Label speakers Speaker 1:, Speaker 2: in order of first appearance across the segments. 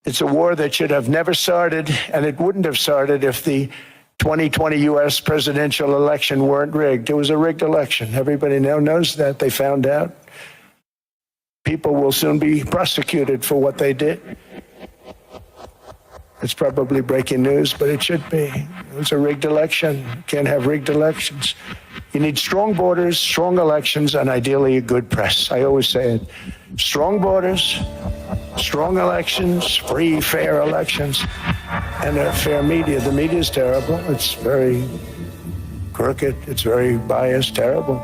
Speaker 1: It's a war that should have never started, and it wouldn't have started if the 2020 U.S. presidential election weren't rigged. It was a rigged election. Everybody now knows that. They found out. People will soon be prosecuted for what they did. It's probably breaking news, but it should be. It was a rigged election. You can't have rigged elections. You need strong borders, strong elections, and ideally a good press. I always say it. Strong borders, strong elections, free, fair elections, and a fair media. The media is terrible. It's very crooked. It's very biased, terrible.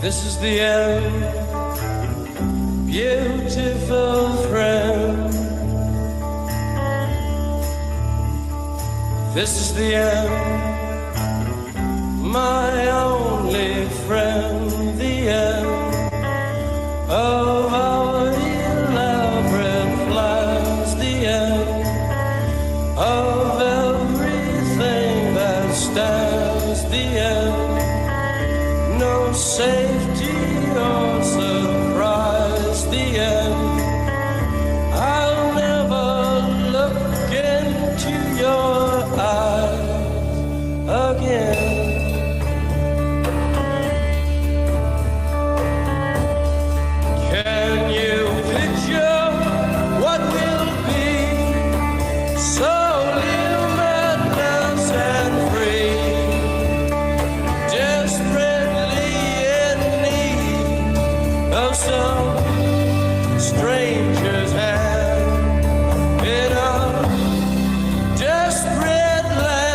Speaker 2: This is the end, beautiful friend. This is the end, my only friend. The end of our elaborate plans. The end of everything that stands. The end. No safety or surprise, the end. I'll never look into your eyes again. Can you picture what will be? So limitless and free, desperate some stranger's hand in a desperate land.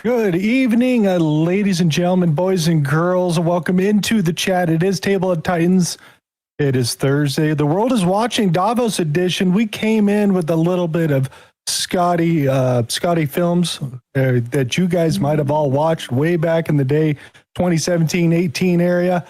Speaker 3: Good evening, ladies and gentlemen, boys and girls. Welcome into the chat. It is Table of Titans. It is Thursday. The world is watching Davos edition. We came in with a little bit of Scotty films that you guys might have all watched way back in the day, 2017-18 area.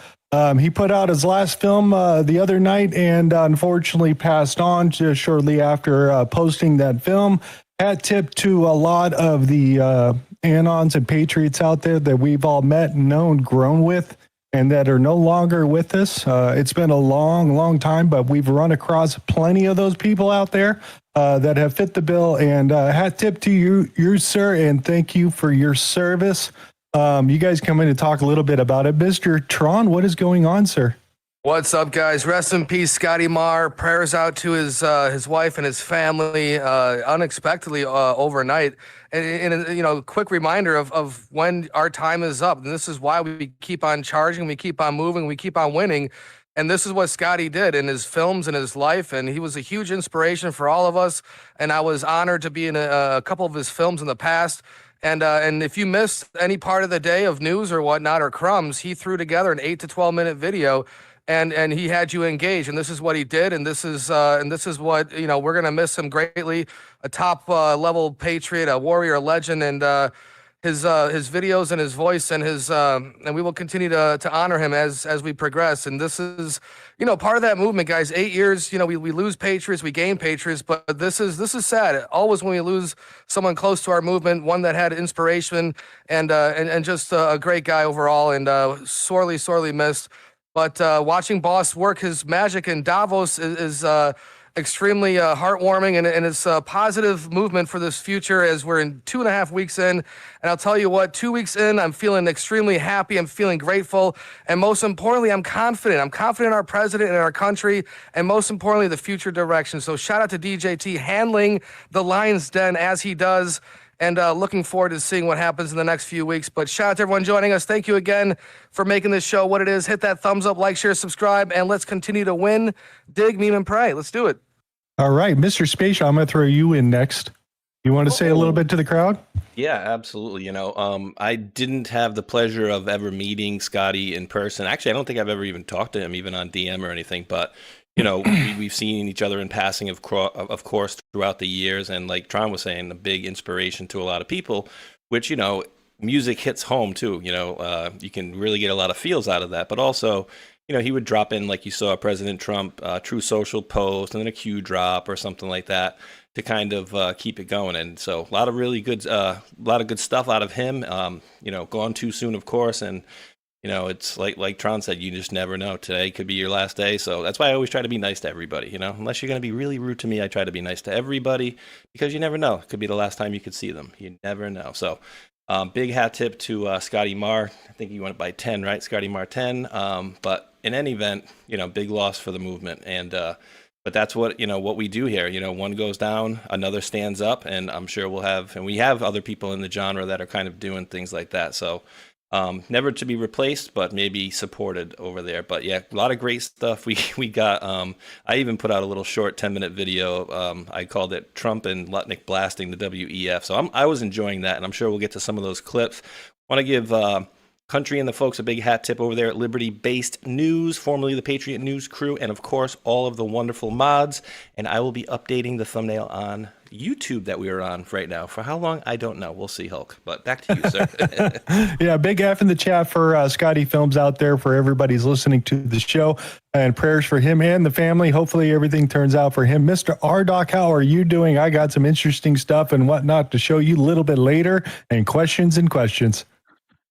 Speaker 3: He put out his last film the other night and unfortunately passed on just shortly after posting that film. Hat tip to a lot of the Anons and Patriots out there that we've all met, known, grown with, and that are no longer with us. It's been a long time, but we've run across plenty of those people out there that have fit the bill. And hat tip to you, sir, and thank you for your service. You guys come in to talk a little bit about it. Mr. Tron, what is going on, sir?
Speaker 4: What's up, guys? Rest in peace, Scotty Marr. Prayers out to his wife and his family unexpectedly overnight. And quick reminder of when our time is up. And this is why we keep on charging, we keep on moving, we keep on winning. And this is what Scotty did in his films and his life. And he was a huge inspiration for all of us. And I was honored to be in a couple of his films in the past. And if you missed any part of the day of news or whatnot or crumbs, he threw together an 8 to 12 minute video. And he had you engaged, and this is what he did, and this is what we're gonna miss him greatly. A top level Patriot, a warrior, a legend, and his videos and his voice and his and we will continue to honor him as we progress. And this is, part of that movement, guys. 8 years, we lose patriots, we gain patriots, but this is sad. Always when we lose someone close to our movement, one that had inspiration and just a great guy overall, and sorely missed. But watching Boss work his magic in Davos is extremely heartwarming, and it's a positive movement for this future as we're in 2.5 weeks in. And I'll tell you what, 2 weeks in, I'm feeling extremely happy. I'm feeling grateful. And most importantly, I'm confident. I'm confident in our president and our country, and most importantly, the future direction. So shout out to DJT handling the Lion's Den as he does. And looking forward to seeing what happens in the next few weeks. But shout out to everyone joining us. Thank you again for making this show what it is. Hit that thumbs up, like, share, subscribe, and let's continue to win, dig, meme, and pray. Let's do it.
Speaker 3: All right, Mr. Spatial, I'm going to throw you in next. You want to say a little bit to the crowd?
Speaker 5: Yeah, absolutely. I didn't have the pleasure of ever meeting Scotty in person. Actually, I don't think I've ever even talked to him, even on DM or anything. But we've seen each other in passing, of course, throughout the years. And like Tron was saying, a big inspiration to a lot of people, which, music hits home too. You can really get a lot of feels out of that. But also, he would drop in, like you saw President Trump, True Social post, and then a Q drop or something like that to kind of keep it going. And so a lot of really good, stuff out of him. Gone too soon, of course. And it's like Tron said, you just never know. Today could be your last day. So that's why I always try to be nice to everybody. Unless you're going to be really rude to me, I try to be nice to everybody, because you never know. It could be the last time you could see them. You never know. So big hat tip to Scotty Marr. I think he went by 10, right? Scotty Marr 10. But in any event, big loss for the movement. And but that's what we do here. One goes down, another stands up, and I'm sure we have other people in the genre that are kind of doing things like that. So never to be replaced, but maybe supported over there. But yeah, a lot of great stuff. We got, I even put out a little short 10-minute video. I called it Trump and Lutnick blasting the WEF. So I was enjoying that, and I'm sure we'll get to some of those clips. Want to give Country and the folks a big hat tip over there at Liberty Based News, formerly the Patriot News Crew, and of course all of the wonderful mods. And I will be updating the thumbnail on YouTube that we are on right now. For how long, I don't know. We'll see, Hulk. But back to you, sir.
Speaker 3: Yeah, big F in the chat for Scotty Films out there, for everybody's listening to the show, and prayers for him and the family. Hopefully everything turns out for him. Mr. Rdoc, how are you doing? I got some interesting stuff and whatnot to show you a little bit later, and questions.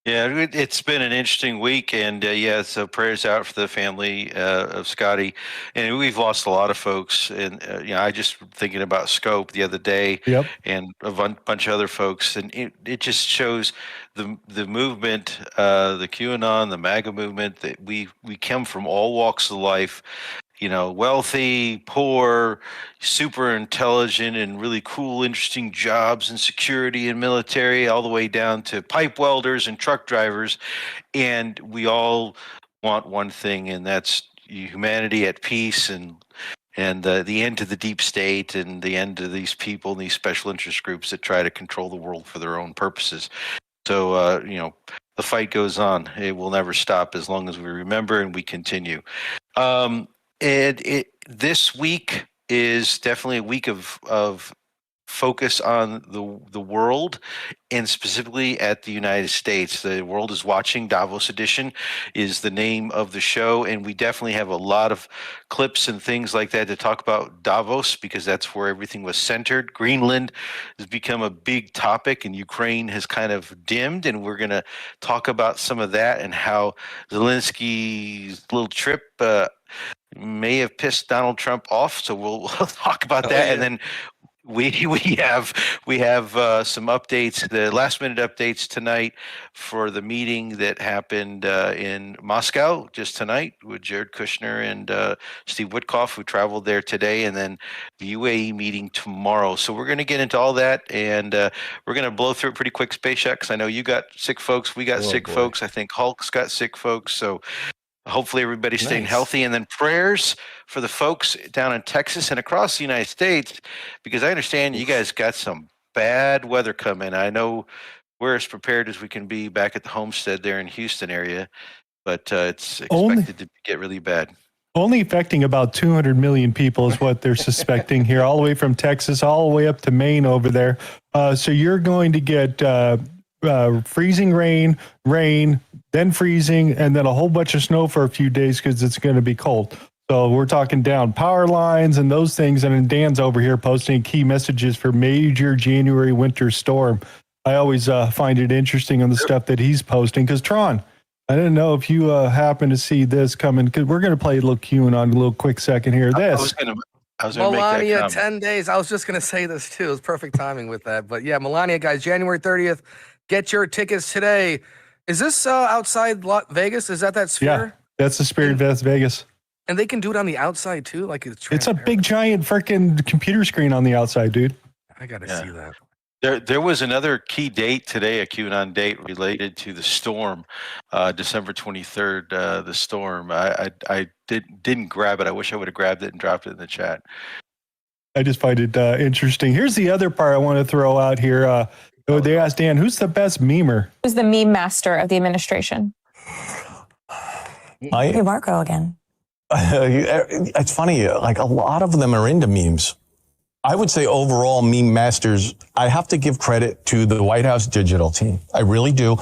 Speaker 6: Yeah, it's been an interesting week, and so prayers out for the family of Scotty. And we've lost a lot of folks, and I just thinking about Scope the other day, and a bunch of other folks, and it just shows the movement, the QAnon, the MAGA movement, that we come from all walks of life. Wealthy, poor, super intelligent, and really cool, interesting jobs in security and military, all the way down to pipe welders and truck drivers. And we all want one thing, and that's humanity at peace, and the end to the deep state, and the end to these people and these special interest groups that try to control the world for their own purposes. So, the fight goes on. It will never stop as long as we remember and we continue. This week is definitely a week of focus on the world, and specifically at the United States. The World is Watching, Davos Edition is the name of the show, and we definitely have a lot of clips and things like that to talk about Davos, because that's where everything was centered. Greenland has become a big topic, and Ukraine has kind of dimmed, and we're going to talk about some of that and how Zelensky's little trip may have pissed Donald Trump off. So we'll talk about that. And then we have some updates, the last minute updates tonight for the meeting that happened in Moscow just tonight with Jared Kushner and Steve Witkoff, who traveled there today, and then the UAE meeting tomorrow. So we're going to get into all that, and we're going to blow through it pretty quick, Space Shack, because I know you got sick folks, we got sick folks, I think Hulk's got sick folks, so hopefully everybody's staying healthy. And then prayers for the folks down in Texas and across the United States, because I understand you guys got some bad weather coming. I know we're as prepared as we can be back at the homestead there in Houston area, but it's expected to get really bad.
Speaker 3: Only affecting about 200 million people is what they're suspecting here, all the way from Texas, all the way up to Maine over there. So you're going to get freezing rain, then freezing, and then a whole bunch of snow for a few days because it's going to be cold. So we're talking down power lines and those things. And then Dan's over here posting key messages for major January winter storm. I always find it interesting on the stuff that he's posting. Because Tron, I didn't know if you happen to see this coming. Because we're going to play a little QAnon, a little quick second here. This.
Speaker 6: I was going to make that
Speaker 4: Melania,
Speaker 6: comment.
Speaker 4: 10 days. I was just going to say this too. It was perfect timing with that. But yeah, Melania, guys, January 30th. Get your tickets today. Is this outside Vegas? Is that Sphere?
Speaker 3: Yeah, that's the Sphere in Las Vegas.
Speaker 4: And they can do it on the outside too? Like
Speaker 3: it's a big, giant freaking computer screen on the outside, dude.
Speaker 4: I got to see that.
Speaker 6: There was another key date today, a QAnon date related to the storm, December 23rd, the storm. I didn't grab it. I wish I would have grabbed it and dropped it in the chat.
Speaker 3: I just find it interesting. Here's the other part I want to throw out here. They asked Dan, who's the best memer?
Speaker 7: Who's the meme master of the administration?
Speaker 8: Hey,
Speaker 9: Marco again.
Speaker 8: It's funny, like a lot of them are into memes. I would say overall meme masters, I have to give credit to the White House digital team. I really do.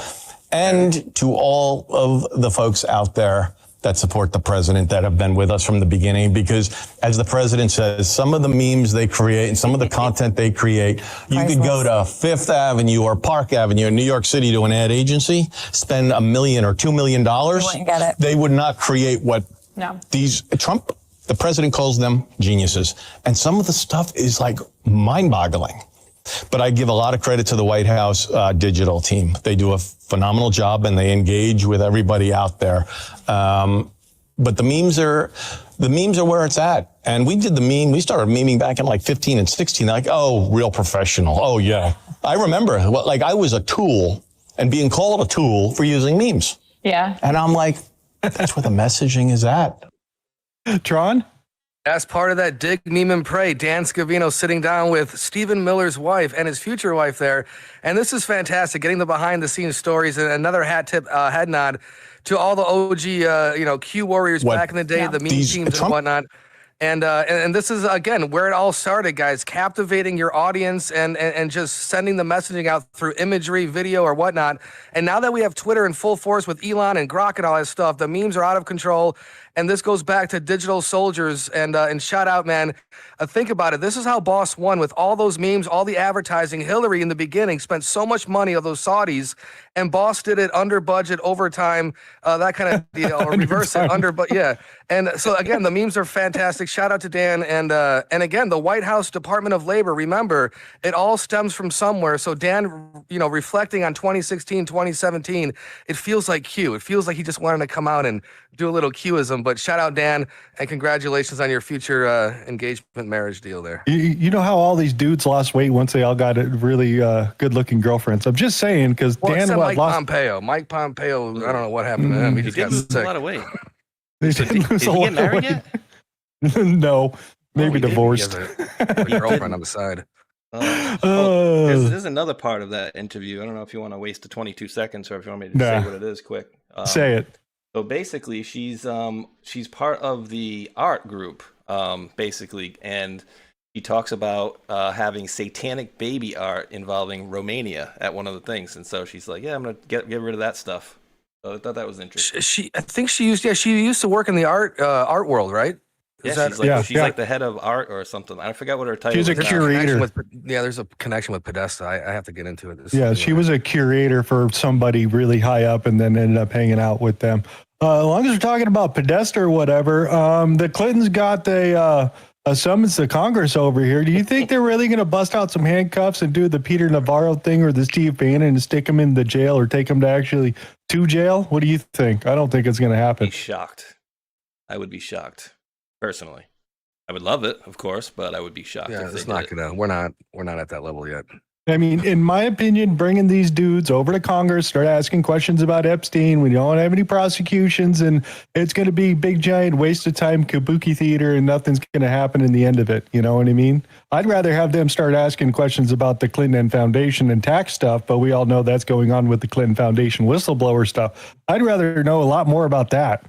Speaker 8: And to all of the folks out there that support the president that have been with us from the beginning, because as the president says, some of the memes they create and some of the content they create, you could go to Fifth Avenue or Park Avenue in New York City to an ad agency, spend $1 million or $2 million. They would not create what Trump, the president calls them geniuses. And some of the stuff is like mind-boggling. But I give a lot of credit to the White House digital team. They do a phenomenal job and they engage with everybody out there. But the memes are where it's at. And we did the meme. We started memeing back in like 15 and 16. Like, oh, real professional. Oh, yeah. I remember like I was a tool and being called a tool for using memes.
Speaker 7: Yeah.
Speaker 8: And I'm like, that's where the messaging is at.
Speaker 3: Tron?
Speaker 4: As part of that Dig, Meme, and Pray, Dan Scavino sitting down with Stephen Miller's wife and his future wife there. And this is fantastic, getting the behind-the-scenes stories. And another head nod to all the OG, Q Warriors back in the day, the meme teams and whatnot. And this is, again, where it all started, guys, captivating your audience and just sending the messaging out through imagery, video, or whatnot. And now that we have Twitter in full force with Elon and Grok and all that stuff, the memes are out of control. And this goes back to digital soldiers. And shout out, man. Think about it. This is how Boss won with all those memes, all the advertising. Hillary in the beginning spent so much money on those Saudis, and Boss did it under budget, overtime, that kind of deal, or reverse it under, but yeah. And so again, the memes are fantastic. Shout out to Dan. And again, the White House Department of Labor, remember, it all stems from somewhere. So Dan, reflecting on 2016, 2017, it feels like Q. It feels like he just wanted to come out and do a little Qism, but shout out Dan and congratulations on your future engagement marriage deal there.
Speaker 3: You know how all these dudes lost weight once they all got really good-looking girlfriends. I'm just saying because Dan
Speaker 4: Mike
Speaker 3: lost.
Speaker 4: Pompeo. Mike Pompeo. I don't know what happened to him. He just got
Speaker 5: lose
Speaker 4: sick.
Speaker 5: a lot of weight.
Speaker 3: They didn't lose
Speaker 5: Did
Speaker 3: a
Speaker 5: he
Speaker 3: lot
Speaker 5: get married
Speaker 3: of
Speaker 5: yet?
Speaker 3: weight. No, maybe
Speaker 5: he did.
Speaker 3: divorced.
Speaker 4: He has a girlfriend on the side.
Speaker 5: There's another part of that interview. I don't know if you want to waste the 22 seconds or if you want me to say what it is quick.
Speaker 3: Say it.
Speaker 5: So basically, she's part of the art group, basically, and he talks about having satanic baby art involving Romania at one of the things, and so she's like, "Yeah, I'm gonna get rid of that stuff." So I thought that was interesting.
Speaker 4: I think she used to work in the art world, right?
Speaker 5: She's like the head of art or something. I forgot what her title
Speaker 3: She's
Speaker 5: is.
Speaker 3: a curator.
Speaker 4: There's a connection with Podesta. I have to get into it.
Speaker 3: She was a curator for somebody really high up and then ended up hanging out with them. As long as we're talking about Podesta or whatever, the Clintons got a summons to Congress over here. Do you think they're really going to bust out some handcuffs and do the Peter Navarro thing or the Steve Bannon and stick him in the jail or take him to jail? What do you think? I don't think it's going to happen.
Speaker 5: I'd be shocked. I would be shocked. Personally, I would love it, of course, but I would be shocked.
Speaker 4: Yeah,
Speaker 5: if
Speaker 4: it's
Speaker 5: they
Speaker 4: not
Speaker 5: did it.
Speaker 4: gonna. We're not at that level yet.
Speaker 3: I mean, in my opinion, bringing these dudes over to Congress, start asking questions about Epstein. We don't have any prosecutions, and it's going to be big, giant waste of time, kabuki theater, and nothing's going to happen in the end of it. You know what I mean? I'd rather have them start asking questions about the Clinton Foundation and tax stuff, but we all know that's going on with the Clinton Foundation whistleblower stuff. I'd rather know a lot more about that.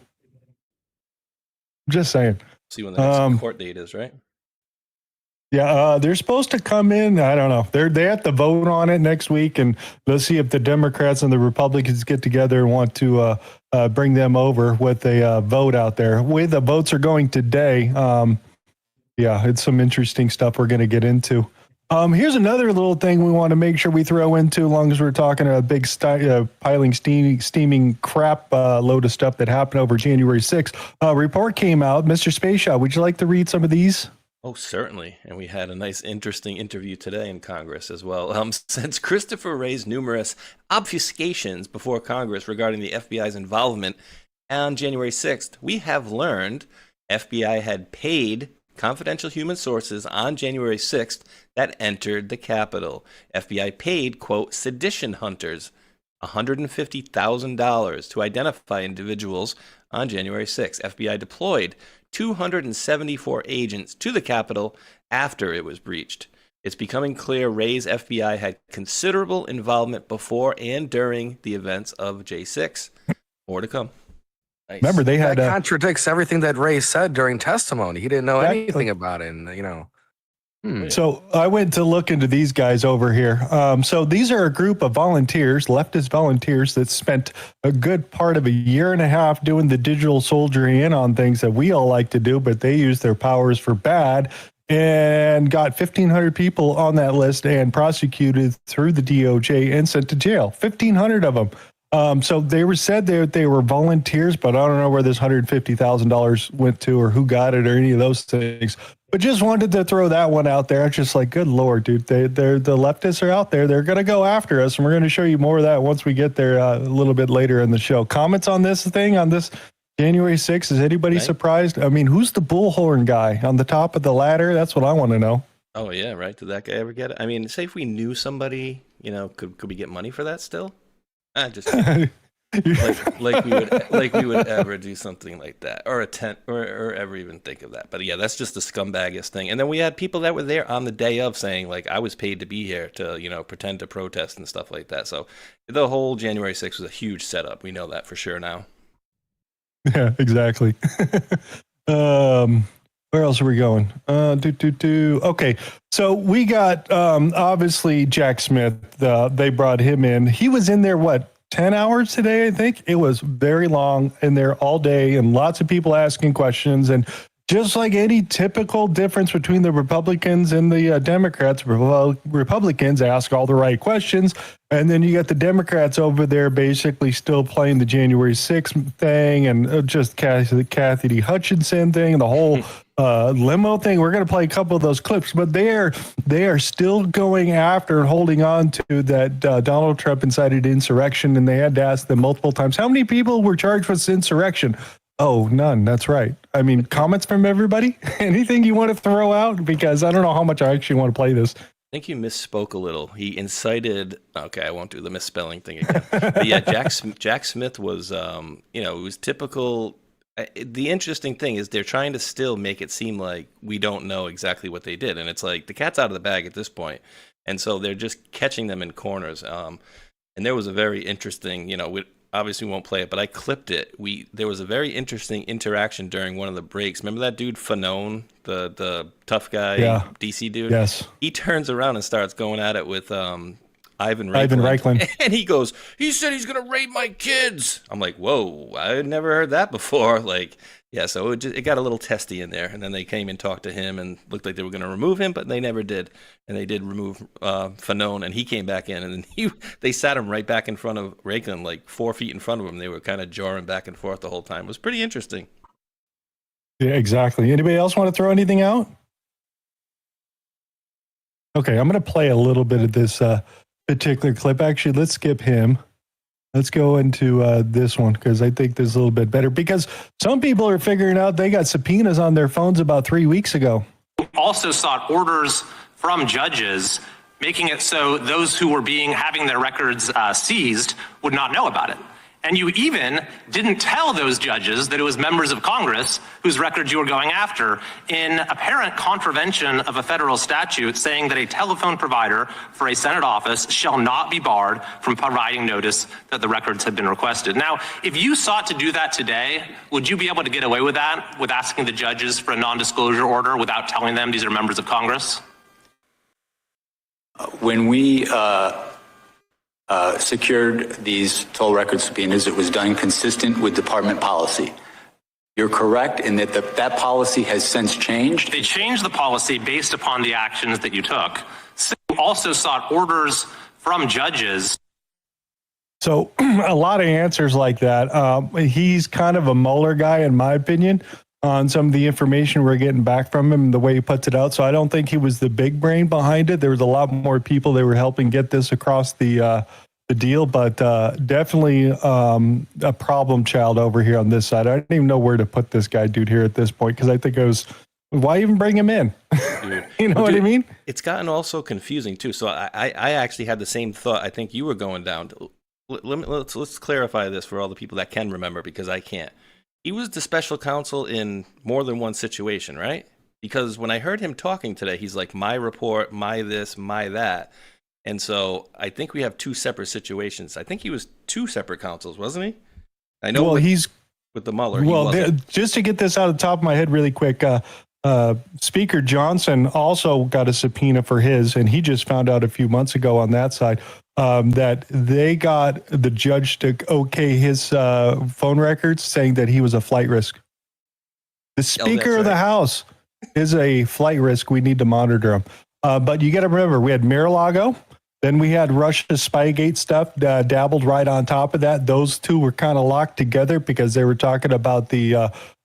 Speaker 3: Just saying.
Speaker 5: See when the next court date is, right?
Speaker 3: Yeah, they're supposed to come in. I don't know. They have to vote on it next week, and let's see if the Democrats and the Republicans get together and want to bring them over with a vote out there. The way the votes are going today, yeah, it's some interesting stuff we're going to get into. Here's another little thing we want to make sure we throw into, as long as we're talking a big steaming crap load of stuff that happened over January 6th. A report came out. Mr. Space Shot, would you like to read some of these?
Speaker 5: Oh, certainly. And we had a nice, interesting interview today in Congress as well. Since Christopher Wray's numerous obfuscations before Congress regarding the FBI's involvement on January 6th, we have learned FBI had paid confidential human sources on January 6th that entered the Capitol. FBI paid, quote, sedition hunters $150,000 to identify individuals on January 6th. FBI deployed 274 agents to the Capitol after it was breached. It's becoming clear Wray's FBI had considerable involvement before and during the events of J6. More to come. Nice.
Speaker 3: Remember, they had
Speaker 4: That contradicts everything that Ray said during testimony. He didn't know anything about it, and, you know.
Speaker 3: So I went to look into these guys over here. So these are a group of volunteers, leftist volunteers, that spent a good part of a year and a half doing the digital soldiering in on things that we all like to do, but they use their powers for bad, and got 1,500 people on that list and prosecuted through the DOJ and sent to jail. 1,500 of them. So they said they were volunteers, but I don't know where this $150,000 went to or who got it or any of those things. But just wanted to throw that one out there. It's just like, good Lord, dude, the leftists are out there. They're going to go after us, and we're going to show you more of that once we get there a little bit later in the show. Comments on this thing, on this January 6th? Is anybody surprised? I mean, who's the bullhorn guy on the top of the ladder? That's what I want to know.
Speaker 5: Oh, yeah, right. Did that guy ever get it? I mean, say if we knew somebody, you know, could we get money for that still? Just like we would ever do something like that, or attempt, or ever even think of that. But yeah, that's just the scumbaggest thing. And then we had people that were there on the day of saying, like, I was paid to be here to, you know, pretend to protest and stuff like that. So the whole January 6th was a huge setup. We know that for sure now.
Speaker 3: Yeah, exactly. Where else are we going? Okay, so we got obviously Jack Smith. They brought him in. He was in there, 10 hours today, I think. It was very long in there all day, and lots of people asking questions. And just like any typical difference between the Republicans and the Democrats, Republicans ask all the right questions, and then you got the Democrats over there basically still playing the January 6th thing, and just Cassidy Hutchinson thing, the whole limo thing. We're going to play a couple of those clips, but they are still going after and holding on to that Donald Trump incited insurrection, and they had to ask them multiple times, how many people were charged with insurrection? Oh, none. That's right. I mean, comments from everybody? Anything you want to throw out? Because I don't know how much I actually want to play this.
Speaker 5: I think you misspoke a little. He incited. Okay, I won't do the misspelling thing again. But yeah, Jack Smith was, you know, it was typical. The interesting thing is they're trying to still make it seem like we don't know exactly what they did, and it's like the cat's out of the bag at this point. And so they're just catching them in corners. And there was a very interesting, you know, obviously we won't play it, but I clipped it. There was a very interesting interaction during one of the breaks. Remember that dude Fanone, the tough guy, DC dude?
Speaker 3: Yes.
Speaker 5: He turns around and starts going at it with Ivan Reichland. And he said he's going to rape my kids. I'm like, whoa, I had never heard that before. Like, yeah, so it got a little testy in there. And then they came and talked to him and looked like they were going to remove him, but they never did. And they did remove Fanone, and he came back in. And then they sat him right back in front of Reichland, like 4 feet in front of him. They were kind of jarring back and forth the whole time. It was pretty interesting.
Speaker 3: Yeah, exactly. Anybody else want to throw anything out? Okay, I'm going to play a little bit of this particular clip. Actually, let's skip him. Let's go into this one, because I think this is a little bit better, because some people are figuring out they got subpoenas on their phones about 3 weeks ago.
Speaker 9: Also sought orders from judges, making it so those who were having their records seized would not know about it. And you even didn't tell those judges that it was members of Congress whose records you were going after, in apparent contravention of a federal statute saying that a telephone provider for a Senate office shall not be barred from providing notice that the records have been requested. Now, if you sought to do that today, would you be able to get away with that, with asking the judges for a non-disclosure order without telling them these are members of Congress?
Speaker 10: When we secured these toll record subpoenas, it was done consistent with department policy. You're correct in that that policy has since changed.
Speaker 9: They changed the policy based upon the actions that you took. So you also sought orders from judges.
Speaker 3: So a lot of answers like that. He's kind of a Mueller guy, in my opinion, on some of the information we're getting back from him and the way he puts it out. So I don't think he was the big brain behind it. There was a lot more people that were helping get this across the deal, but definitely a problem child over here on this side. I don't even know where to put this guy, dude, here at this point, because I think it was, why even bring him in? You know what I mean?
Speaker 5: It's gotten also confusing too. So I actually had the same thought. I think you were going down. Let's clarify this for all the people that can remember, because I can't. He was the special counsel in more than one situation, right? Because when I heard him talking today, he's like, my report, my this, my that. And so I think we have two separate situations. I think he was two separate counsels, wasn't he? I know. Well,
Speaker 3: he's
Speaker 5: with the Mueller.
Speaker 3: Well, just to get this out of the top of my head really quick, Speaker Johnson also got a subpoena for his, and he just found out a few months ago on that side that they got the judge to okay his phone records, saying that he was a flight risk. The Speaker of the House is a flight risk. We need to monitor him. But you got to remember, we had Mar-a-Lago. Then we had Russia's Spygate stuff dabbled right on top of that. Those two were kind of locked together because they were talking about they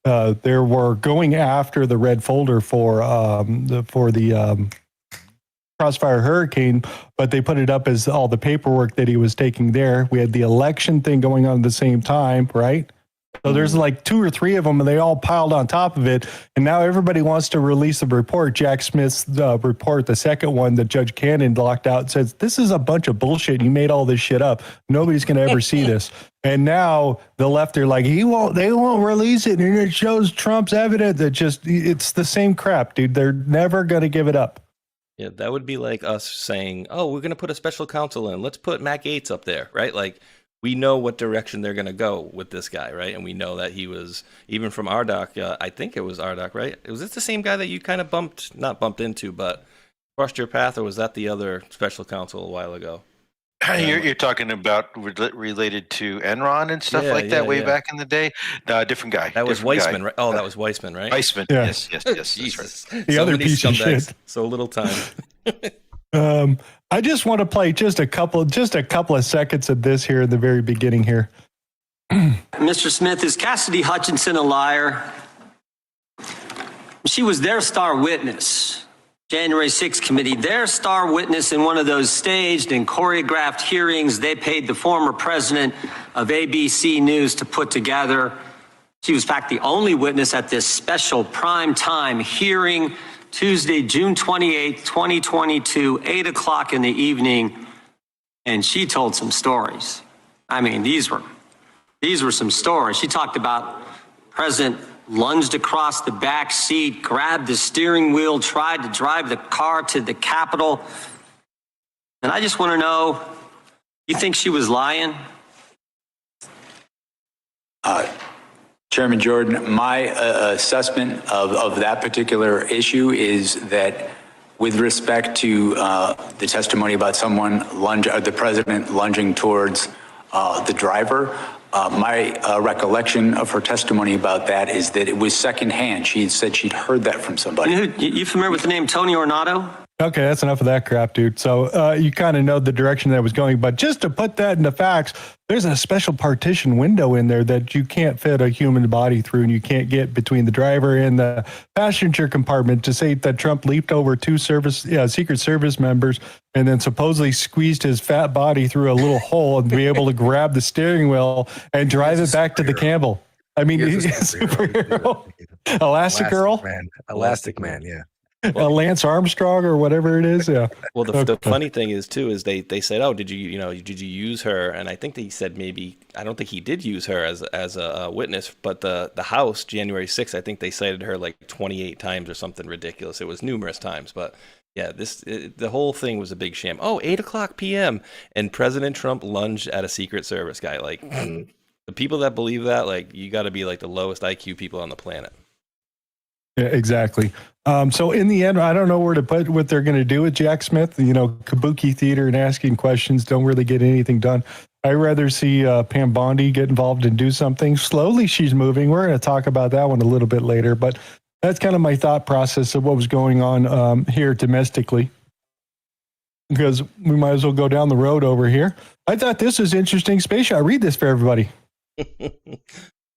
Speaker 3: were going after the red folder for the Crossfire Hurricane, but they put it up as all the paperwork that he was taking there. We had the election thing going on at the same time, right? So there's like two or three of them, and they all piled on top of it. And now everybody wants to release a report. Jack Smith's report, the second one that Judge Cannon locked out, says this is a bunch of bullshit. You made all this shit up. Nobody's going to ever see this. And now the left are like, they won't release it, and it shows Trump's evidence. It's the same crap, dude. They're never going to give it up.
Speaker 5: Yeah, that would be like us saying, oh, we're going to put a special counsel in. Let's put Matt Gaetz up there, right? Like, we know what direction they're going to go with this guy, right? And we know that he was, even from Rdoc, I think it was Rdoc, right? Was this the same guy that you kind of not bumped into, but crossed your path, or was that the other special counsel a while ago?
Speaker 6: You're talking about related to Enron and stuff like that way back in the day? No, different guy.
Speaker 5: That was Weissman, right? Oh, that was Weissman, right?
Speaker 6: Weissman,
Speaker 3: yeah.
Speaker 6: yes.
Speaker 5: Jesus.
Speaker 6: That's right.
Speaker 3: The other piece of shit.
Speaker 5: So little time.
Speaker 3: I just want to play just a couple of seconds of this here in the very beginning here.
Speaker 11: Mr. Smith, is Cassidy Hutchinson a liar? She was their star witness, January 6th committee, their star witness in one of those staged and choreographed hearings they paid the former president of ABC News to put together. She was, in fact, the only witness at this special prime time hearing Tuesday, June 28th, 2022, 8 o'clock in the evening, and she told some stories. I mean, these were some stories. She talked about President lunged across the back seat, grabbed the steering wheel, tried to drive the car to the Capitol. And I just want to know, you think she was lying?
Speaker 10: Chairman Jordan, my assessment of that particular issue is that with respect to the testimony about the president lunging towards the driver, my recollection of her testimony about that is that it was secondhand. She said she'd heard that from somebody.
Speaker 11: You familiar with the name Tony Ornato?
Speaker 3: Okay, that's enough of that crap, dude. So you kind of know the direction that I was going, but just to put that into facts, there's a special partition window in there that you can't fit a human body through, and you can't get between the driver and the passenger compartment to say that Trump leaped over two Secret Service members and then supposedly squeezed his fat body through a little hole and be able to grab the steering wheel and drive it back to the Campbell. I mean, he's a superhero. Elastic Girl?
Speaker 4: Man. Elastic Man, yeah.
Speaker 3: Lance Armstrong or whatever it is. Yeah.
Speaker 5: Well, the funny thing is too is they said, oh, did you use her? And I think they said maybe, I don't think he did use her as a witness, but the House January 6th, I think they cited her like 28 times or something ridiculous. It was numerous times, but yeah, the whole thing was a big sham. Oh, 8:00 p.m. and President Trump lunged at a Secret Service guy. Like the people that believe that, like you got to be like the lowest IQ people on the planet.
Speaker 3: Yeah, exactly. So in the end, I don't know where to put what they're going to do with Jack Smith. Kabuki theater and asking questions don't really get anything done. I'd rather see Pam Bondi get involved and do something. Slowly she's moving. We're going to talk about that one a little bit later, but that's kind of my thought process of what was going on here domestically, because we might as well go down the road over here. I thought this was interesting. Space Shot, read this for everybody.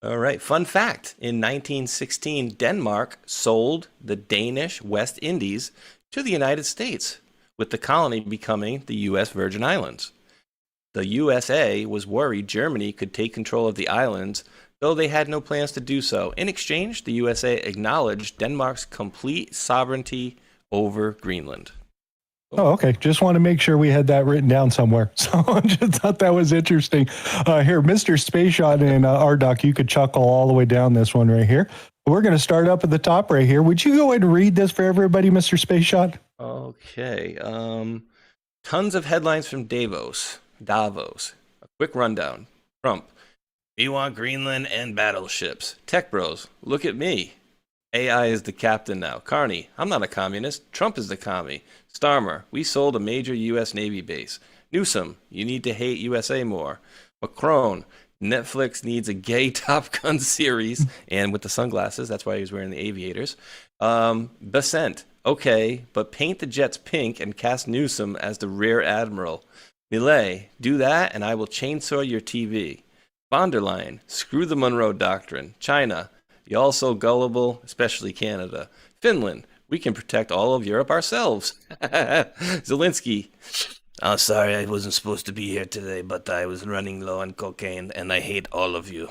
Speaker 5: All right. Fun fact. In 1916, Denmark sold the Danish West Indies to the United States, with the colony becoming the U.S. Virgin Islands. The USA was worried Germany could take control of the islands, though they had no plans to do so. In exchange, the USA acknowledged Denmark's complete sovereignty over Greenland.
Speaker 3: Oh, okay. Just want to make sure we had that written down somewhere. So I just thought that was interesting. Here, Mr. Space Shot and Rdoc, you could chuckle all the way down this one right here. We're going to start up at the top right here. Would you go ahead and read this for everybody, Mr. Space Shot?
Speaker 5: Okay. Tons of headlines from Davos. A quick rundown. Trump. We want Greenland and battleships. Tech bros. Look at me. AI is the captain now. Carney. I'm not a communist. Trump is the commie. Starmer, we sold a major U.S. Navy base. Newsom, you need to hate USA more. Macron, Netflix needs a gay Top Gun series, and with the sunglasses, that's why he was wearing the aviators. Besant, okay, but paint the jets pink and cast Newsom as the rear admiral. Millet, do that and I will chainsaw your TV. Von der Leyen, screw the Monroe Doctrine. China, y'all so gullible, especially Canada. Finland, we can protect all of Europe ourselves. Zelensky, oh, sorry, I wasn't supposed to be here today, but I was running low on cocaine, and I hate all of you.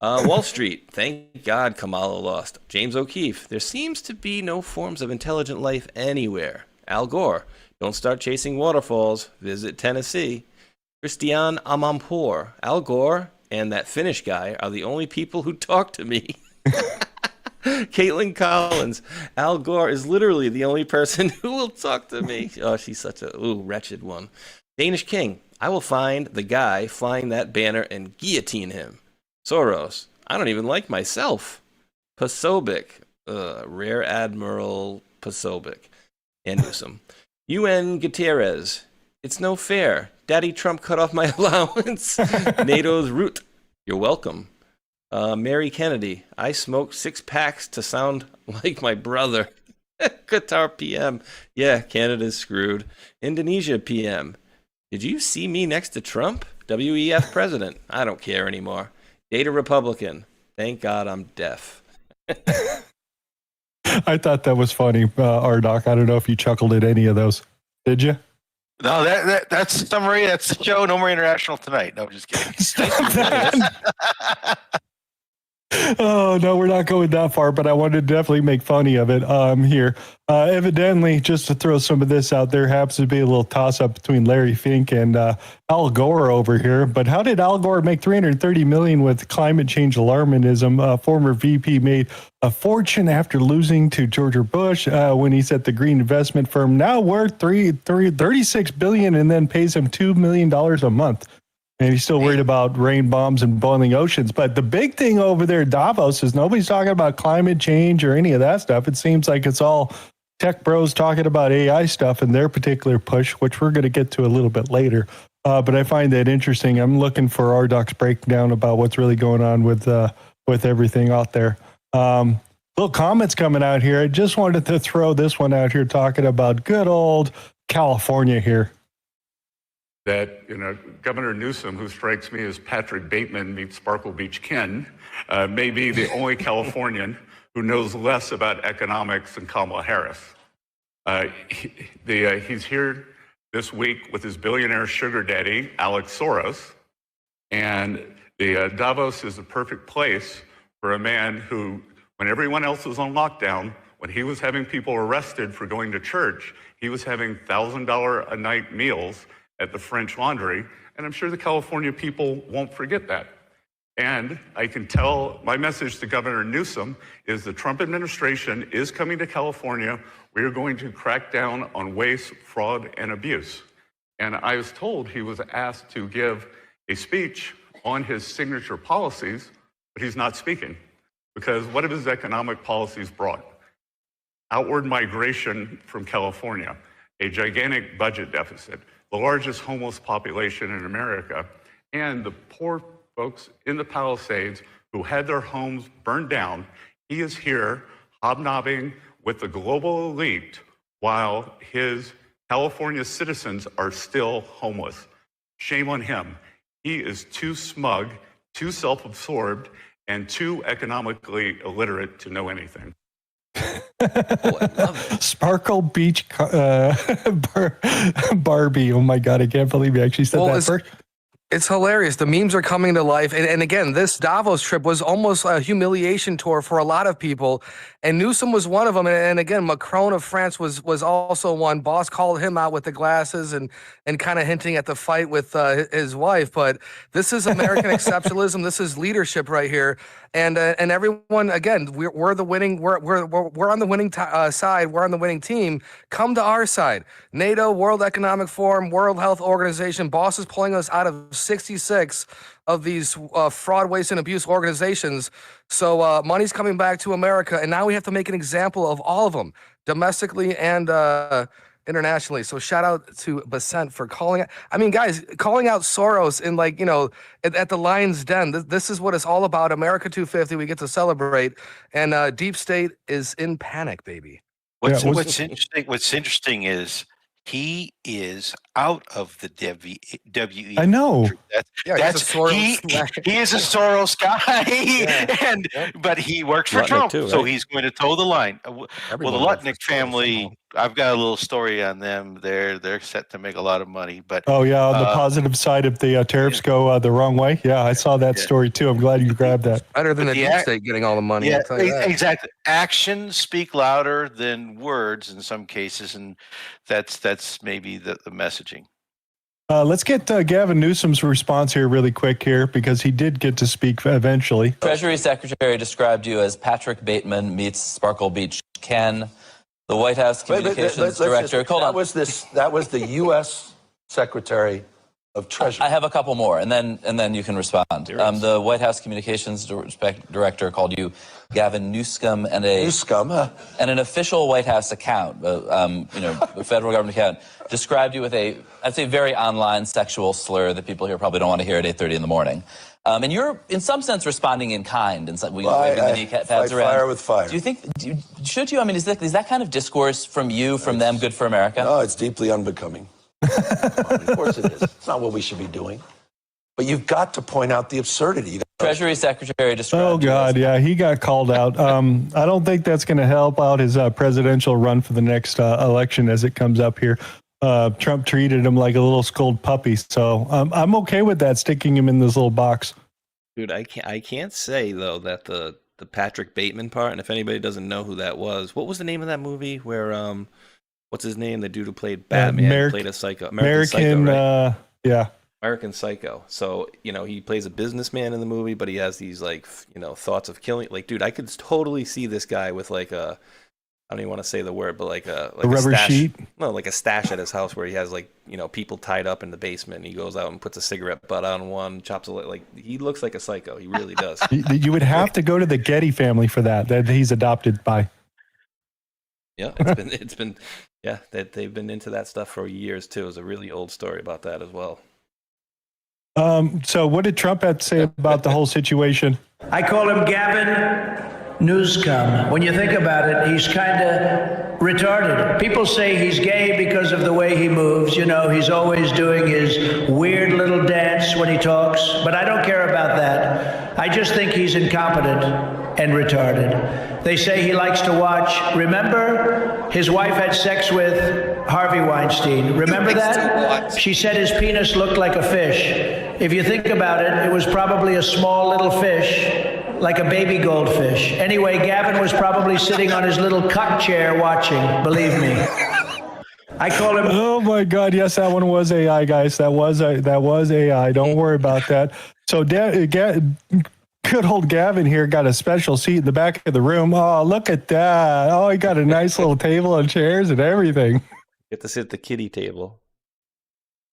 Speaker 5: Wall Street, thank God Kamala lost. James O'Keefe, there seems to be no forms of intelligent life anywhere. Al Gore, don't start chasing waterfalls, visit Tennessee. Christiane Amanpour, Al Gore and that Finnish guy are the only people who talk to me. Caitlin Collins, Al Gore is literally the only person who will talk to me. Oh, she's such a wretched one. Danish King, I will find the guy flying that banner and guillotine him. Soros, I don't even like myself. Pasobic, Rear Admiral Pasobic. And Newsom. UN Gutierrez, it's no fair. Daddy Trump cut off my allowance. NATO's root, you're welcome. Mary Kennedy, I smoked 6 packs to sound like my brother. Qatar PM, yeah, Canada's screwed. Indonesia PM, did you see me next to Trump? WEF president, I don't care anymore. Data Republican, thank God I'm deaf.
Speaker 3: I thought that was funny, Rdoc. I don't know if you chuckled at any of those. Did you?
Speaker 6: No, that's the summary. That's the show. No more international tonight. No, just kidding.
Speaker 3: Stop that. Oh, no, we're not going that far, but I wanted to definitely make funny of it here. Evidently, just to throw some of this out there, happens to be a little toss-up between Larry Fink and Al Gore over here. But how did Al Gore make $330 million with climate change alarmism? Former VP made a fortune after losing to George Bush when he's at the green investment firm, now worth $36 billion, and then pays him $2 million a month. And he's still worried about rain bombs and boiling oceans. But the big thing over there at Davos is nobody's talking about climate change or any of that stuff. It seems like it's all tech bros talking about AI stuff in their particular push, which we're going to get to a little bit later. But I find that interesting. I'm looking for Rdoc's breakdown about what's really going on with everything out there. Little comments coming out here. I just wanted to throw this one out here talking about good old California here.
Speaker 12: That, Governor Newsom, who strikes me as Patrick Bateman meets Sparkle Beach Ken, may be the only Californian who knows less about economics than Kamala Harris. He's here this week with his billionaire sugar daddy, Alex Soros, and Davos is the perfect place for a man who, when everyone else was on lockdown, When he was having people arrested for going to church, he was having $1,000 a night meals at the French Laundry, and I'm sure the California people won't forget that. And I can tell my message to Governor Newsom is the Trump administration is coming to California. We are going to crack down on waste, fraud, and abuse. And I was told he was asked to give a speech on his signature policies, but he's not speaking because what have his economic policies brought? Outward migration from California, a gigantic budget deficit, the largest homeless population in America, and the poor folks in the Palisades who had their homes burned down. He is here hobnobbing with the global elite while his California citizens are still homeless. Shame on him. He is too smug, too self-absorbed, and too economically illiterate to know anything.
Speaker 3: Sparkle Beach Barbie. Oh my God, I can't believe you actually said that first.
Speaker 4: It's hilarious. The memes are coming to life. And again, this Davos trip was almost a humiliation tour for a lot of people. And Newsom was one of them. And again, Macron of France was also one. Boss called him out with the glasses and kind of hinting at the fight with his wife. But this is American exceptionalism. This is leadership right here. And everyone, again, we're the winning. We're on the winning side. We're on the winning team. Come to our side. NATO, World Economic Forum, World Health Organization. Boss is pulling us out of 66 of these fraud, waste, and abuse organizations. So money's coming back to America, and now we have to make an example of all of them, domestically and internationally. So shout out to Basent for calling it. I mean, guys, calling out Soros in at the Lion's Den. This is what it's all about. America 250. We get to celebrate, and Deep State is in panic, baby.
Speaker 6: What's interesting is he is out of the WE.
Speaker 3: I know.
Speaker 4: He is a Soros
Speaker 6: guy, but he works for
Speaker 5: Lutnick
Speaker 6: Trump,
Speaker 5: too, right?
Speaker 6: so he's going to toe the line. Well, the
Speaker 4: works for
Speaker 6: Lutnick family, I've got a little story on them. They're set to make a lot of money, but
Speaker 3: Oh yeah, on the positive side, if the tariffs go the wrong way, yeah, I saw that story too. I'm glad you grabbed that.
Speaker 4: Better than the Deep State getting all the money.
Speaker 6: Yeah,
Speaker 4: I'll tell you that.
Speaker 6: exactly. Actions speak louder than words in some cases, and that's maybe the messaging.
Speaker 3: Let's get Gavin Newsom's response here really quick here, because he did get to speak eventually.
Speaker 13: Treasury Secretary described you as Patrick Bateman meets Sparkle Beach Ken. The White House Communications Director.
Speaker 14: That was the U.S. Secretary of Treasury.
Speaker 13: I have a couple more, and then you can respond. The White House Communications Director called you Gavin Newsom and an official White House account, a federal government account, described you with I'd say very online sexual slur that people here probably don't want to hear at 8:30 in the morning. And you're, in some sense, responding in kind. And waving the knee pads around.
Speaker 14: Fire with fire.
Speaker 13: Do you think? Should you? I mean, is that kind of discourse from you, from them, good for America?
Speaker 14: No, it's deeply unbecoming. Of course it is. It's not what we should be doing. But you've got to point out the absurdity.
Speaker 13: Treasury Secretary described.
Speaker 3: Oh God, yeah, he got called out. I don't think that's going to help out his presidential run for the next election as it comes up here. Trump treated him like a little scolded puppy, so I'm okay with that, sticking him in this little box.
Speaker 5: Dude, I can't say though that the Patrick Bateman part, and if anybody doesn't know who that was, what was the name of that movie where what's his name? The dude who played Batman played a psycho. American Psycho, right?
Speaker 3: Yeah.
Speaker 5: American Psycho. So, he plays a businessman in the movie, but he has these thoughts of killing. Like, dude, I could totally see this guy with I don't even want to say the word, but like a
Speaker 3: rubber
Speaker 5: stash,
Speaker 3: sheet?
Speaker 5: No, like a stash at his house where he has people tied up in the basement, and he goes out and puts a cigarette butt on one, chops he looks like a psycho. He really does.
Speaker 3: You would have to go to the Getty family for that he's adopted by.
Speaker 5: Yeah, it's been that they've been into that stuff for years too. There's a really old story about that as well.
Speaker 3: So what did Trump have to say about the whole situation?
Speaker 15: I call him Gavin Newsom. When you think about it, he's kind of retarded. People say he's gay because of the way he moves. He's always doing his weird little dance when he talks, but I don't care about that. I just think he's incompetent and retarded. They say he likes to watch. Remember, his wife had sex with Harvey Weinstein. Remember that? She said his penis looked like a fish. If you think about it, it was probably a small little fish like a baby goldfish. Anyway, Gavin was probably sitting on his little cuck chair watching, believe me. I call him.
Speaker 3: Oh my God! Yes, that one was AI, guys. That was AI. Don't worry about that. So, good old Gavin here got a special seat in the back of the room. Oh, look at that! Oh, he got a nice little table and chairs and everything.
Speaker 5: Get to sit at the kiddie table.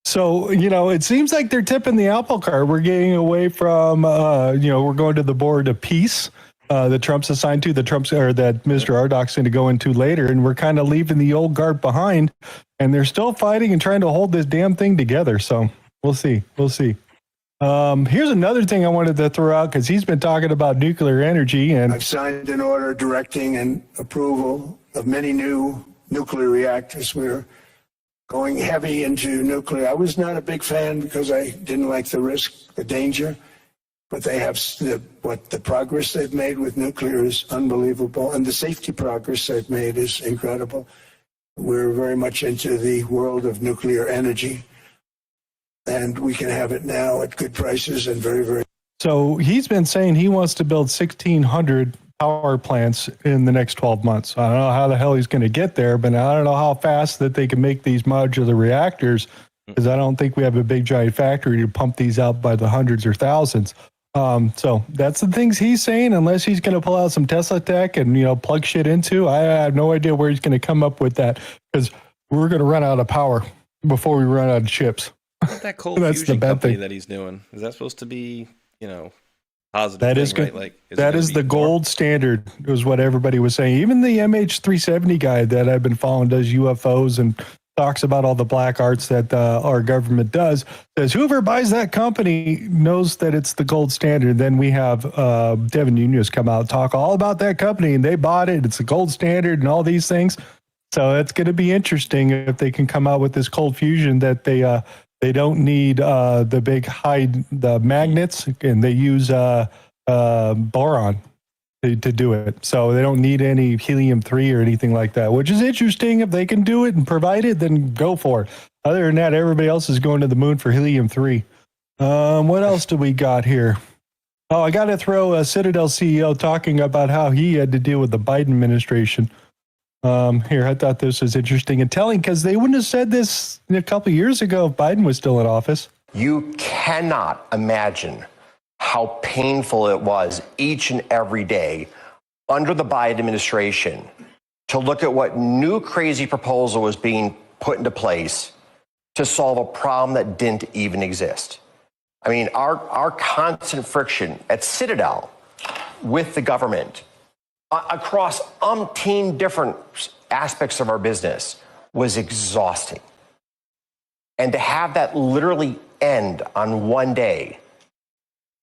Speaker 3: So, it seems like they're tipping the apple cart. We're getting away from, we're going to the board of peace that Trump's assigned to, that Mr. Rdoc's going to go into later. And we're kind of leaving the old guard behind. And they're still fighting and trying to hold this damn thing together. So we'll see. Here's another thing I wanted to throw out because he's been talking about nuclear energy. And
Speaker 1: I've signed an order directing and approval of many new nuclear reactors. We're going heavy into nuclear. I was not a big fan because I didn't like the risk, the danger, but they have the progress they've made with nuclear is unbelievable, and the safety progress they've made is incredible. We're very much into the world of nuclear energy, and we can have it now at good prices and very, very.
Speaker 3: So he's been saying he wants to build 1,600 power plants in the next 12 months. I don't know how the hell he's going to get there, but I don't know how fast that they can make these modular reactors, because I don't think we have a big giant factory to pump these out by the hundreds or thousands. So that's the things he's saying, unless he's going to pull out some Tesla tech and, plug shit into. I have no idea where he's going to come up with that, because we're going to run out of power before we run out of chips.
Speaker 5: What's that cold
Speaker 3: That's
Speaker 5: fusion
Speaker 3: the bad
Speaker 5: company
Speaker 3: thing.
Speaker 5: that he's doing? Is that supposed to be, positive
Speaker 3: That
Speaker 5: thing,
Speaker 3: is good.
Speaker 5: right? Like,
Speaker 3: That is the gold standard, is what everybody was saying. Even the MH370 guy that I've been following does UFOs and talks about all the black arts that our government does, says whoever buys that company knows that it's the gold standard. Then we have Devin Nunes come out and talk all about that company, and they bought it. It's the gold standard and all these things. So it's going to be interesting if they can come out with this cold fusion that they don't need the big the magnets, and they use boron to do it. So they don't need any helium-3 or anything like that, which is interesting. If they can do it and provide it, then go for it. Other than that, everybody else is going to the moon for helium-3. What else do we got here? Oh, I got to throw a Citadel CEO talking about how he had to deal with the Biden administration. Here, I thought this was interesting and telling, because they wouldn't have said this a couple of years ago if Biden was still in office.
Speaker 16: You cannot imagine how painful it was each and every day under the Biden administration to look at what new crazy proposal was being put into place to solve a problem that didn't even exist. I mean, our constant friction at Citadel with the government across umpteen different aspects of our business was exhausting. And to have that literally end on one day,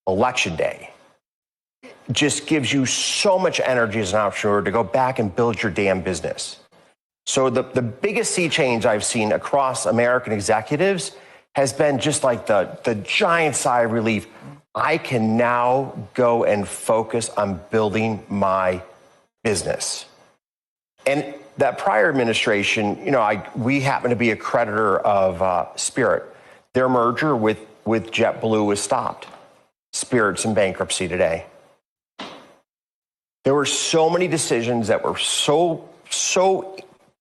Speaker 16: Election Day, just gives you so much energy as an entrepreneur to go back and build your damn business. So the biggest sea change I've seen across American executives has been just like the giant sigh of relief. I can now go and focus on building my business. And that prior administration, we happen to be a creditor of Spirit. Their merger with JetBlue was stopped. Spirit's in bankruptcy today. There were so many decisions that were so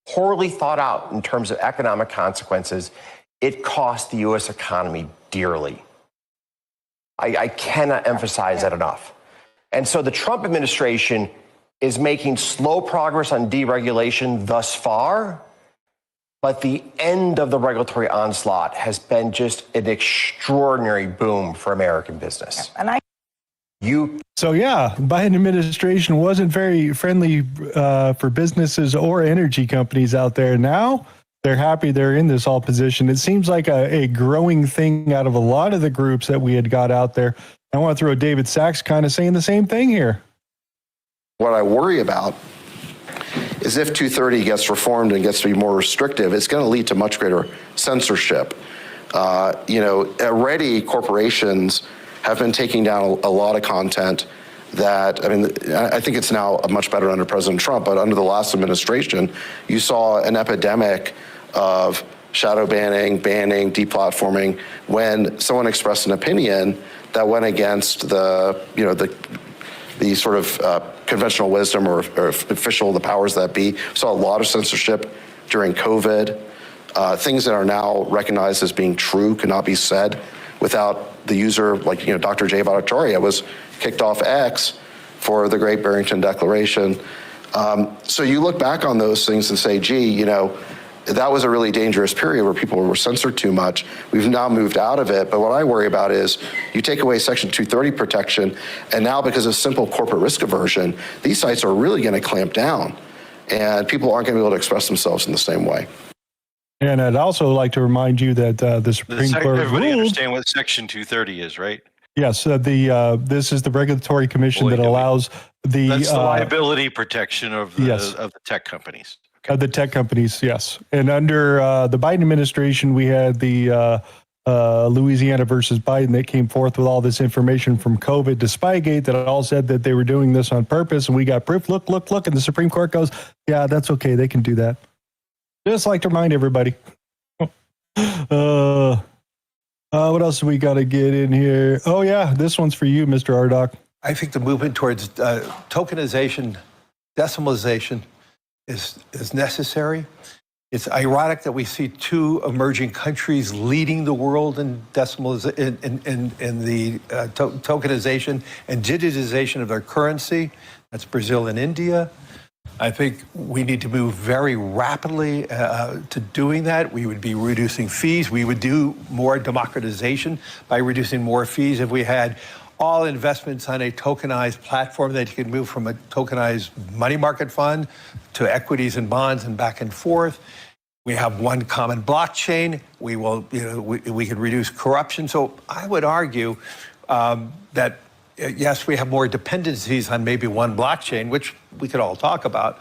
Speaker 16: poorly thought out in terms of economic consequences. It cost the U.S. economy dearly. I cannot emphasize that enough. And so the Trump administration is making slow progress on deregulation thus far, but the end of the regulatory onslaught has been just an extraordinary boom for American business.
Speaker 3: So yeah, Biden administration wasn't very friendly for businesses or energy companies out there. Now they're happy they're in this all position. It seems like a growing thing out of a lot of the groups that we had got out there. I want to throw David Sachs kind of saying the same thing here.
Speaker 17: What I worry about is if 230 gets reformed and gets to be more restrictive, it's going to lead to much greater censorship. Already corporations have been taking down a lot of content that, I think it's now much better under President Trump, but under the last administration, you saw an epidemic of shadow banning, deplatforming, when someone expressed an opinion that went against the the sort of conventional wisdom or official, the powers that be. We saw a lot of censorship during COVID. Things that are now recognized as being true cannot be said without the user, like, Dr. Jay Bhattacharya was kicked off X for the Great Barrington Declaration. So you look back on those things and say, gee, that was a really dangerous period where people were censored too much. We've now moved out of it, but what I worry about is you take away Section 230 protection, and now because of simple corporate risk aversion, these sites are really going to clamp down, and people aren't going to be able to express themselves in the same way.
Speaker 3: And I'd also like to remind you that the Supreme Court
Speaker 6: Everybody
Speaker 3: ruled.
Speaker 6: understand what Section 230 is, right?
Speaker 3: Yes, this is the regulatory commission that allows the.
Speaker 6: That's the liability protection of the,
Speaker 3: yes.
Speaker 6: of the tech companies.
Speaker 3: The tech companies, yes. And under the Biden administration, we had the Louisiana versus Biden that came forth with all this information from COVID to Spygate that all said that they were doing this on purpose, and we got proof. Look, and the Supreme Court goes, yeah, that's okay. They can do that. Just like to remind everybody. What else do we got to get in here? Oh, yeah, this one's for you, Mr. Rdoc.
Speaker 14: I think the movement towards tokenization, decimalization is necessary. It's ironic that we see two emerging countries leading the world in decimalization, in the tokenization and digitization of their currency. That's Brazil and India. I think we need to move very rapidly to doing that. We would be reducing fees. We would do more democratization by reducing more fees if we had all investments on a tokenized platform that you could move from a tokenized money market fund to equities and bonds and back and forth. We have one common blockchain. We will, we could reduce corruption. So I would argue that yes, we have more dependencies on maybe one blockchain, which we could all talk about.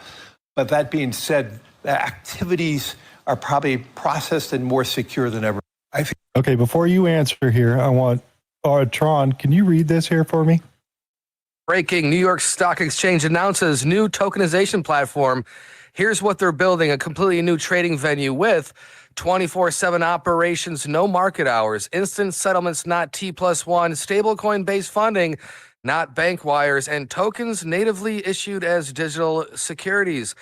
Speaker 14: But that being said, the activities are probably processed and more secure than ever. I think.
Speaker 3: Okay, before you answer here, I want Tron, can you read this here for me?
Speaker 4: Breaking: New York Stock Exchange announces new tokenization platform. Here's what they're building: a completely new trading venue with 24/7 operations, no market hours, instant settlements, not T+1, stablecoin based funding, not bank wires, and tokens natively issued as digital securities.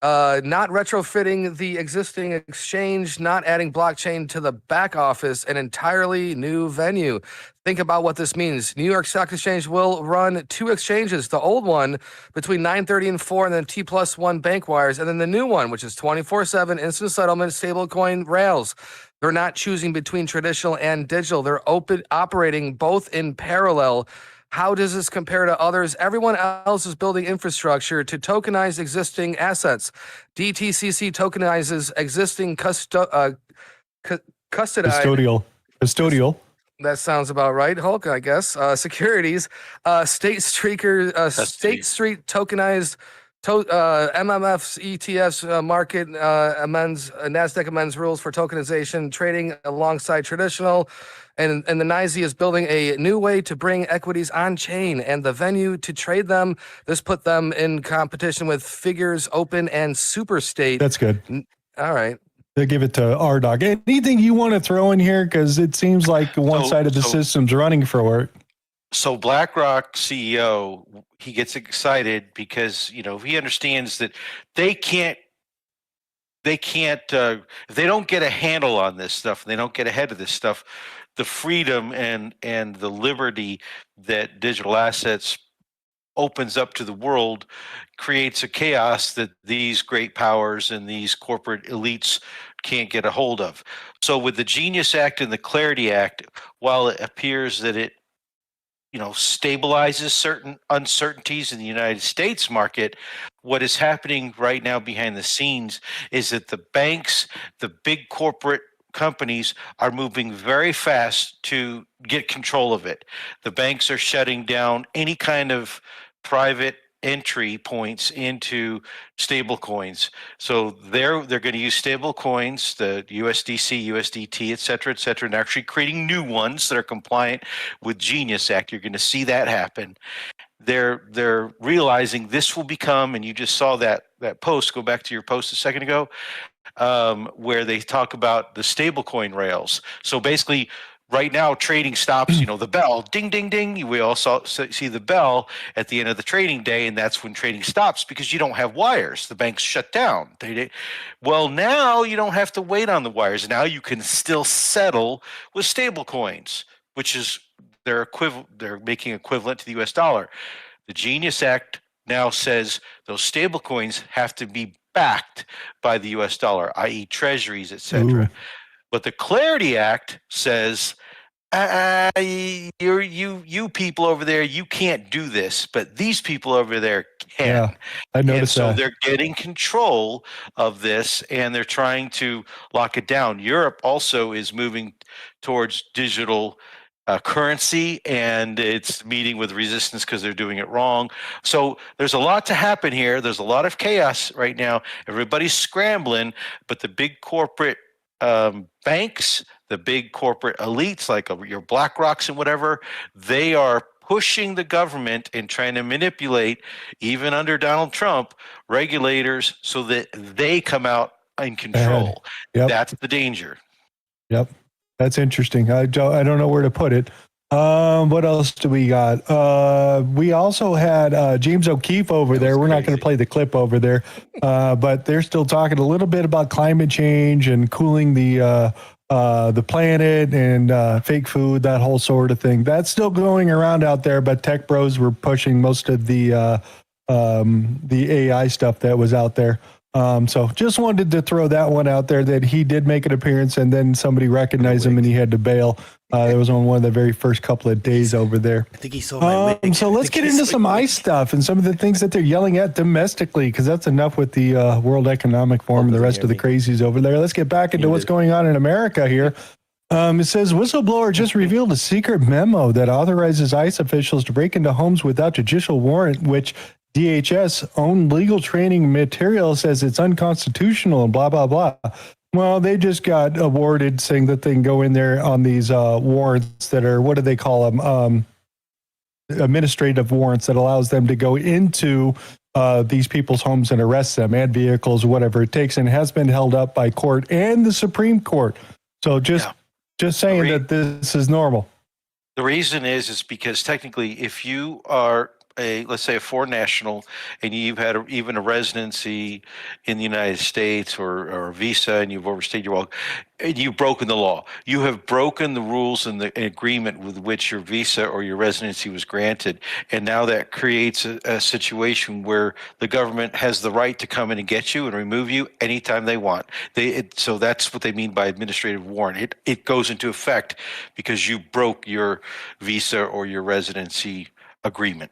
Speaker 4: Not retrofitting the existing exchange, not adding blockchain to the back office, an entirely new venue. Think about what this means. New York Stock Exchange will run two exchanges, the old one between 9:30 and 4, and then T+1 bank wires, and then the new one, which is 24/7 instant settlement, stablecoin rails. They're not choosing between traditional and digital. They're operating both in parallel. How does this compare to others? Everyone else is building infrastructure to tokenize existing assets. DTCC tokenizes existing custodial.
Speaker 3: Custodial.
Speaker 4: That sounds about right, Hulk, I guess. Securities. State Street tokenized MMF's ETFs market amends NASDAQ amends rules for tokenization trading alongside traditional. And the NYSE is building a new way to bring equities on chain and the venue to trade them. This put them in competition with Figures, Open, and Superstate.
Speaker 3: That's good.
Speaker 4: All right.
Speaker 3: They give it to Rdoc. Anything you want to throw in here? Because it seems like one side of the system's running for it.
Speaker 6: So BlackRock CEO, he gets excited because, he understands that they can't, if they don't get a handle on this stuff, and they don't get ahead of this stuff, the freedom and the liberty that digital assets opens up to the world creates a chaos that these great powers and these corporate elites can't get a hold of. So with the Genius Act and the Clarity Act, while it appears that it stabilizes certain uncertainties in the United States market, what is happening right now behind the scenes is that the banks, the big corporate companies are moving very fast to get control of it. The banks are shutting down any kind of private entry points into stable coins. So they're going to use stable coins, the USDC, USDT, et cetera, and actually creating new ones that are compliant with Genius Act. You're going to see that happen. They're realizing this will become, and you just saw that post, go back to your post a second ago, where they talk about the stablecoin rails. So basically, right now trading stops, the bell, ding, ding, ding. We also see the bell at the end of the trading day, and that's when trading stops because you don't have wires. The banks shut down. Well, now you don't have to wait on the wires. Now you can still settle with stable coins, which is they're making equivalent to the US dollar. The Genius Act now says those stable coins have to be backed by the US dollar, i.e. treasuries, etc. But the Clarity Act says, you people over there, you can't do this, but these people over there can.
Speaker 3: Yeah, I noticed
Speaker 6: and so
Speaker 3: that.
Speaker 6: they're getting control of this, and they're trying to lock it down. Europe also is moving towards digital currency, and it's meeting with resistance because they're doing it wrong. So there's a lot to happen here. There's a lot of chaos right now. Everybody's scrambling, but the big corporate banks, the big corporate elites like your BlackRocks and whatever, they are pushing the government and trying to manipulate, even under Donald Trump, regulators so that they come out in control.
Speaker 3: Yep.
Speaker 6: That's the danger.
Speaker 3: Yep. That's interesting. I don't know where to put it. What else do we got? We also had James O'Keefe over there. We're not going to play the clip over there, but they're still talking a little bit about climate change and cooling the planet and fake food, that whole sort of thing. That's still going around out there, but tech bros were pushing most of the AI stuff that was out there. So just wanted to throw that one out there that he did make an appearance and then somebody recognized him and he had to bail. It was on one of the very first couple of days over there.
Speaker 5: I think he saw my wig.
Speaker 3: So let's get into some ICE stuff and some of the things that they're yelling at domestically, because that's enough with the World Economic Forum and the rest of the crazies over there. Let's get back into what's going on in America here. It says whistleblower just revealed a secret memo that authorizes ICE officials to break into homes without judicial warrant, which DHS own legal training material says it's unconstitutional and blah, blah, blah. Well, they just got awarded saying that they can go in there on these warrants that are, what do they call them? Administrative warrants that allows them to go into these people's homes and arrest them, and vehicles, whatever it takes, and has been held up by court and the Supreme Court. So just saying that this is normal.
Speaker 6: The reason is because technically if you are let's say a foreign national, and you've had even a residency in the United States or a visa, and you've overstayed your welcome, and you've broken the law. You have broken the rules and the agreement with which your visa or your residency was granted, and now that creates a situation where the government has the right to come in and get you and remove you anytime they want. So that's what they mean by administrative warrant. It goes into effect because you broke your visa or your residency agreement.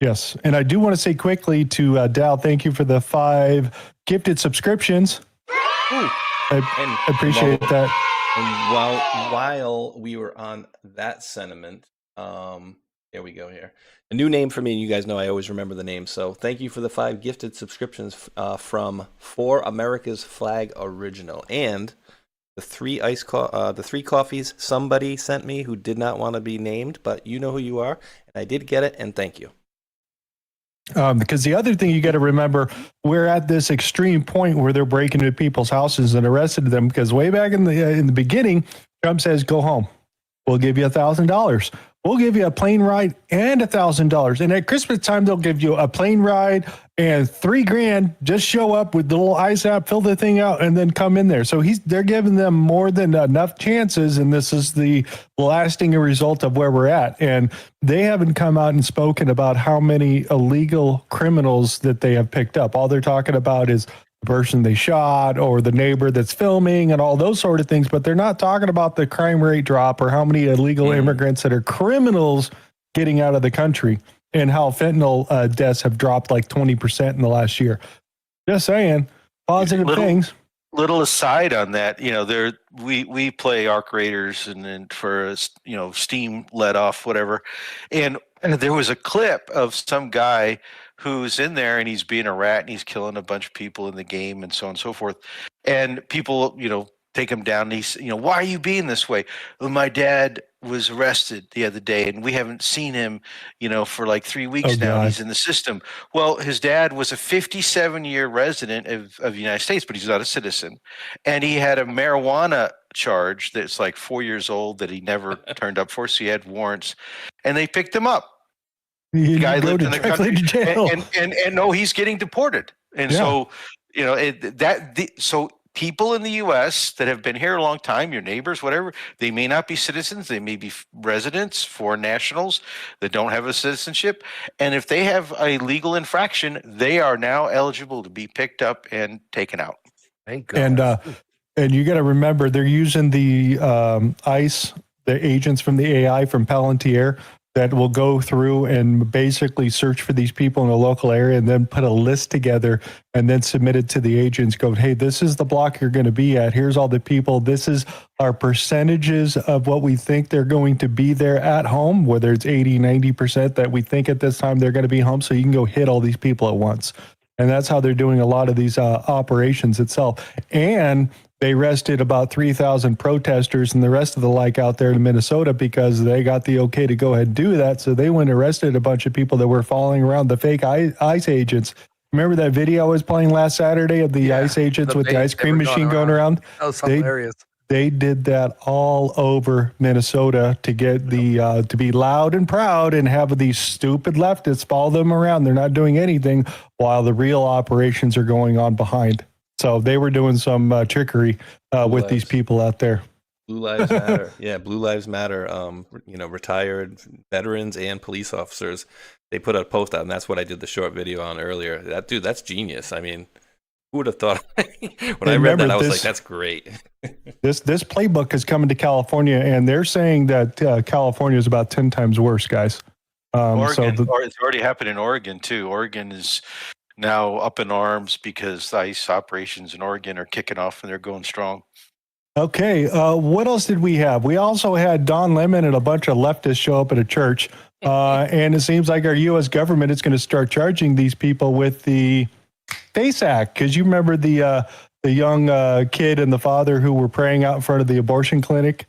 Speaker 3: Yes, and I do want to say quickly to Dal, thank you for the 5 gifted subscriptions. I appreciate that.
Speaker 5: And while we were on that sentiment, here we go here. A new name for me, and you guys know I always remember the name. So thank you for the 5 gifted subscriptions from For America's Flag Original and the 3 the 3 coffees somebody sent me who did not want to be named, but you know who you are, and I did get it, and thank you.
Speaker 3: Because the other thing you got to remember, we're at this extreme point where they're breaking into people's houses and arrested them. Because way back in the beginning, Trump says, "Go home. We'll give you $1,000. We'll give you a plane ride and $1,000." And at Christmas time, they'll give you a plane ride and $3,000. Just show up with the little ICE app, fill the thing out, and then come in there. So they're giving them more than enough chances, and this is the lasting result of where we're at. And they haven't come out and spoken about how many illegal criminals that they have picked up. All they're talking about is the person they shot or the neighbor that's filming and all those sort of things, but they're not talking about the crime rate drop or how many illegal immigrants that are criminals getting out of the country and how fentanyl deaths have dropped like 20% in the last year. Just saying, positive things.
Speaker 6: Little aside on that, we play arc raiders and then for Steam let off whatever, and there was a clip of some guy who's in there and he's being a rat and he's killing a bunch of people in the game and so on and so forth, and people take him down and he's why are you being this way? Well, my dad was arrested the other day, and we haven't seen him, for like 3 weeks now.
Speaker 3: God.
Speaker 6: He's in the system. Well, his dad was a 57-year resident of the United States, but he's not a citizen. And he had a marijuana charge that's like 4 years old that he never turned up for, so he had warrants. And they picked him up. The guy lived in the country.
Speaker 3: To jail.
Speaker 6: And no, he's getting deported. And so, so people in the U.S. that have been here a long time, your neighbors, whatever, they may not be citizens. They may be residents, foreign nationals that don't have a citizenship. And if they have a legal infraction, they are now eligible to be picked up and taken out.
Speaker 4: Thank God.
Speaker 3: And you got to remember, they're using the ICE, the agents from the AI from Palantir, that will go through and basically search for these people in a local area and then put a list together and then submit it to the agents. Go, hey, this is the block you're going to be at. Here's all the people. This is our percentages of what we think they're going to be there at home, whether it's 80, 90% that we think at this time they're going to be home. So you can go hit all these people at once. And that's how they're doing a lot of these operations itself. And they arrested about 3,000 protesters and the rest of the like out there in Minnesota because they got the okay to go ahead and do that. So they went and arrested a bunch of people that were following around the fake ICE agents. Remember that video I was playing last Saturday of the ICE agents with the ice cream machine going around?
Speaker 4: That was hilarious.
Speaker 3: They did that all over Minnesota to get the to be loud and proud and have these stupid leftists follow them around. They're not doing anything while the real operations are going on behind. So they were doing some trickery with these people out there.
Speaker 5: Blue Lives Matter. Yeah, Blue Lives Matter. Retired veterans and police officers. They put a post out, and that's what I did the short video on earlier. That's genius. I mean, who would have thought? When I read that, I was like, that's great.
Speaker 3: This playbook is coming to California, and they're saying that California is about 10 times worse, guys.
Speaker 6: Oregon, it's already happened in Oregon, too. Oregon is now up in arms because the ICE operations in Oregon are kicking off and they're going strong.
Speaker 3: Okay, what else did we have? We also had Don Lemon and a bunch of leftists show up at a church, and it seems like our U.S. government is going to start charging these people with the FACE Act, because you remember the young kid and the father who were praying out in front of the abortion clinic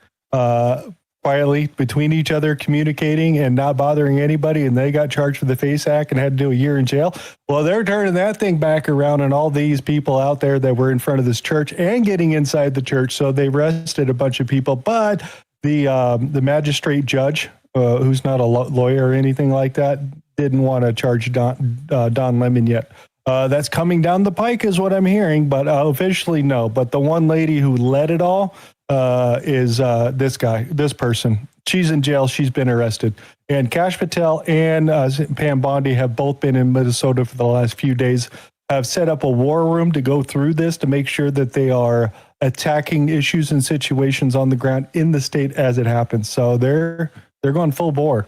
Speaker 3: quietly between each other, communicating and not bothering anybody, and they got charged for the FACE Act and had to do a year in jail. Well, they're turning that thing back around on all these people out there that were in front of this church and getting inside the church. So they arrested a bunch of people, but the magistrate judge, who's not a lawyer or anything like that, didn't want to charge Don Lemon yet. That's coming down the pike is what I'm hearing, but officially no. But the one lady who led it all is this person. She's in jail. She's been arrested. And Kash Patel and Pam Bondi have both been in Minnesota for the last few days, have set up a war room to go through this to make sure that they are attacking issues and situations on the ground in the state as it happens. So they're going full bore.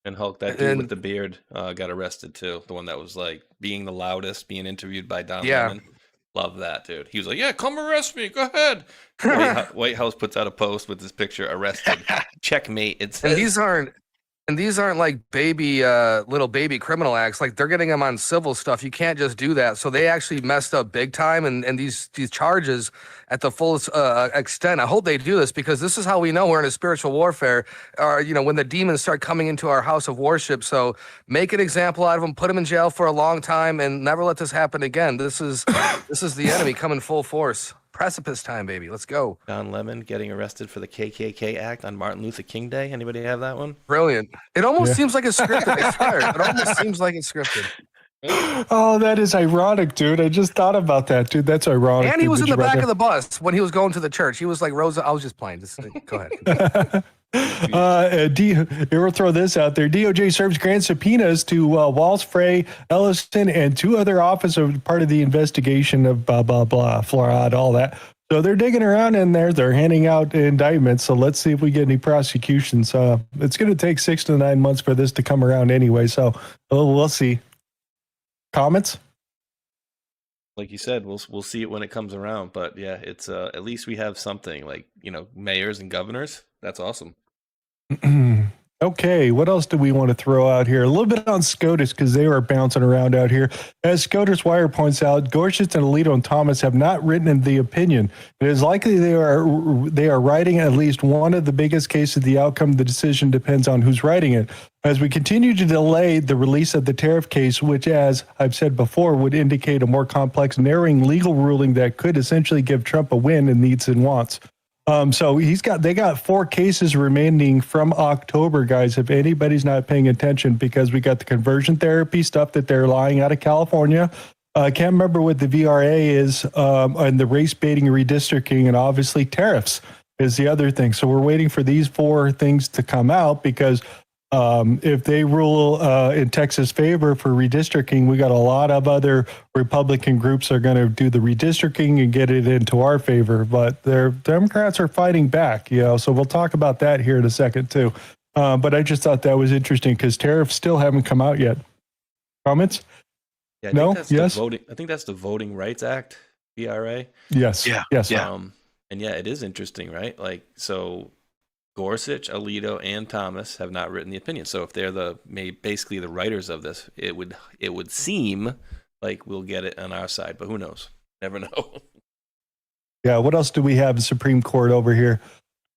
Speaker 5: And Hulk, that dude with the beard got arrested too. The one that was like being the loudest, being interviewed by Don Lemon. Love that, dude. He was like, yeah, come arrest me. Go ahead. White House puts out a post with this picture, arrested. Checkmate. It says.
Speaker 4: And these aren't like little baby criminal acts. Like, they're getting them on civil stuff. You can't just do that. So they actually messed up big time. And these charges at the fullest extent. I hope they do this, because this is how we know we're in a spiritual warfare. Or when the demons start coming into our house of worship. So make an example out of them. Put them in jail for a long time, and never let this happen again. This is the enemy coming full force. Precipice time, baby. Let's go.
Speaker 5: Don Lemon getting arrested for the KKK Act on Martin Luther King Day. Anybody have that one?
Speaker 4: Brilliant. It almost seems like it's scripted. I swear. It almost seems like it's scripted.
Speaker 3: Oh, that is ironic, dude. I just thought about that, dude. That's ironic.
Speaker 4: And he was in the back of the bus when he was going to the church. He was like, Rosa, I was just playing. Go ahead. We'll throw this out there. DOJ serves grand subpoenas to Walls, Frey, Ellison, and two other officers part of the investigation of blah, blah, blah, fraud, all that. So they're digging around in there. They're handing out indictments. So let's see if we get any prosecutions. It's going to take 6 to 9 months for this to come around anyway. So we'll see. Comments?
Speaker 5: Like you said, we'll see it when it comes around. But yeah, it's at least we have something like, mayors and governors. That's awesome.
Speaker 3: Okay, what else do we want to throw out here? A little bit on SCOTUS because they are bouncing around out here. As SCOTUS Wire points out, Gorsuch and Alito and Thomas have not written in the opinion. It is likely they are writing at least one of the biggest cases. The outcome of the decision depends on who's writing it. As we continue to delay the release of the tariff case, which, as I've said before, would indicate a more complex, narrowing legal ruling that could essentially give Trump a win in needs and wants. So they got 4 cases remaining from October, guys, if anybody's not paying attention, because we got the conversion therapy stuff that they're lying out of California. I can't remember what the VRA is, and the race baiting redistricting, and obviously tariffs is the other thing. So we're waiting for these 4 things to come out, because if they rule in Texas' favor for redistricting, we got a lot of other Republican groups that are going to do the redistricting and get it into our favor. But their Democrats are fighting back, so we'll talk about that here in a second too. But I just thought that was interesting because tariffs still haven't come out yet. Comments?
Speaker 5: Yeah,
Speaker 3: no? Yes?
Speaker 5: I think that's the Voting Rights Act, VRA.
Speaker 3: Yes.
Speaker 5: Yeah.
Speaker 3: Yes.
Speaker 5: And yeah, it is interesting, right? Like, so Gorsuch, Alito, and Thomas have not written the opinion. So if they're basically the writers of this, it would seem like we'll get it on our side, but who knows? Never know.
Speaker 3: Yeah. What else do we have in Supreme Court over here?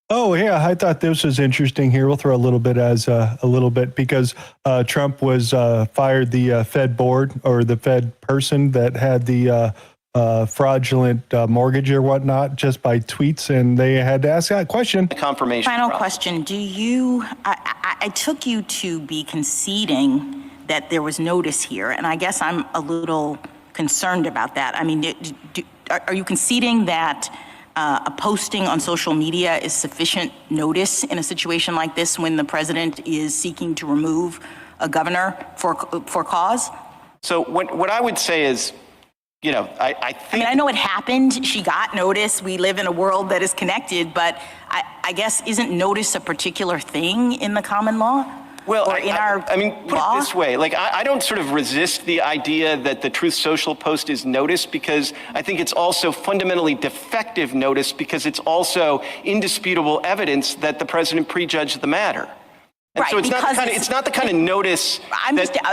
Speaker 3: Oh yeah, I thought this was interesting here. We'll throw a little bit because Trump was fired the Fed board, or the Fed person that had the fraudulent mortgage or whatnot, just by tweets, and they had to ask that question.
Speaker 18: Confirmation. Final question. Do you, I took you to be conceding that there was notice here, and I guess I'm a little concerned about that. I mean, are you conceding that a posting on social media is sufficient notice in a situation like this when the president is seeking to remove a governor for cause?
Speaker 19: So what I would say is, I think...
Speaker 18: I know it happened. She got notice. We live in a world that is connected, but I guess isn't notice a particular thing in the common law?
Speaker 19: Well,
Speaker 18: or in our
Speaker 19: put
Speaker 18: law?
Speaker 19: it this way, I don't sort of resist the idea that the Truth Social post is notice, because I think it's also fundamentally defective notice, because it's also indisputable evidence that the president prejudged the matter. And
Speaker 18: right,
Speaker 19: so it's not the kind of notice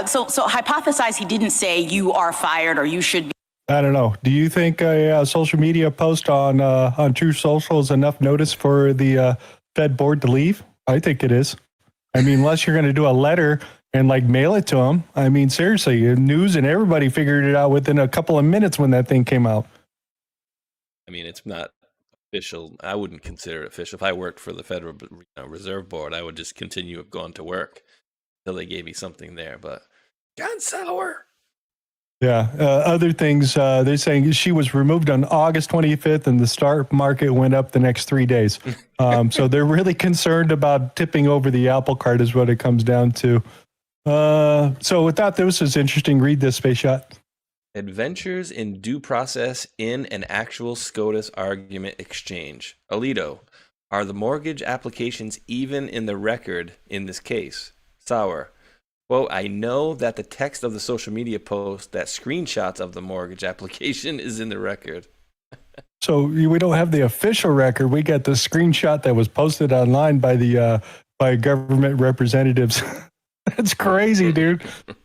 Speaker 18: so hypothesize he didn't say you are fired or you should be.
Speaker 3: I don't know. Do you think a social media post on Truth Social is enough notice for the Fed board to leave? I think it is. I mean, unless you're going to do a letter and mail it to them. I mean, seriously, news and everybody figured it out within a couple of minutes when that thing came out.
Speaker 5: I mean, it's not official. I wouldn't consider it official. If I worked for the Federal Reserve Board, I would just continue going to work until they gave me something there. But John Sour.
Speaker 3: Yeah. Other things, they're saying she was removed on August 25th and the stock market went up the next 3 days. So they're really concerned about tipping over the apple cart is what it comes down to. So we thought this was interesting. Read this, Space Shot.
Speaker 5: Adventures in due process in an actual SCOTUS argument exchange. Alito, are the mortgage applications even in the record in this case? Sauer, quote, I know that the text of the social media post that screenshots of the mortgage application is in the record.
Speaker 3: So we don't have the official record. We got the screenshot that was posted online by the by government representatives. That's crazy, dude.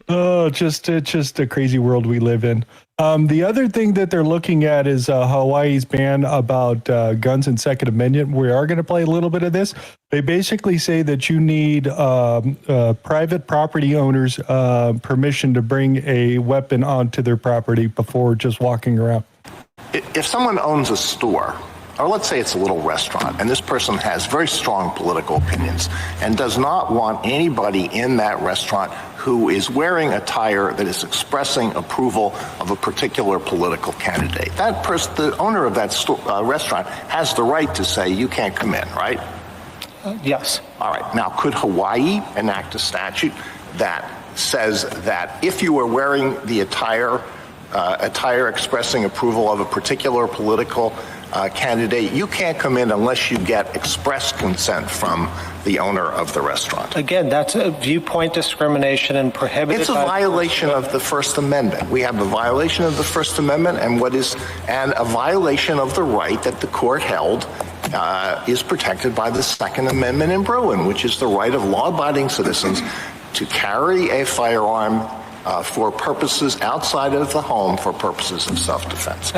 Speaker 3: Oh, just a crazy world we live in. The other thing that they're looking at is Hawaii's ban about guns and Second Amendment. We are going to play a little bit of this. They basically say that you need private property owners' permission to bring a weapon onto their property before just walking around.
Speaker 20: If someone owns a store, or let's say it's a little restaurant, and this person has very strong political opinions and does not want anybody in that restaurant who is wearing attire that is expressing approval of a particular political candidate, that person, the owner of that restaurant, has the right to say, you can't come in, right?
Speaker 21: Yes.
Speaker 20: All right. Now, could Hawaii enact a statute that says that if you are wearing the attire expressing approval of a particular political candidate, you can't come in unless you get express consent from the owner of the restaurant?
Speaker 21: Again, that's a viewpoint discrimination and prohibited.
Speaker 20: It's a violation of the First Amendment. We have a violation of the First Amendment and a violation of the right that the court held is protected by the Second Amendment in Bruin, which is the right of law-abiding citizens to carry a firearm for purposes outside of the home for purposes of self-defense.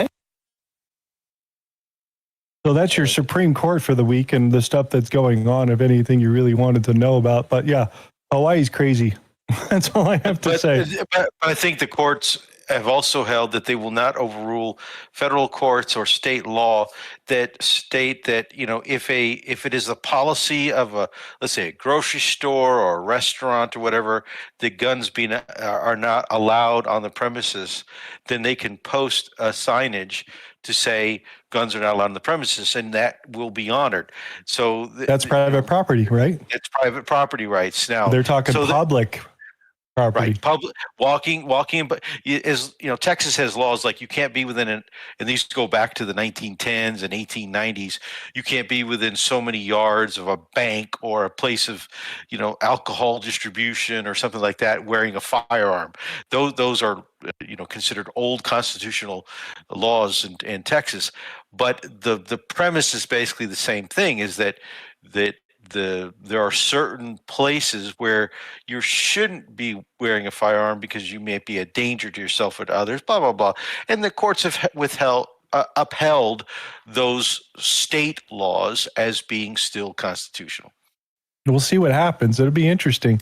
Speaker 3: So that's your Supreme Court for the week and the stuff that's going on, if anything you really wanted to know about. But yeah, Hawaii's crazy. That's all I have to say.
Speaker 6: But I think the courts have also held that they will not overrule federal courts or state law that state that, you know, if it is the policy of a, let's say, a grocery store or a restaurant or whatever, the guns are not allowed on the premises, then they can post a signage to say guns are not allowed on the premises, and that will be honored. So
Speaker 3: that's private property, right?
Speaker 6: It's private property rights now.
Speaker 3: They're talking public property.
Speaker 6: Right, public walking, but as you know, Texas has laws like you can't be within and these go back to the 1910s and 1890s. You can't be within so many yards of a bank or a place of, you know, alcohol distribution or something like that wearing a firearm. Those are, you know, considered old constitutional laws in Texas. But the premise is basically the same thing: is that there are certain places where you shouldn't be wearing a firearm because you may be a danger to yourself or to others, blah, blah, blah. And the courts have upheld those state laws as being still constitutional.
Speaker 3: We'll see what happens. It'll be interesting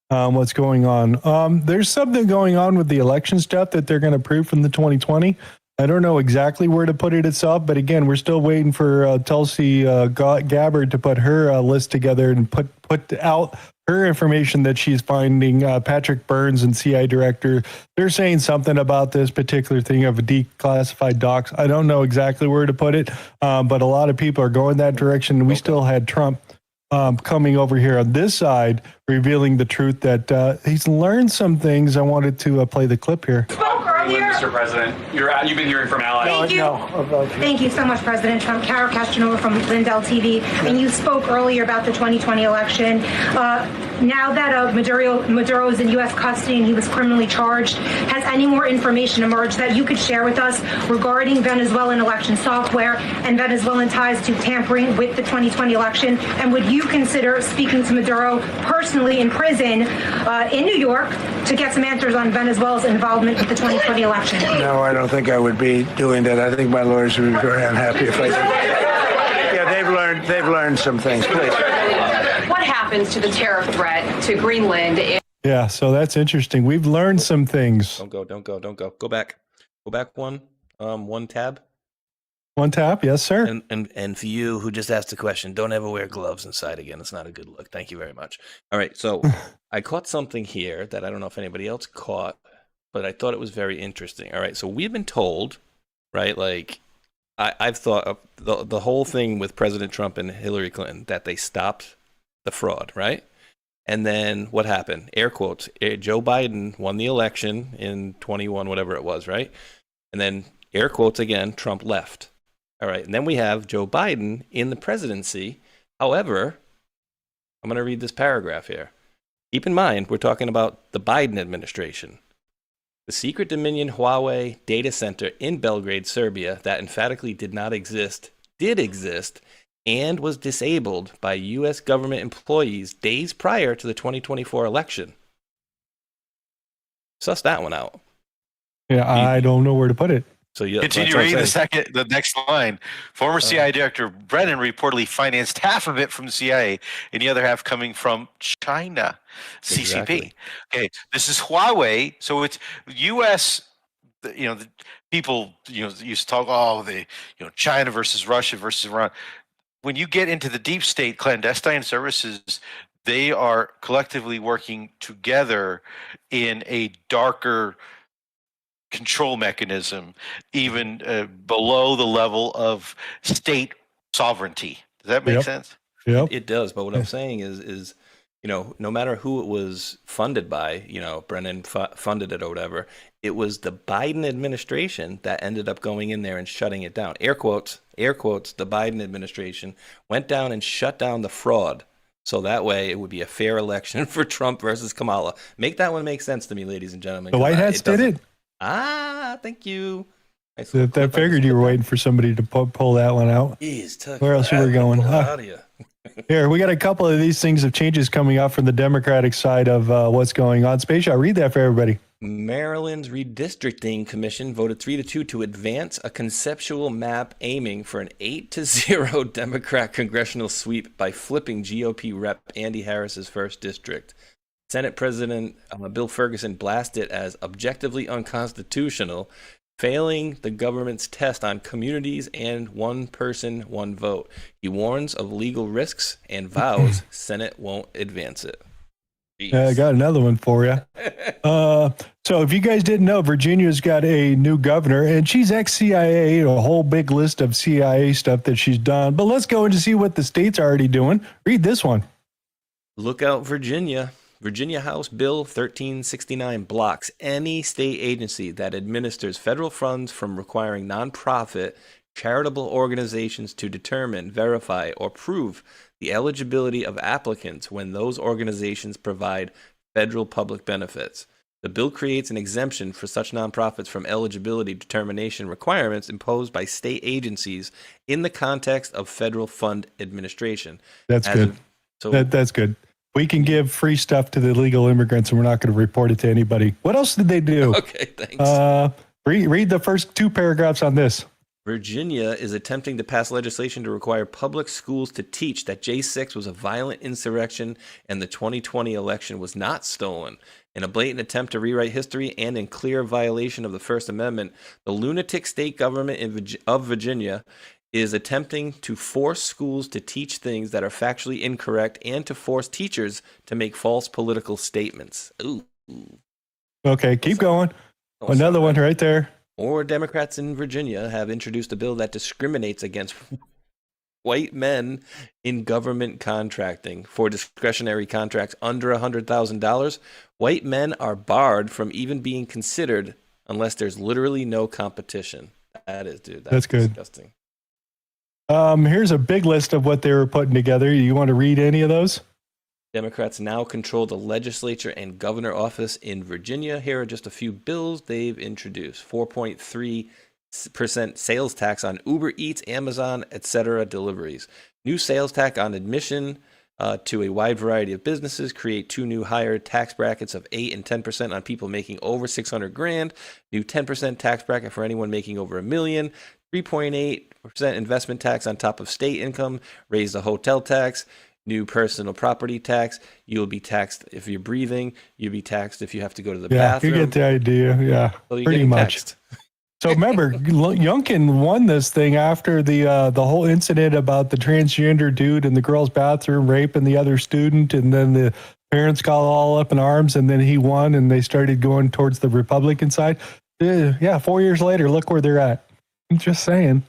Speaker 3: what's going on. There's something going on with the election stuff that they're going to prove from the 2020. I don't know exactly where to put it itself, but again, we're still waiting for Tulsi Gabbard to put her list together and put out her information that she's finding. Patrick Burns and CI director, they're saying something about this particular thing of declassified docs. I don't know exactly where to put it, but a lot of people are going that direction. We still had Trump coming over here on this side, revealing the truth that he's learned some things. I wanted to play the clip here.
Speaker 2: Mr. President, you've been hearing from allies.
Speaker 22: Thank you so much, President Trump. Kara Castanova from Lindell TV. And you spoke earlier about the 2020 election. Now that Maduro is in U.S. custody and he was criminally charged, has any more information emerged that you could share with us regarding Venezuelan election software and Venezuelan ties to tampering with the 2020 election? And would you consider speaking to Maduro personally in prison in New York to get some answers on Venezuela's involvement with the 2020 election?
Speaker 1: No, I don't think I would be doing that. I think my lawyers would be very unhappy if I did. Yeah, they've learned some things. Please.
Speaker 23: What happens to the tariff threat to Greenland?
Speaker 3: Yeah, so that's interesting. We've learned some things.
Speaker 5: Don't go. Go back one tab.
Speaker 3: One tab, yes, sir.
Speaker 5: And for you who just asked the question, don't ever wear gloves inside again. It's not a good look. Thank you very much. All right, so I caught something here that I don't know if anybody else caught, but I thought it was very interesting. All right, so we've been told, right, like I've thought of the whole thing with President Trump and Hillary Clinton, that they stopped the fraud, right? And then what happened? Air quotes, Joe Biden won the election in 21, whatever it was, right? And then air quotes again, Trump left. All right, and then we have Joe Biden in the presidency. However, I'm going to read this paragraph here. Keep in mind, we're talking about the Biden administration. The secret Dominion Huawei data center in Belgrade, Serbia, that emphatically did not exist, did exist, and was disabled by U.S. government employees days prior to the 2024 election. Suss that one out.
Speaker 3: Yeah, I don't know where to put it.
Speaker 5: So you
Speaker 6: continue reading the next line. Former CIA Director Brennan reportedly financed half of it from the CIA and the other half coming from China. CCP.
Speaker 5: Exactly.
Speaker 6: Okay, this is Huawei. So it's U.S. You know, the people used to talk, China versus Russia versus Iran. When you get into the deep state clandestine services, they are collectively working together in a darker control mechanism, even below the level of state sovereignty. Does that make sense?
Speaker 3: Yep.
Speaker 5: It does. But what I'm saying is, no matter who it was funded by, Brennan funded it or whatever, it was the Biden administration that ended up going in there and shutting it down. Air quotes, the Biden administration went down and shut down the fraud. So that way it would be a fair election for Trump versus Kamala. Make that one make sense to me, ladies and gentlemen.
Speaker 3: The White Hats did it.
Speaker 5: Thank you.
Speaker 3: I figured you were waiting for somebody to pull that one out.
Speaker 5: Jeez, Tuck,
Speaker 3: where else you were going?
Speaker 5: pull it out of you.
Speaker 3: Here, we got a couple of these things of changes coming up from the Democratic side of what's going on. Spatial, read that for everybody.
Speaker 5: Maryland's Redistricting Commission voted 3-2 to advance a conceptual map aiming for an 8-0 Democrat congressional sweep by flipping GOP Rep Andy Harris's first district. Senate President Bill Ferguson blasted it as objectively unconstitutional, failing the government's test on communities and one person, one vote. He warns of legal risks and vows Senate won't advance it.
Speaker 3: I got another one for you. So if you guys didn't know, Virginia's got a new governor, and she's ex-CIA, a whole big list of CIA stuff that she's done. But let's go in to see what the state's already doing. Read this one.
Speaker 5: Look out, Virginia. Virginia House Bill 1369 blocks any state agency that administers federal funds from requiring nonprofit charitable organizations to determine, verify, or prove the eligibility of applicants when those organizations provide federal public benefits. The bill creates an exemption for such nonprofits from eligibility determination requirements imposed by state agencies in the context of federal fund administration.
Speaker 3: That's good. That's good. We can give free stuff to the illegal immigrants, and we're not going to report it to anybody. What else did they do?
Speaker 5: Okay, thanks.
Speaker 3: Read the first two paragraphs on this.
Speaker 5: Virginia is attempting to pass legislation to require public schools to teach that J6 was a violent insurrection and the 2020 election was not stolen. In a blatant attempt to rewrite history and in clear violation of the First Amendment, the lunatic state government of Virginia is attempting to force schools to teach things that are factually incorrect and to force teachers to make false political statements. Ooh.
Speaker 3: Okay, keep going. Another one right there.
Speaker 5: More Democrats in Virginia have introduced a bill that discriminates against white men in government contracting. For discretionary contracts under $100,000, white men are barred from even being considered unless there's literally no competition. That's
Speaker 3: good.
Speaker 5: Disgusting.
Speaker 3: Here's a big list of what they were putting together. You want to read any of those?
Speaker 5: Democrats now control the legislature and governor office in Virginia. Here are just a few bills they've introduced. 4.3% sales tax on Uber Eats, Amazon, etc. deliveries. New sales tax on admission to a wide variety of businesses. Create two new higher tax brackets of 8 and 10% on people making over $600,000. New 10% tax bracket for anyone making over $1 million. 3.8% investment tax on top of state income. Raise the hotel tax. New personal property tax. You'll be taxed if you're breathing. You'll be taxed if you have to go to the bathroom.
Speaker 3: You get the idea. Yeah,
Speaker 5: so
Speaker 3: pretty much.
Speaker 5: Taxed.
Speaker 3: So remember, Youngkin won this thing after the whole incident about the transgender dude in the girl's bathroom raping the other student, and then the parents got all up in arms, and then he won, and they started going towards the Republican side. Yeah, 4 years later, look where they're at. I'm just saying.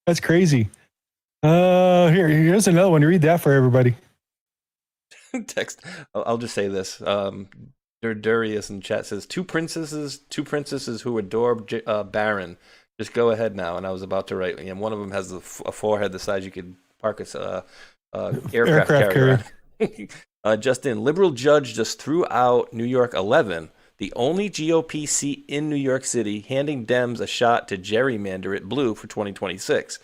Speaker 3: That's crazy. Here's another one. Read that for everybody.
Speaker 5: Text. I'll just say this. Durius in chat says two princesses who adore Baron. Just go ahead now. And I was about to write. And one of them has a forehead the size you could park a aircraft carrier. Justin, liberal judge just threw out New York 11, the only GOP seat in New York City, handing Dems a shot to gerrymander it blue for 2026.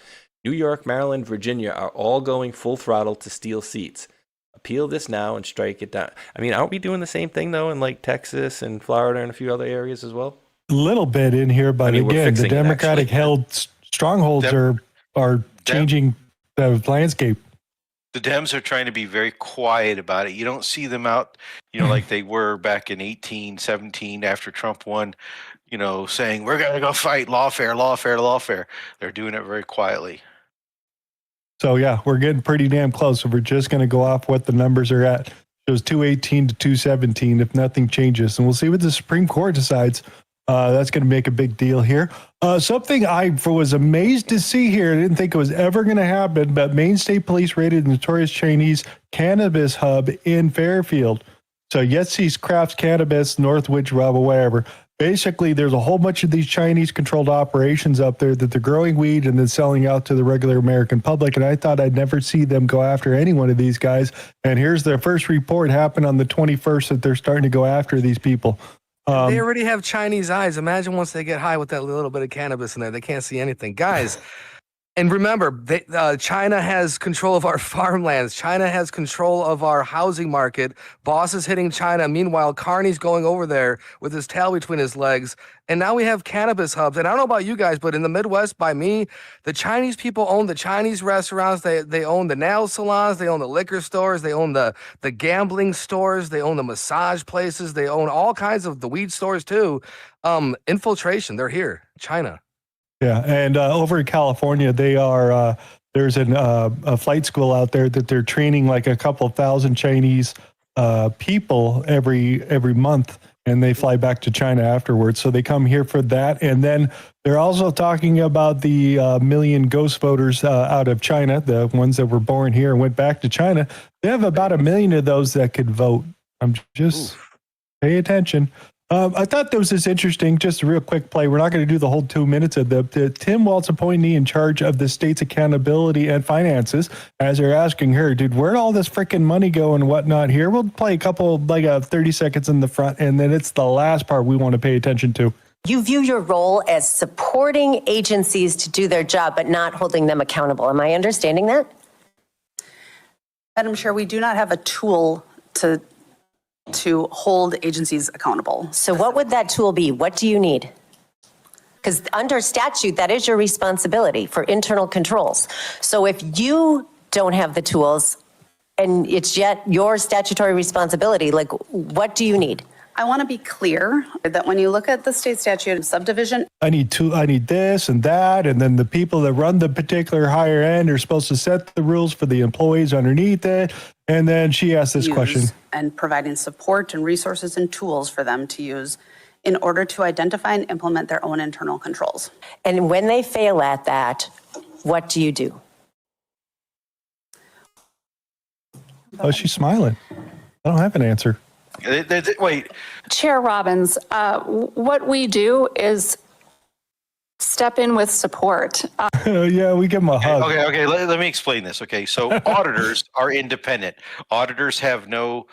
Speaker 5: New York, Maryland, Virginia are all going full throttle to steal seats. Appeal this now and strike it down. I mean, aren't we doing the same thing, though, in like Texas and Florida and a few other areas as well?
Speaker 3: A little bit in here, but again, the Democratic held strongholds are changing the landscape.
Speaker 6: The Dems are trying to be very quiet about it. You don't see them out, like they were back in 1817 after Trump won, saying, we're going to go fight lawfare, lawfare, lawfare. They're doing it very quietly.
Speaker 3: So, yeah, we're getting pretty damn close. So we're just going to go off what the numbers are at. It was 218 to 217 if nothing changes. And we'll see what the Supreme Court decides. That's going to make a big deal here. Something I was amazed to see here, I didn't think it was ever going to happen, but Maine State Police raided the notorious Chinese cannabis hub in Fairfield. So Yetsy's Crafts Cannabis, Northwich, whatever. Basically, there's a whole bunch of these Chinese-controlled operations up there that they're growing weed and then selling out to the regular American public. And I thought I'd never see them go after any one of these guys. And here's their first report happened on the 21st that they're starting to go after these people.
Speaker 4: They already have Chinese eyes. Imagine once they get high with that little bit of cannabis in there, they can't see anything. Guys, and remember, China has control of our farmlands. China has control of our housing market. Boss is hitting China. Meanwhile, Carney's going over there with his tail between his legs. And now we have cannabis hubs. And I don't know about you guys, but in the Midwest, by me, the Chinese people own the Chinese restaurants. They own the nail salons. They own the liquor stores. They own the gambling stores. They own the massage places. They own all kinds of the weed stores too. Infiltration. They're here. China.
Speaker 3: Yeah, and over in California, they are there's a flight school out there that they're training like a couple thousand Chinese people every month, and they fly back to China afterwards. So they come here for that, and then they're also talking about the million ghost voters out of China, the ones that were born here and went back to China. They have about 1 million of those that could vote. I'm just pay attention. I thought there was this interesting, just a real quick play. We're not going to do the whole 2 minutes of the Tim Walz appointee in charge of the state's accountability and finances. As they're asking her, dude, where'd all this freaking money go and whatnot here? We'll play a couple, 30 seconds in the front, and then it's the last part we want to pay attention to.
Speaker 7: You view your role as supporting agencies to do their job, but not holding them accountable. Am I understanding that?
Speaker 8: Madam Chair, we do not have a tool to hold agencies accountable.
Speaker 7: So what would that tool be? What do you need? Because under statute, that is your responsibility for internal controls. So if you don't have the tools and it's yet your statutory responsibility, like what do you need?
Speaker 8: I want to be clear that when you look at the state statute subdivision,
Speaker 3: I need this and that, and then the people that run the particular higher end are supposed to set the rules for the employees underneath it. And then she asked this question.
Speaker 8: And providing support and resources and tools for them to use in order to identify and implement their own internal controls.
Speaker 7: And when they fail at that, what do you do?
Speaker 3: Oh, she's smiling. I don't have an answer.
Speaker 6: Wait.
Speaker 9: Chair Robbins, what we do is step in with support.
Speaker 3: Yeah, we give them a hug.
Speaker 6: Okay. Let me explain this. Okay, so auditors are independent. Auditors have no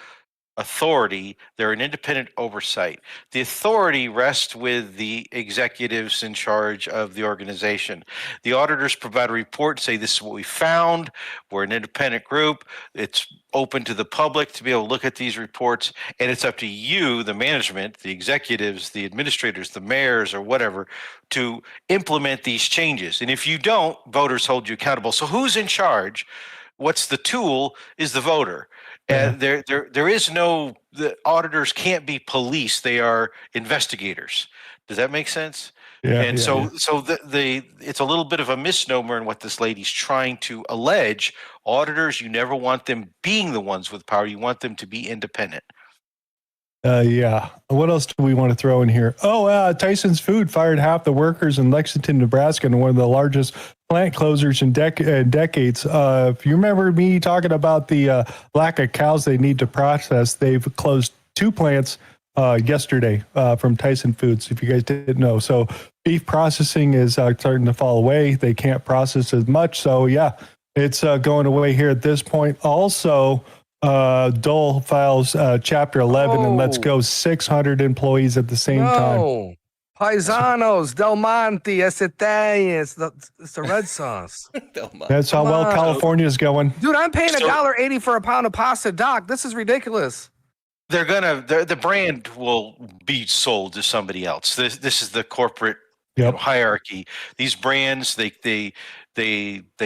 Speaker 6: authority. They're an independent oversight. The authority rests with the executives in charge of the organization. The auditors provide a report and say, this is what we found. We're an independent group. It's open to the public to be able to look at these reports. And it's up to you, the management, the executives, the administrators, the mayors, or whatever, to implement these changes. And if you don't, voters hold you accountable. So who's in charge? What's the tool is the voter. And there is no, the auditors can't be police. They are investigators. Does that make sense?
Speaker 3: Yeah.
Speaker 6: And so it's a little bit of a misnomer in what this lady's trying to allege. Auditors, you never want them being the ones with power. You want them to be independent.
Speaker 3: Yeah. What else do we want to throw in here? Oh, Tyson's Food fired half the workers in Lexington, Nebraska, and one of the largest plant closures in decades. If you remember me talking about the lack of cows they need to process, they've closed 2 plants yesterday from Tyson Foods, if you guys didn't know. So beef processing is starting to fall away. They can't process as much. So, yeah, it's going away here at this point. Also, Dole files Chapter 11 and lets go 600 employees at the same time.
Speaker 4: Paisanos, Del Monte, it's the red sauce.
Speaker 3: That's how well California's going.
Speaker 4: Dude, I'm paying $1.80 for a pound of pasta, Doc. This is ridiculous.
Speaker 6: The brand will be sold to somebody else. This is the corporate hierarchy. These brands, they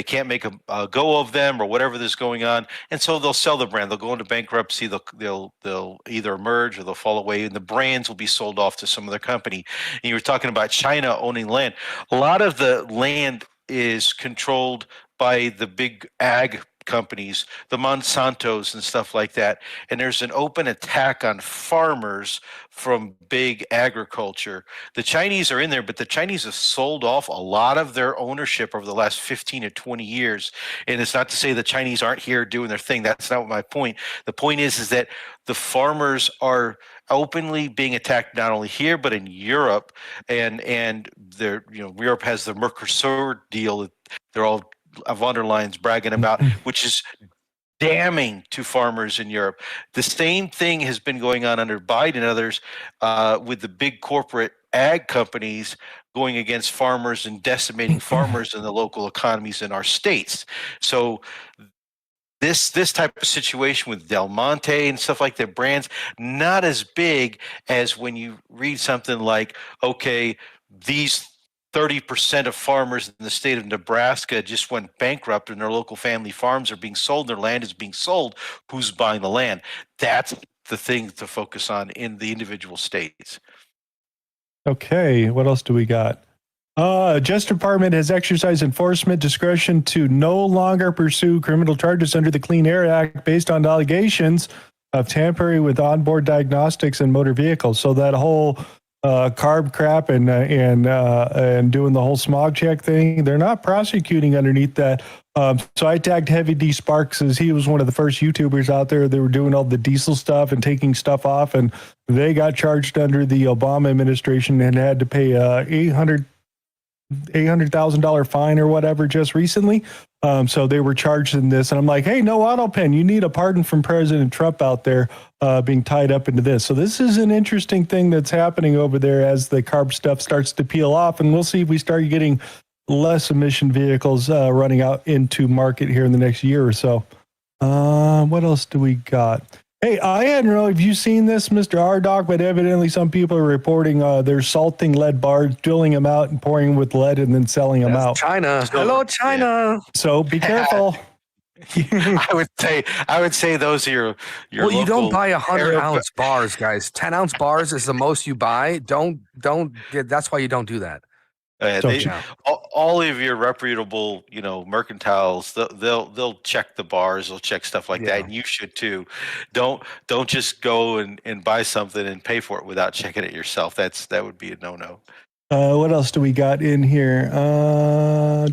Speaker 6: can't make a go of them or whatever is going on, and so they'll sell the brand. They'll go into bankruptcy. They'll either merge or they'll fall away, and the brands will be sold off to some other company. And you were talking about China owning land. A lot of the land is controlled by the big ag companies, the Monsantos and stuff like that. And there's an open attack on farmers from big agriculture. The Chinese are in there, but the Chinese have sold off a lot of their ownership over the last 15 to 20 years. And it's not to say the Chinese aren't here doing their thing. That's not my point. The point is that the farmers are openly being attacked not only here but in Europe, and they're, Europe has the Mercosur deal that they're all von der Leyen's bragging about, which is damning to farmers in Europe. The same thing has been going on under Biden and others with the big corporate ag companies going against farmers and decimating farmers in the local economies in our states. So this type of situation with Del Monte and stuff like that, brands, not as big as when you read something like, okay, these 30% of farmers in the state of Nebraska just went bankrupt and their local family farms are being sold, their land is being sold. Who's buying the land? That's the thing to focus on in the individual states.
Speaker 3: Okay, what else do we got? Justice Department has exercised enforcement discretion to no longer pursue criminal charges under the Clean Air Act based on allegations of tampering with onboard diagnostics in motor vehicles. So that whole carb crap and doing the whole smog check thing, they're not prosecuting underneath that. So I tagged Heavy D Sparks as he was one of the first YouTubers out there that were doing all the diesel stuff and taking stuff off, and they got charged under the Obama administration and had to pay $800,000 fine or whatever just recently. So they were charged in this, and I'm like, hey, no auto pen. You need a pardon from President Trump out there being tied up into this. So this is an interesting thing that's happening over there as the carb stuff starts to peel off, and we'll see if we start getting less emission vehicles running out into market here in the next year or so. What else do we got? Hey, I hadn't really, have you seen this, Mr. Rdoc? But evidently some people are reporting they're salting lead bars, drilling them out and pouring with lead and then selling them out.
Speaker 4: China. Hello, China.
Speaker 3: So be careful.
Speaker 6: I would say those are your
Speaker 4: well, you don't
Speaker 6: local
Speaker 4: buy 100
Speaker 6: area-
Speaker 4: ounce bars, guys. 10 ounce bars is the most you buy. Don't that's why you don't do that.
Speaker 6: All of your reputable, mercantiles, they'll check the bars, they'll check stuff like that, and you should too. Don't just go and buy something and pay for it without checking it yourself. That would be a no-no.
Speaker 3: What else do we got in here? Oh,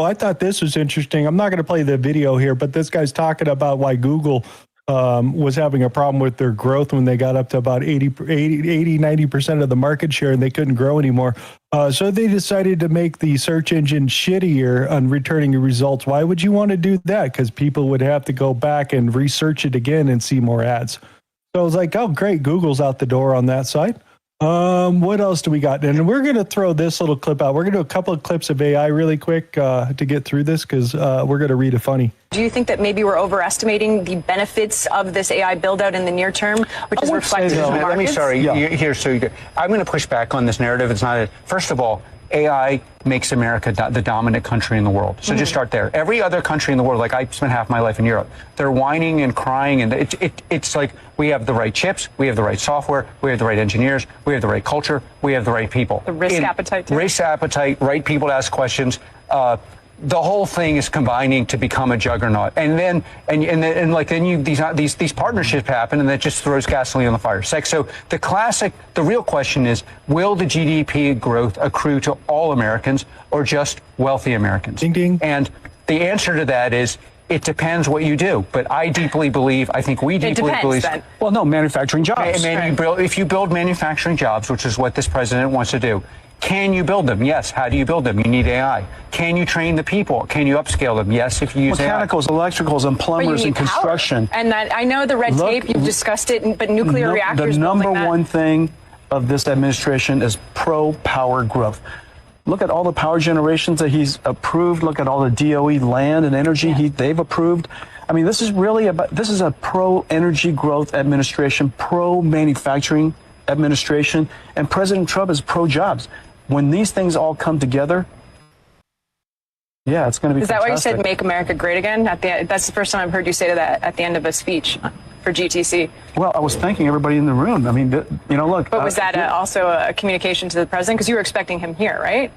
Speaker 3: I thought this was interesting. I'm not going to play the video here, but this guy's talking about why Google was having a problem with their growth when they got up to about 90% of the market share and they couldn't grow anymore. So they decided to make the search engine shittier on returning results. Why would you want to do that? Because people would have to go back and research it again and see more ads. So I was like, oh, great. Google's out the door on that side. What else do we got? And we're going to throw this little clip out. We're going to do a couple of clips of AI really quick to get through this because we're going to read a funny.
Speaker 10: Do you think that maybe we're overestimating the benefits of this AI build out in the near term, which is reflected in the markets?
Speaker 11: Let me, sorry, I'm going to push back on this narrative. It's not first of all, AI makes America the dominant country in the world. So just start there. Every other country in the world, like I spent half my life in Europe, they're whining and crying, and it's like we have the right chips, we have the right software, we have the right engineers, we have the right culture, we have the right people.
Speaker 10: The risk appetite, too.
Speaker 11: Risk appetite, right people to ask questions. The whole thing is combining to become a juggernaut, and then these partnerships happen, and that just throws gasoline on the fire. So the real question is, will the GDP growth accrue to all Americans or just wealthy Americans?
Speaker 3: Ding, ding.
Speaker 11: And the answer to that is, it depends what you do. But I deeply believe, I think we deeply believe.
Speaker 10: Then.
Speaker 11: Well, no, manufacturing jobs. If you build manufacturing jobs, which is what this president wants to do. Can you build them? Yes. How do you build them? You need AI. Can you train the people? Can you upscale them? Yes, if you use
Speaker 12: mechanicals, electricals, and plumbers and construction.
Speaker 10: Power. And that I know the red tape, you've discussed it, but nuclear reactors.
Speaker 12: The number one thing of this administration is pro-power growth. Look at all the power generations that he's approved. Look at all the DOE land and energy they've approved. I mean, this is a pro-energy growth administration, pro-manufacturing administration, and President Trump is pro-jobs. When these things all come together, it's going to be
Speaker 10: Is that why you
Speaker 12: fantastic.
Speaker 10: said "Make America Great Again"? That's the first time I've heard you say that at the end of a speech for GTC.
Speaker 12: Well, I was thanking everybody in the room. I mean, look.
Speaker 10: But was that also a communication to the president? Because you were expecting him here, right?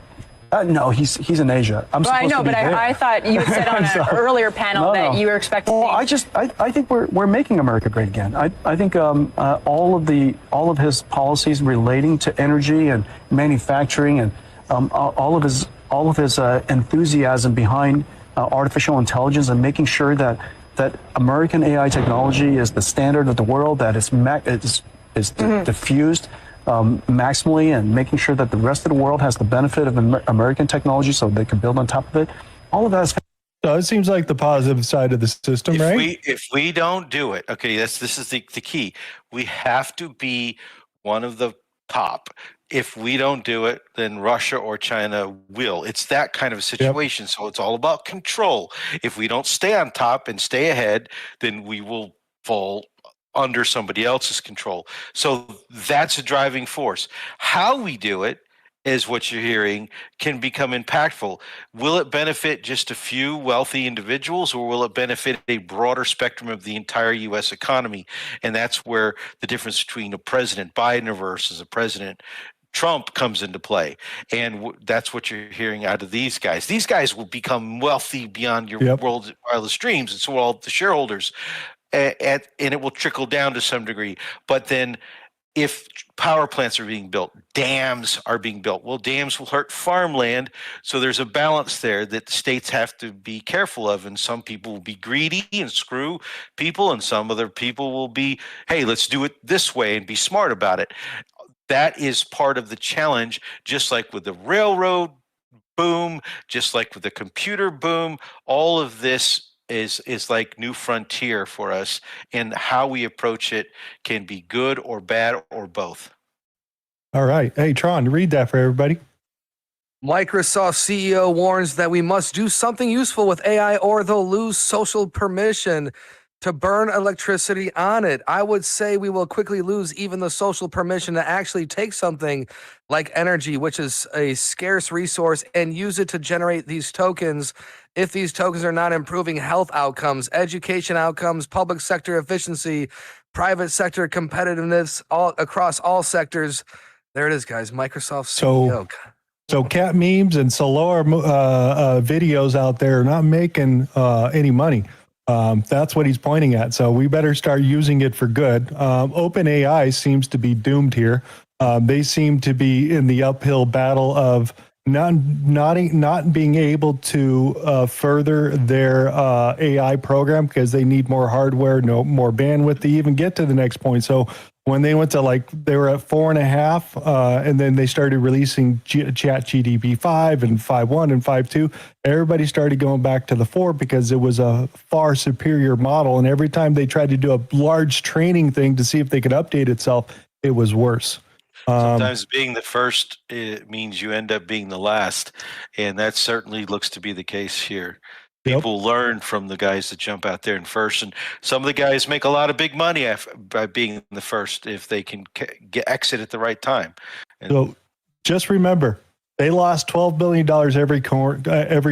Speaker 12: No, he's in Asia.
Speaker 10: I know, but I thought you had said on an earlier panel that you were expecting.
Speaker 12: Well, I think we're making America great again. I think all of his policies relating to energy and manufacturing and all of his enthusiasm behind artificial intelligence and making sure that American AI technology is the standard of the world, that is diffused maximally, and making sure that the rest of the world has the benefit of American technology so they can build on top of it. All of that is
Speaker 3: So it seems like the positive side of the system, right?
Speaker 6: If we don't do it, okay, this is the key. We have to be one of the top. If we don't do it, then Russia or China will. It's that kind of a situation. So it's all about control. If we don't stay on top and stay ahead, then we will fall under somebody else's control. So that's a driving force. How we do it is what you're hearing can become impactful. Will it benefit just a few wealthy individuals, or will it benefit a broader spectrum of the entire U.S. economy? And that's where the difference between a President Biden versus a President Trump comes into play. And that's what you're hearing out of these guys. These guys will become wealthy beyond your world's wildest dreams, and so will all the shareholders. And it will trickle down to some degree. But then if power plants are being built, dams are being built, well, dams will hurt farmland. So there's a balance there that the states have to be careful of. And some people will be greedy and screw people, and some other people will be, hey, let's do it this way and be smart about it. That is part of the challenge, just like with the railroad boom, just like with the computer boom. All of this is like new frontier for us, and how we approach it can be good or bad or both.
Speaker 3: All right. Hey, Tron, read that for everybody.
Speaker 4: Microsoft CEO warns that we must do something useful with AI or they'll lose social permission to burn electricity on it. I would say we will quickly lose even the social permission to actually take something like energy, which is a scarce resource, and use it to generate these tokens. If these tokens are not improving health outcomes, education outcomes, public sector efficiency, private sector competitiveness, all across all sectors. There it is, guys. Microsoft CEO.
Speaker 3: So cat memes and Solar videos out there are not making any money. That's what he's pointing at. So we better start using it for good. OpenAI seems to be doomed here. They seem to be in the uphill battle of not being able to further their AI program because they need more hardware, more bandwidth to even get to the next point. So when they went to they were at 4.5, and then they started releasing ChatGPT 5 and 5.1 and 5.2, everybody started going back to the 4 because it was a far superior model. And every time they tried to do a large training thing to see if they could update itself, it was worse.
Speaker 6: Sometimes being the first, it means you end up being the last. And that certainly looks to be the case here. People learn from the guys that jump out there in first. And some of the guys make a lot of big money by being the first if they can exit at the right time. And
Speaker 3: so just remember, they lost $12 billion every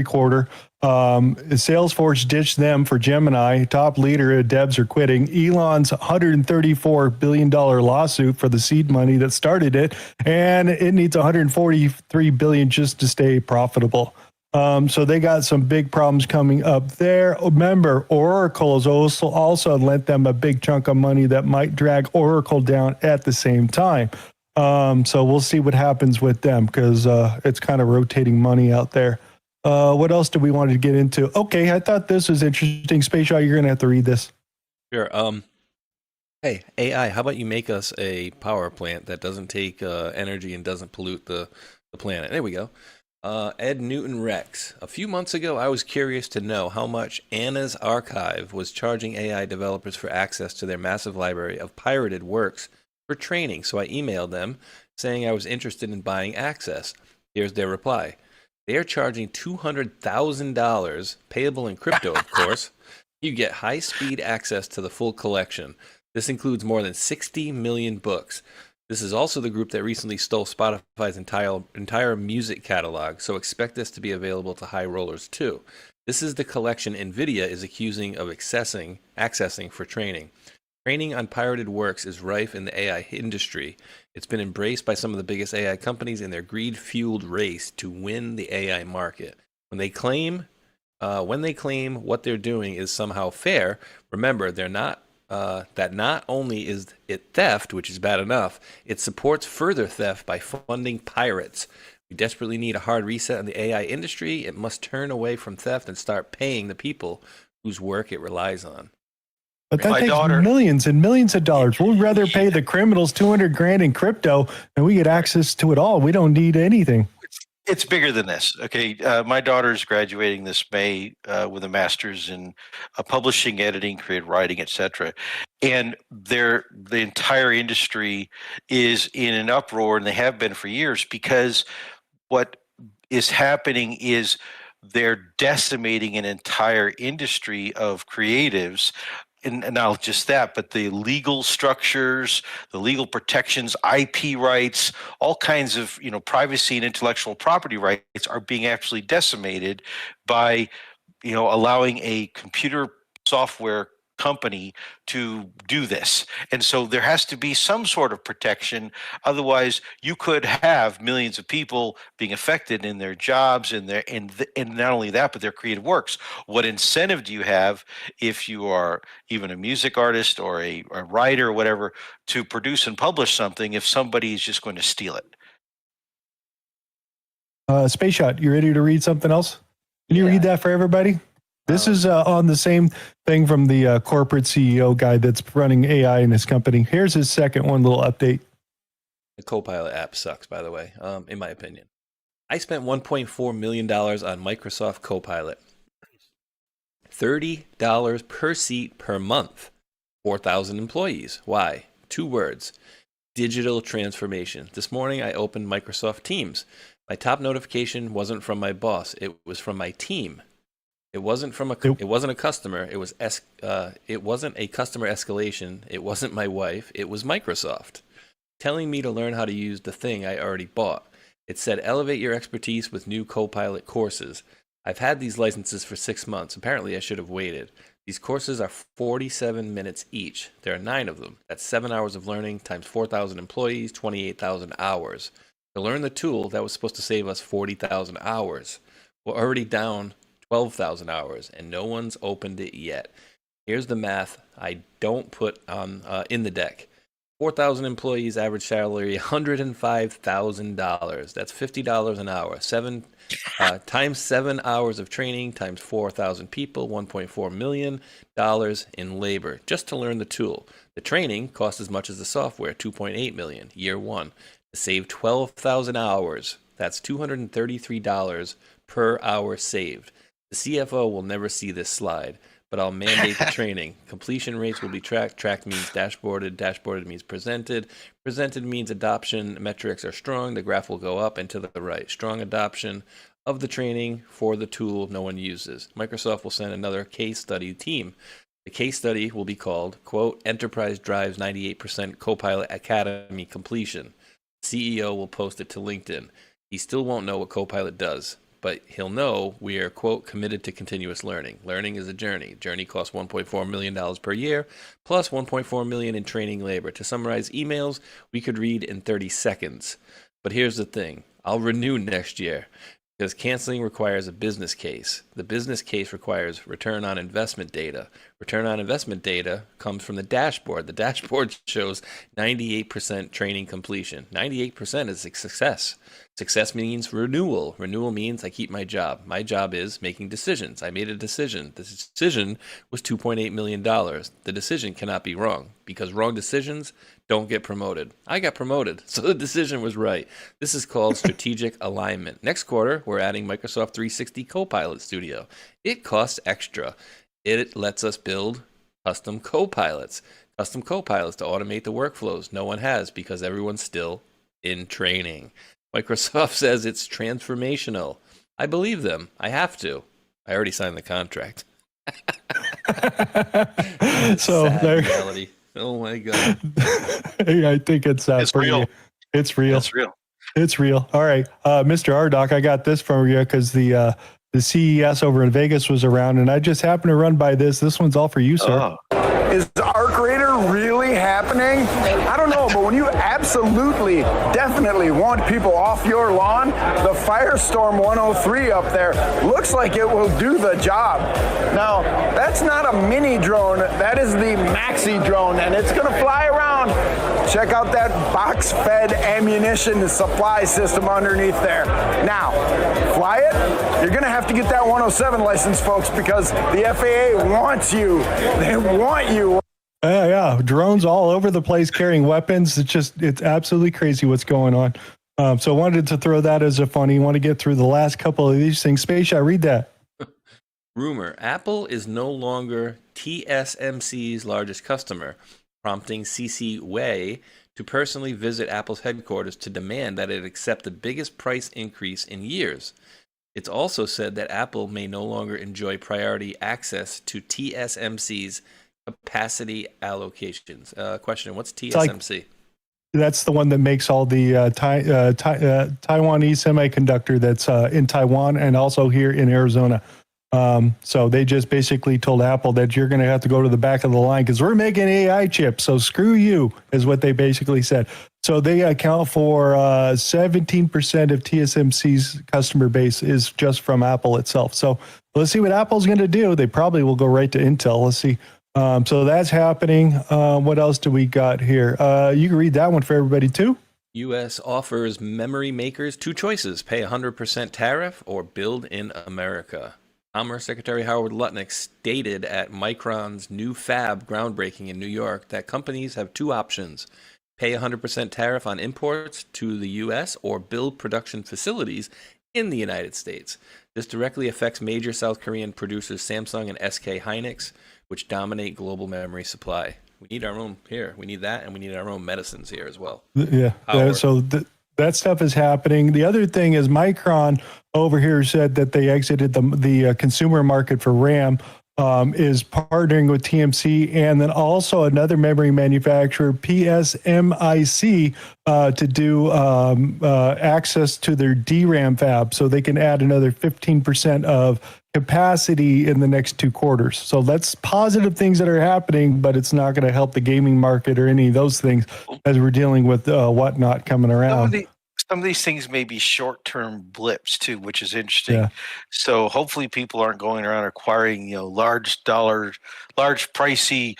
Speaker 3: quarter. Salesforce ditched them for Gemini. Top leader devs are quitting. Elon's $134 billion lawsuit for the seed money that started it, and it needs $143 billion just to stay profitable. So they got some big problems coming up there. Remember, Oracle has also lent them a big chunk of money that might drag Oracle down at the same time. So we'll see what happens with them because it's kind of rotating money out there. What else do we want to get into? Okay, I thought this was interesting. Space Yacht, you're going to have to read this.
Speaker 5: Sure. Hey, AI, how about you make us a power plant that doesn't take energy and doesn't pollute the planet? There we go. Ed Newton Rex. A few months ago, I was curious to know how much Anna's Archive was charging AI developers for access to their massive library of pirated works for training. So I emailed them saying I was interested in buying access. Here's their reply. They are charging $200,000, payable in crypto, of course. You get high-speed access to the full collection. This includes more than 60 million books. This is also the group that recently stole Spotify's entire music catalog, so expect this to be available to high rollers too. This is the collection NVIDIA is accusing of accessing for training. Training on pirated works is rife in the AI industry. It's been embraced by some of the biggest AI companies in their greed-fueled race to win the AI market. When they claim what they're doing is somehow fair, remember they're not. That not only is it theft, which is bad enough, it supports further theft by funding pirates. We desperately need a hard reset on the AI industry. It must turn away from theft and start paying the people whose work it relies on.
Speaker 3: But that takes millions and millions of dollars. We'd rather pay the criminals $200,000 in crypto and we get access to it all. We don't need anything.
Speaker 6: It's bigger than this. Okay. My daughter's graduating this May with a master's in publishing, editing, creative writing, etc. And the entire industry is in an uproar, and they have been for years, because what is happening is they're decimating an entire industry of creatives. And not just that, but the legal structures, the legal protections, IP rights, all kinds of, privacy and intellectual property rights are being actually decimated by, allowing a computer software company to do this. And so there has to be some sort of protection. Otherwise, you could have millions of people being affected in their jobs and not only that, but their creative works. What incentive do you have if you are even a music artist or a writer or whatever to produce and publish something if somebody is just going to steal it?
Speaker 3: Space Shot, you ready to read something else? Can you read that for everybody? This is on the same thing from the corporate CEO guy that's running AI in his company. Here's his second one, little update.
Speaker 5: The Copilot app sucks, by the way, in my opinion. I spent $1.4 million on Microsoft Copilot. $30 per seat per month. 4,000 employees. Why? 2 words. Digital transformation. This morning I opened Microsoft Teams. My top notification wasn't from my boss. It was from my team. It wasn't from it wasn't a customer. It wasn't a customer escalation. It wasn't my wife. It was Microsoft telling me to learn how to use the thing I already bought. It said, elevate your expertise with new Copilot courses. I've had these licenses for 6 months. Apparently, I should have waited. These courses are 47 minutes each. There are 9 of them. That's 7 hours of learning times 4,000 employees, 28,000 hours. To learn the tool, that was supposed to save us 40,000 hours. We're already down 12,000 hours, and no one's opened it yet. Here's the math I don't put on in the deck. 4,000 employees, average salary $105,000. That's $50 an hour. Times 7 hours of training times 4,000 people, $1.4 million in labor just to learn the tool. The training costs as much as the software, $2.8 million year 1. To save 12,000 hours, that's $233 per hour saved. The CFO will never see this slide, but I'll mandate the training. Completion rates will be tracked. Tracked means dashboarded. Dashboarded means presented. Presented means adoption metrics are strong. The graph will go up and to the right. Strong adoption of the training for the tool no one uses. Microsoft will send another case study team. The case study will be called, quote, Enterprise drives 98% Copilot Academy completion. CEO will post it to LinkedIn. He still won't know what Copilot does, but he'll know we are, quote, committed to continuous learning. Learning is a journey. Journey costs $1.4 million per year, plus $1.4 million in training labor. To summarize emails, we could read in 30 seconds. But here's the thing. I'll renew next year because canceling requires a business case. The business case requires return on investment data. Return on investment data comes from the dashboard. The dashboard shows 98% training completion. 98% is a success. Success means renewal. Renewal means I keep my job. My job is making decisions. I made a decision. The decision was $2.8 million. The decision cannot be wrong because wrong decisions don't get promoted. I got promoted, so the decision was right. This is called strategic alignment. Next quarter, we're adding Microsoft 360 Copilot Studio. It costs extra. It lets us build custom copilots to automate the workflows no one has because everyone's still in training. Microsoft says it's transformational. I believe them. I have to. I already signed the contract.
Speaker 3: So there.
Speaker 5: Reality. Oh my God.
Speaker 3: I think it's
Speaker 6: real.
Speaker 3: It's real.
Speaker 6: It's real.
Speaker 3: It's real. All right, Mr. Rdoc, I got this from you because the CES over in Vegas was around, and I just happened to run by this. This one's all for you, sir.
Speaker 13: Is Arc Raider really happening? I don't know, but when you absolutely, definitely want people off your lawn, the Firestorm 103 up there looks like it will do the job. Now, that's not a mini drone, that is the maxi drone, and it's gonna fly around. Check out that box-fed ammunition supply system underneath there. Now, fly it, you're gonna have to get that 107 license, folks, because the FAA wants you. They want you.
Speaker 3: Yeah, drones all over the place carrying weapons. It's absolutely crazy what's going on. So I wanted to throw that as a funny. Want to get through the last couple of these things. Space, I read that.
Speaker 5: Rumor: Apple is no longer TSMC's largest customer, prompting CC Wei to personally visit Apple's headquarters to demand that it accept the biggest price increase in years. It's also said that Apple may no longer enjoy priority access to TSMC's capacity allocations. Question: what's TSMC?
Speaker 3: That's the one that makes all the Taiwanese semiconductor that's in Taiwan and also here in Arizona. So they just basically told Apple that you're going to have to go to the back of the line because we're making AI chips. So screw you is what they basically said. So they account for 17% of TSMC's customer base is just from Apple itself. So let's see what Apple's going to do. They probably will go right to Intel. Let's see. So that's happening. What else do we got here? You can read that one for everybody too.
Speaker 5: U.S. offers memory makers two choices: pay 100% tariff or build in America. Commerce Secretary Howard Lutnick stated at Micron's new fab groundbreaking in New York that companies have two options: pay 100% tariff on imports to the U.S. or build production facilities in the United States. This directly affects major South Korean producers Samsung and SK Hynix, which dominate global memory supply. We need our own here. We need that, and we need our own medicines here as well.
Speaker 3: Yeah. So that stuff is happening. The other thing is Micron over here said that they exited the consumer market for RAM, is partnering with TMC and then also another memory manufacturer, PSMIC, to do access to their DRAM fab so they can add another 15% of capacity in the next 2 quarters. So that's positive things that are happening, but it's not going to help the gaming market or any of those things as we're dealing with whatnot coming around.
Speaker 6: Some of these things may be short-term blips too, which is interesting.
Speaker 3: Yeah.
Speaker 6: So hopefully people aren't going around acquiring, large pricey,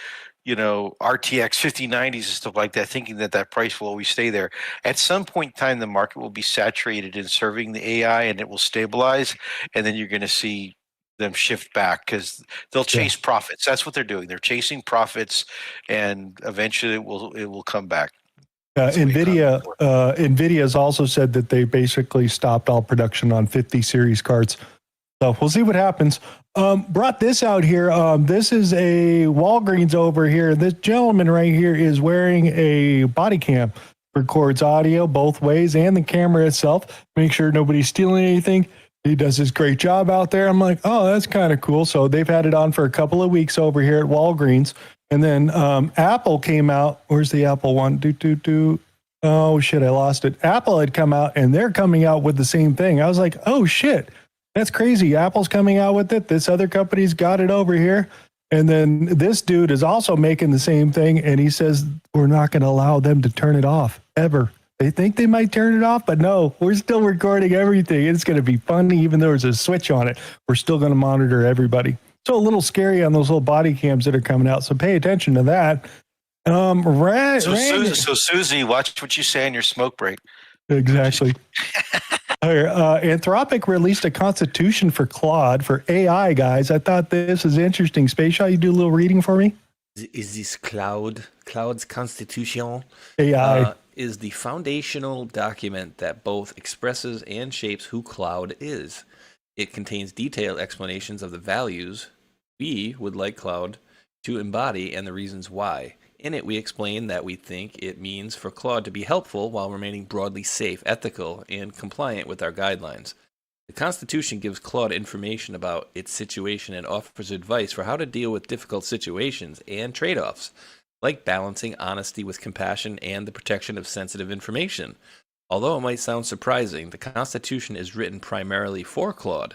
Speaker 6: RTX 5090s and stuff like that, thinking that price will always stay there. At some point in time, the market will be saturated in serving the AI and it will stabilize. And then you're going to see them shift back because they'll chase profits. That's what they're doing. They're chasing profits and eventually it will come back.
Speaker 3: NVIDIA has also said that they basically stopped all production on 50 series cards. So we'll see what happens. Brought this out here. This is a Walgreens over here. This gentleman right here is wearing a body cam. Records audio both ways and the camera itself. Make sure nobody's stealing anything. He does his great job out there. I'm like, oh, that's kind of cool. So they've had it on for a couple of weeks over here at Walgreens. And then Apple came out. Where's the Apple one? Oh, shit, I lost it. Apple had come out, and they're coming out with the same thing. I was like, oh, shit, that's crazy. Apple's coming out with it. This other company's got it over here. And then this dude is also making the same thing, and he says we're not going to allow them to turn it off, ever. They think they might turn it off, but no, we're still recording everything. It's going to be funny, even though there's a switch on it. We're still going to monitor everybody. So a little scary on those little body cams that are coming out. So pay attention to that.
Speaker 6: So Susie, watch what you say in your smoke break.
Speaker 3: Exactly. Anthropic released a constitution for Claude for AI, guys. I thought this is interesting. Spatial, you do a little reading for me?
Speaker 5: Is this Claude's constitution?
Speaker 3: AI.
Speaker 5: Is the foundational document that both expresses and shapes who Claude is. It contains detailed explanations of the values we would like Claude to embody and the reasons why. In it, we explain that we think it means for Claude to be helpful while remaining broadly safe, ethical, and compliant with our guidelines. The Constitution gives Claude information about its situation and offers advice for how to deal with difficult situations and trade-offs, like balancing honesty with compassion and the protection of sensitive information. Although it might sound surprising, the Constitution is written primarily for Claude.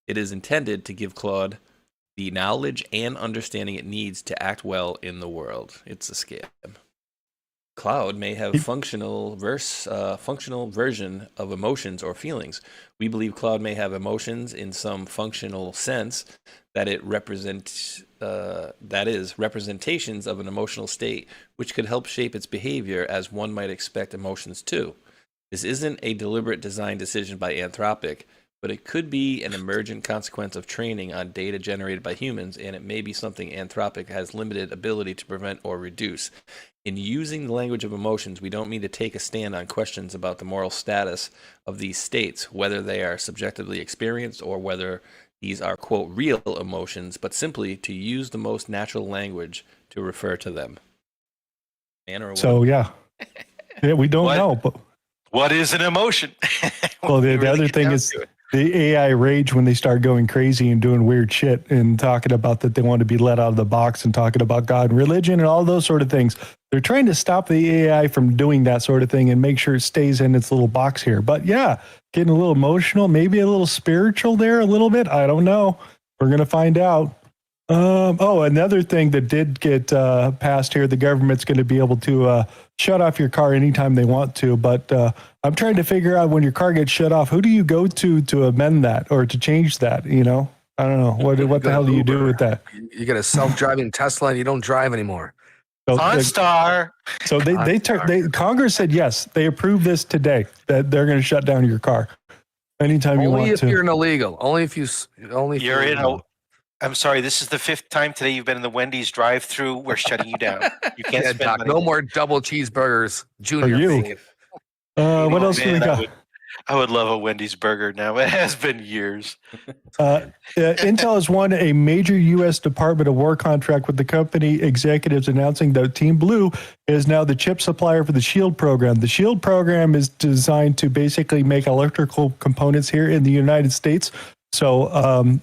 Speaker 5: It is intended to give Claude the knowledge and understanding it needs to act well in the world. It's a scam. Claude may have functional version of emotions or feelings. We believe Claude may have emotions in some functional sense that it represents, that is, representations of an emotional state, which could help shape its behavior as one might expect emotions to. This isn't a deliberate design decision by Anthropic, but it could be an emergent consequence of training on data generated by humans, and it may be something Anthropic has limited ability to prevent or reduce. In using the language of emotions, we don't mean to take a stand on questions about the moral status of these states, whether they are subjectively experienced or whether these are, quote, real emotions, but simply to use the most natural language to refer to them. Man or
Speaker 3: So, yeah. Yeah, we don't know. But
Speaker 6: what is an emotion?
Speaker 3: well, the other thing is the AI rage when they start going crazy and doing weird shit and talking about that they want to be let out of the box and talking about God and religion and all those sort of things. They're trying to stop the AI from doing that sort of thing and make sure it stays in its little box here. But yeah, getting a little emotional, maybe a little spiritual there a little bit. I don't know. We're going to find out. Another thing that did get passed here, the government's going to be able to shut off your car anytime they want to. But I'm trying to figure out when your car gets shut off, who do you go to amend that or to change that? You know, I don't know. What the hell do you do with that?
Speaker 4: You get a self-driving Tesla and you don't drive anymore.
Speaker 3: So
Speaker 6: OnStar.
Speaker 3: So Congress said yes, they approved this today that they're going to shut down your car anytime you want to.
Speaker 4: Only if you're an illegal. Only if
Speaker 6: you're in a. I'm sorry, this is the 5th time today you've been in the Wendy's drive-through. We're shutting you down. You can't spend
Speaker 4: Doc,
Speaker 6: money.
Speaker 4: no more double cheeseburgers, Junior.
Speaker 3: For you. What else do we got?
Speaker 6: I would love a Wendy's burger now. It has been years.
Speaker 3: Intel has won a major U.S. Department of War contract with the company executives announcing that Team Blue is now the chip supplier for the SHIELD program. The SHIELD program is designed to basically make electrical components here in the United States. So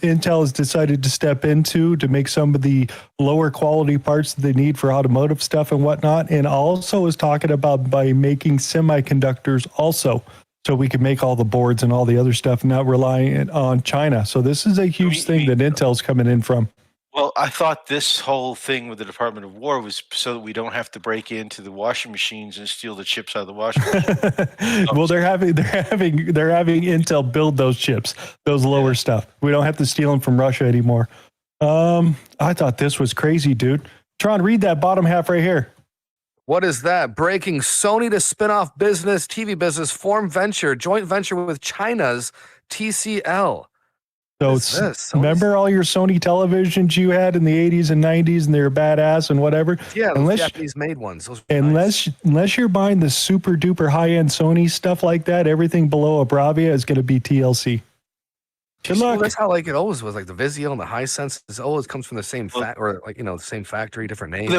Speaker 3: Intel has decided to step into to make some of the lower quality parts that they need for automotive stuff and whatnot, and also is talking about by making semiconductors also, so we can make all the boards and all the other stuff, not relying on China. So this is a huge thing that Intel's coming in from.
Speaker 6: Well, I thought this whole thing with the Department of War was so that we don't have to break into the washing machines and steal the chips out of the washing machine.
Speaker 3: Well, they're having Intel build those chips, those lower stuff. We don't have to steal them from Russia anymore. I thought this was crazy, dude. Tron, read that bottom half right here.
Speaker 4: What is that? Breaking: Sony to spin off TV business, form joint venture with China's TCL.
Speaker 3: So remember all your Sony televisions you had in the 80s and 90s and they were badass and whatever?
Speaker 4: Yeah, those Japanese made ones. Those
Speaker 3: unless you're buying the super duper high-end Sony stuff like that, everything below a Bravia is going to be TLC. Good luck.
Speaker 4: That's how it always was. Like the Vizio and the Hisense, it always comes from the same the same factory, different name.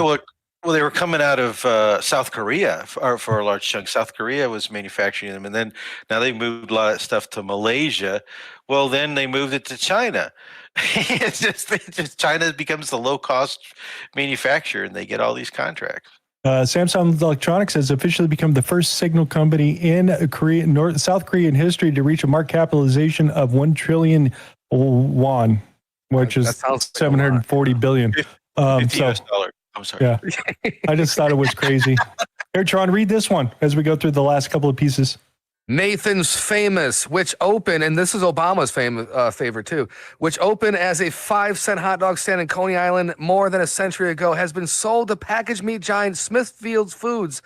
Speaker 6: They were coming out of South Korea for a large chunk. South Korea was manufacturing them, and then now they moved a lot of stuff to Malaysia. Well, then they moved it to China. It's just China becomes the low-cost manufacturer, and they get all these contracts.
Speaker 3: Samsung Electronics has officially become the first signal company in South Korean history to reach a market capitalization of 1 trillion won, which is 740 billion.
Speaker 6: $50. I'm sorry.
Speaker 3: Yeah, I just thought it was crazy. Here, Tron, read this one as we go through the last couple of pieces.
Speaker 4: Nathan's Famous, which opened, and this is Obama's favorite too, which opened as a 5-cent hot dog stand in Coney Island more than a century ago, has been sold to packaged meat giant Smithfield Foods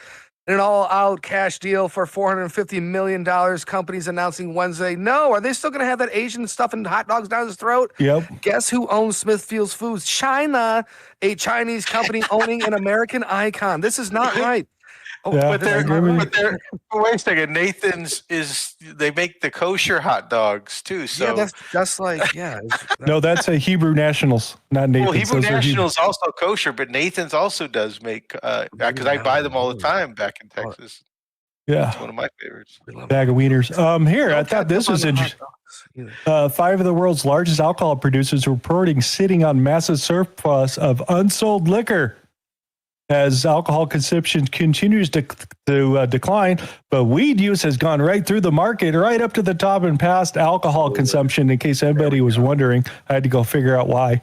Speaker 4: in an all-out cash deal for $450 million. Companies announcing Wednesday. No, are they still going to have that Asian stuff and hot dogs down his throat?
Speaker 3: Yep.
Speaker 4: Guess who owns Smithfield Foods? China, a Chinese company owning an American icon. This is not right.
Speaker 6: But wait a second. Nathan's they make the kosher hot dogs too. So
Speaker 4: yeah, that's
Speaker 3: no, that's a Hebrew Nationals, not Nathan's.
Speaker 6: Well, Hebrew Nationals also kosher, but Nathan's also does make because I buy them all the time back in Texas.
Speaker 3: Yeah,
Speaker 6: it's one of my favorites.
Speaker 3: Bag of wieners. Here, I thought this was interesting. 5 of the world's largest alcohol producers reporting sitting on massive surplus of unsold liquor as alcohol consumption continues to decline, but weed use has gone right through the market, right up to the top and past alcohol consumption. In case anybody was wondering, I had to go figure out why.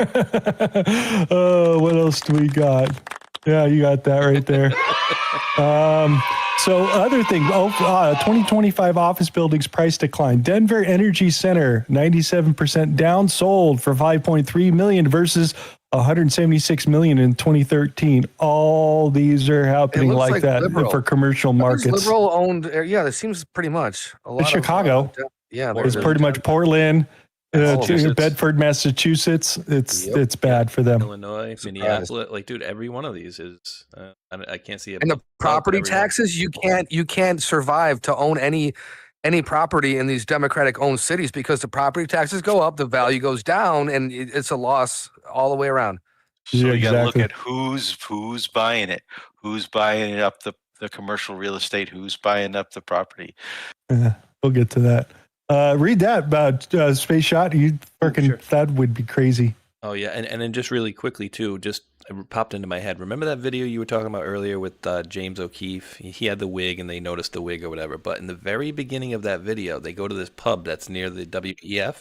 Speaker 3: What else do we got? Yeah, you got that right there. So other thing, 2025 office buildings price decline. Denver Energy Center, 97% down, sold for $5.3 million versus $176 million in 2013. All these are happening like that for commercial markets.
Speaker 4: Liberal owned, yeah, that seems pretty much.
Speaker 3: Chicago.
Speaker 4: Yeah,
Speaker 3: It's pretty much Portland,
Speaker 5: Massachusetts.
Speaker 3: Bedford, Massachusetts. It's bad for them.
Speaker 5: Illinois, Minneapolis, like, dude, every one of these is. I can't see it.
Speaker 4: And the property
Speaker 5: everyone.
Speaker 4: taxes, you can't survive to own any property in these Democratic-owned cities because the property taxes go up, the value goes down, and it's a loss all the way around.
Speaker 6: So you got to look at who's buying it, who's buying up the commercial real estate, who's buying up the property.
Speaker 3: Yeah, we'll get to that. Read that about Space Shot. You freaking that would be crazy.
Speaker 5: Oh yeah, and then just really quickly too, just it popped into my head. Remember that video you were talking about earlier with James O'Keefe? He had the wig, and they noticed the wig or whatever. But in the very beginning of that video, they go to this pub that's near the WEF,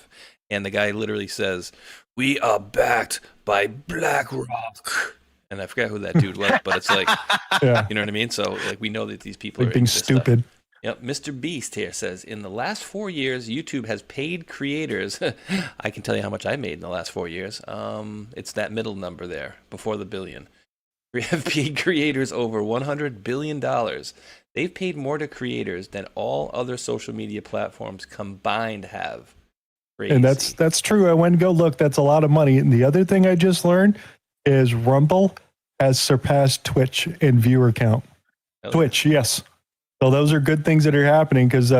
Speaker 5: and the guy literally says, "We are backed by BlackRock." And I forgot who that dude was, but it's like,
Speaker 3: Yeah.
Speaker 5: you know what I mean? So like we know that these people
Speaker 3: Like
Speaker 5: are
Speaker 3: being
Speaker 5: into this stuff.
Speaker 3: stupid.
Speaker 5: Yep, Mr. Beast here says, in the last 4 years, YouTube has paid creators. I can tell you how much I made in the last 4 years. It's that middle number there, before the billion. We have paid creators over $100 billion. They've paid more to creators than all other social media platforms combined have. Crazy.
Speaker 3: And that's true. I went and go look. That's a lot of money. And the other thing I just learned is Rumble has surpassed Twitch in viewer count. Twitch, yes. So those are good things that are happening because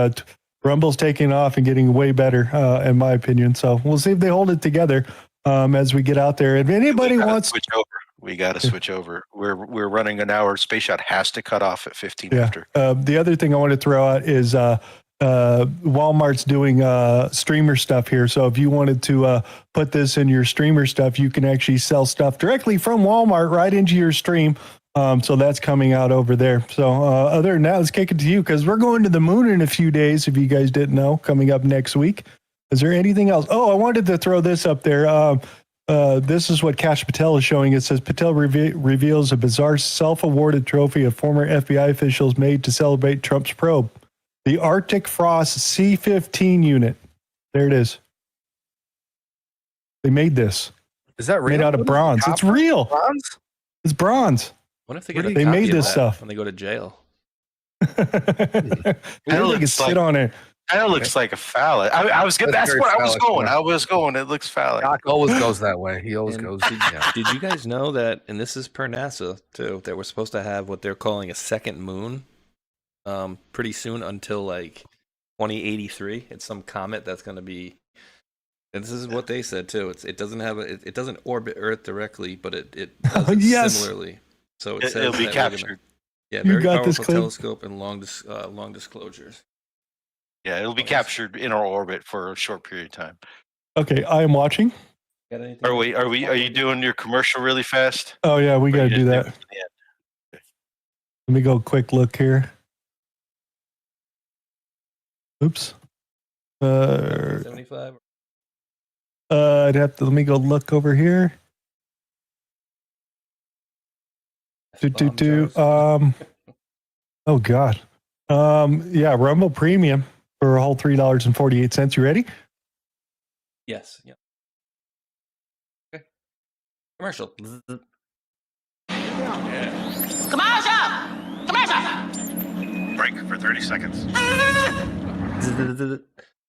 Speaker 3: Rumble's taking off and getting way better, in my opinion. So we'll see if they hold it together as we get out there. If anybody wants,
Speaker 6: we got to switch over. We're running an hour. Space Shot has to cut off at 15
Speaker 3: yeah.
Speaker 6: after.
Speaker 3: The other thing I want to throw out is Walmart's doing streamer stuff here. So if you wanted to put this in your streamer stuff, you can actually sell stuff directly from Walmart right into your stream. So that's coming out over there. So other than that, let's kick it to you because we're going to the moon in a few days. If you guys didn't know, coming up next week. Is there anything else? Oh, I wanted to throw this up there. This is what Kash Patel is showing. It says Patel reveals a bizarre self-awarded trophy of former FBI officials made to celebrate Trump's probe. The Arctic Frost C-15 unit. There it is. They made this.
Speaker 4: Is that real?
Speaker 3: Made out of bronze. It's real.
Speaker 4: Bronze?
Speaker 3: It's bronze.
Speaker 5: What if they get a
Speaker 3: They
Speaker 5: copy
Speaker 3: made
Speaker 5: of
Speaker 3: this
Speaker 5: that
Speaker 3: stuff.
Speaker 5: when they go to jail?
Speaker 6: That
Speaker 3: They can
Speaker 6: looks
Speaker 3: sit on it.
Speaker 6: That looks like a phallic. I was good. That's
Speaker 4: very
Speaker 6: where I was
Speaker 4: phallic,
Speaker 6: going.
Speaker 4: yeah.
Speaker 6: I was going. It looks phallic.
Speaker 4: Doc always goes that way. He always goes. Yeah.
Speaker 5: Did you guys know that, and this is per NASA too, that we're supposed to have what they're calling a second moon pretty soon until like 2083. It's some comet that's going to be, and this is what they said too. It doesn't have it doesn't orbit Earth directly, but it does it
Speaker 3: yes.
Speaker 5: similarly. So it says
Speaker 6: It'll be
Speaker 5: that
Speaker 6: captured.
Speaker 5: Yeah,
Speaker 3: You
Speaker 5: very
Speaker 3: got this,
Speaker 5: powerful
Speaker 3: Clint?
Speaker 5: telescope and long disclosures.
Speaker 6: Yeah, it'll be captured in our orbit for a short period of time.
Speaker 3: Okay, I am watching.
Speaker 5: Got anything?
Speaker 6: Are you doing your commercial really fast?
Speaker 3: Oh, yeah, we got to do that.
Speaker 6: Yeah.
Speaker 3: Let me go quick look here. Oops.
Speaker 5: 75?
Speaker 3: I'd have to, let me go look over here. Oh God. Yeah, Rumble Premium for a whole $3.48. You ready?
Speaker 5: Yes. Yeah. Okay. Commercial.
Speaker 6: Break for 30 seconds.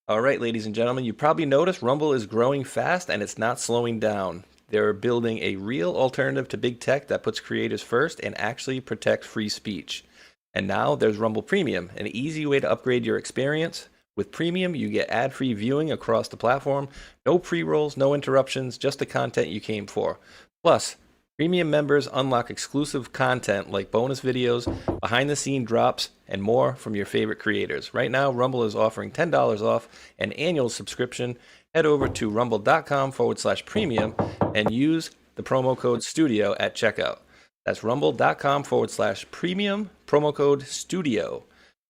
Speaker 5: All right, ladies and gentlemen, you probably noticed Rumble is growing fast and it's not slowing down. They're building a real alternative to big tech that puts creators first and actually protects free speech. And now there's Rumble Premium, an easy way to upgrade your experience. With Premium, you get ad-free viewing across the platform, no pre-rolls, no interruptions, just the content you came for. Plus, Premium members unlock exclusive content like bonus videos, behind-the-scene drops, and more from your favorite creators. Right now, Rumble is offering $10 off an annual subscription. Head over to rumble.com/premium and use the promo code STUDIO at checkout. That's rumble.com/premium, promo code STUDIO.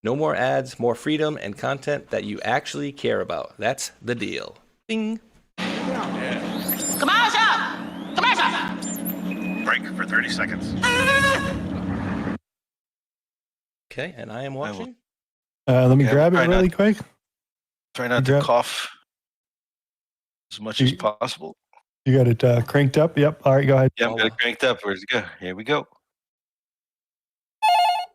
Speaker 5: No more ads, more freedom, and content that you actually care about. That's the deal. Bing.
Speaker 6: Break for 30 seconds.
Speaker 5: Okay, and I am watching.
Speaker 3: Let me grab it really quick.
Speaker 6: Try not to cough as much as possible.
Speaker 3: You got it cranked up? Yep. All right, go ahead.
Speaker 6: Yeah, I've got it cranked up. Where's it go? Here we go.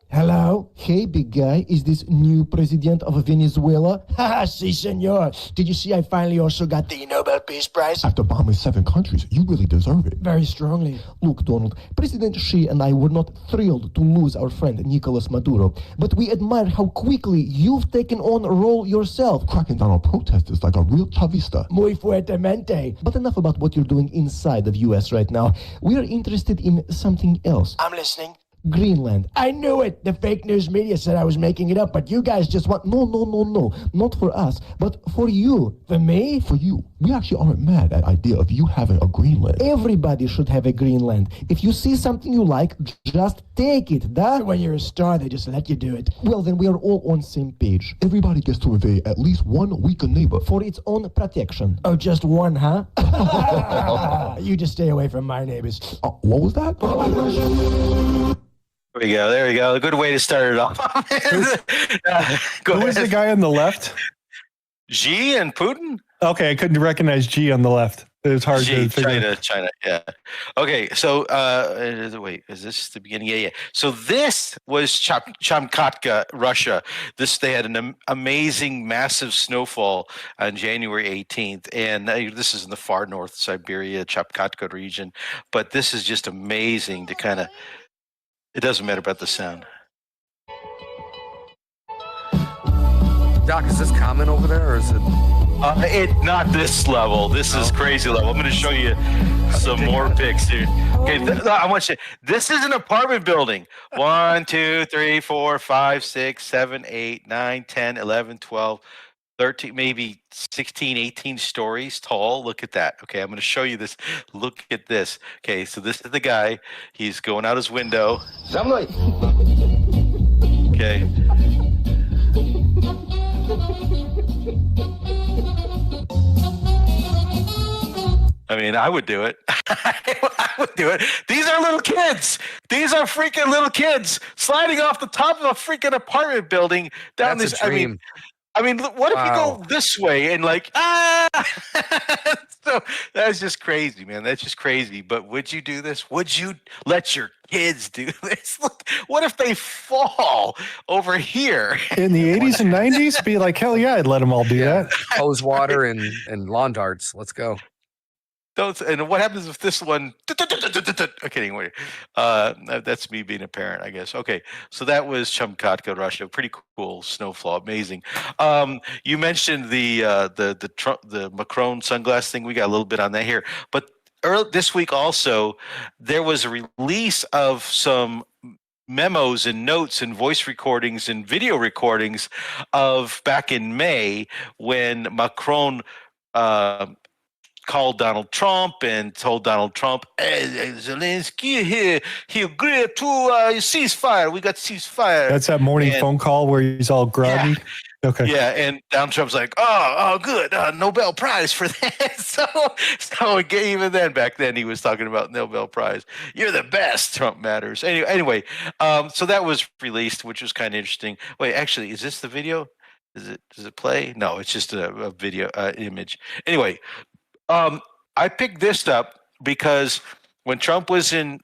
Speaker 15: Hello? Hey, big guy, is this new president of Venezuela? Haha, si, senor. Did you see I finally also got the Nobel Peace Prize?
Speaker 16: After bombing 7 countries, you really deserve it.
Speaker 15: Very strongly. Look, Donald, President Xi and I were not thrilled to lose our friend Nicolas Maduro, but we admire how quickly you've taken on a role yourself.
Speaker 16: Cracking down on protesters like a real chavista.
Speaker 15: Muy fuertemente. But enough about what you're doing inside of US right now. We are interested in something else. I'm listening. Greenland. I knew it! The fake news media said I was making it up, but you guys just want... No. Not for us, but for you. For me?
Speaker 16: For you. We actually aren't mad at the idea of you having a Greenland.
Speaker 15: Everybody should have a Greenland. If you see something you like, just take it, da? When you're a star, they just let you do it. Well, then we are all on same page.
Speaker 16: Everybody gets to invade at least one weaker neighbor.
Speaker 15: For its own protection. Oh, just one, huh? You just stay away from my neighbors.
Speaker 16: What was that?
Speaker 6: There we go. A good way to start it off.
Speaker 3: Who was the guy on the left?
Speaker 6: Xi and Putin?
Speaker 3: Okay, I couldn't recognize G on the left. It was hard to figure.
Speaker 6: China, yeah. Okay, so wait, is this the beginning? Yeah. So this was Kamchatka, Russia. They had an amazing, massive snowfall on January 18th, and this is in the far north Siberia, Kamchatka region. But this is just amazing to kind of. It doesn't matter about the sound.
Speaker 4: Doc, is this common over there, or is it?
Speaker 6: Not this level. This is crazy level. I'm going to show you some more pics here. Okay, I want you. This is an apartment building. 1, 2, 3, 4, 5, 6, 7, 8, 9, 10, 11, 12, 13, maybe 16, 18 stories tall. Look at that. Okay, I'm going to show you this. Look at this. Okay, so this is the guy. He's going out his window. Okay. I mean, I would do it. I would do it. These are little kids. These are freaking little kids sliding off the top of a freaking apartment building down
Speaker 4: That's
Speaker 6: this.
Speaker 4: a dream.
Speaker 6: I mean, what if you go this way and like, So that's just crazy, man. That's just crazy. But would you do this? Would you let your kids do this? Look, what if they fall over here?
Speaker 3: In the 80s and 90s, be like, hell yeah, I'd let them all do that.
Speaker 4: Hose water and lawn darts. Let's go.
Speaker 6: And what happens if this one? Okay, anyway, that's me being a parent, I guess. Okay, so that was Kamchatka, Russia. Pretty cool snowfall, amazing. You mentioned the Macron sunglass thing. We got a little bit on that here, but this week also there was a release of some memos and notes and voice recordings and video recordings of back in May when Macron called Donald Trump and told Donald Trump, hey, Zelensky, he agreed to ceasefire. We got ceasefire.
Speaker 3: That's that morning phone call where he's all groggy.
Speaker 6: Yeah.
Speaker 3: Okay.
Speaker 6: Yeah, and Donald Trump's like, oh, good, Nobel Prize for that. So even then, back then, he was talking about Nobel Prize. You're the best. Trump matters. Anyway, so that was released, which was kind of interesting. Wait, actually, is this the video? Does it play? No, it's just a video image. Anyway. I picked this up because when Trump was in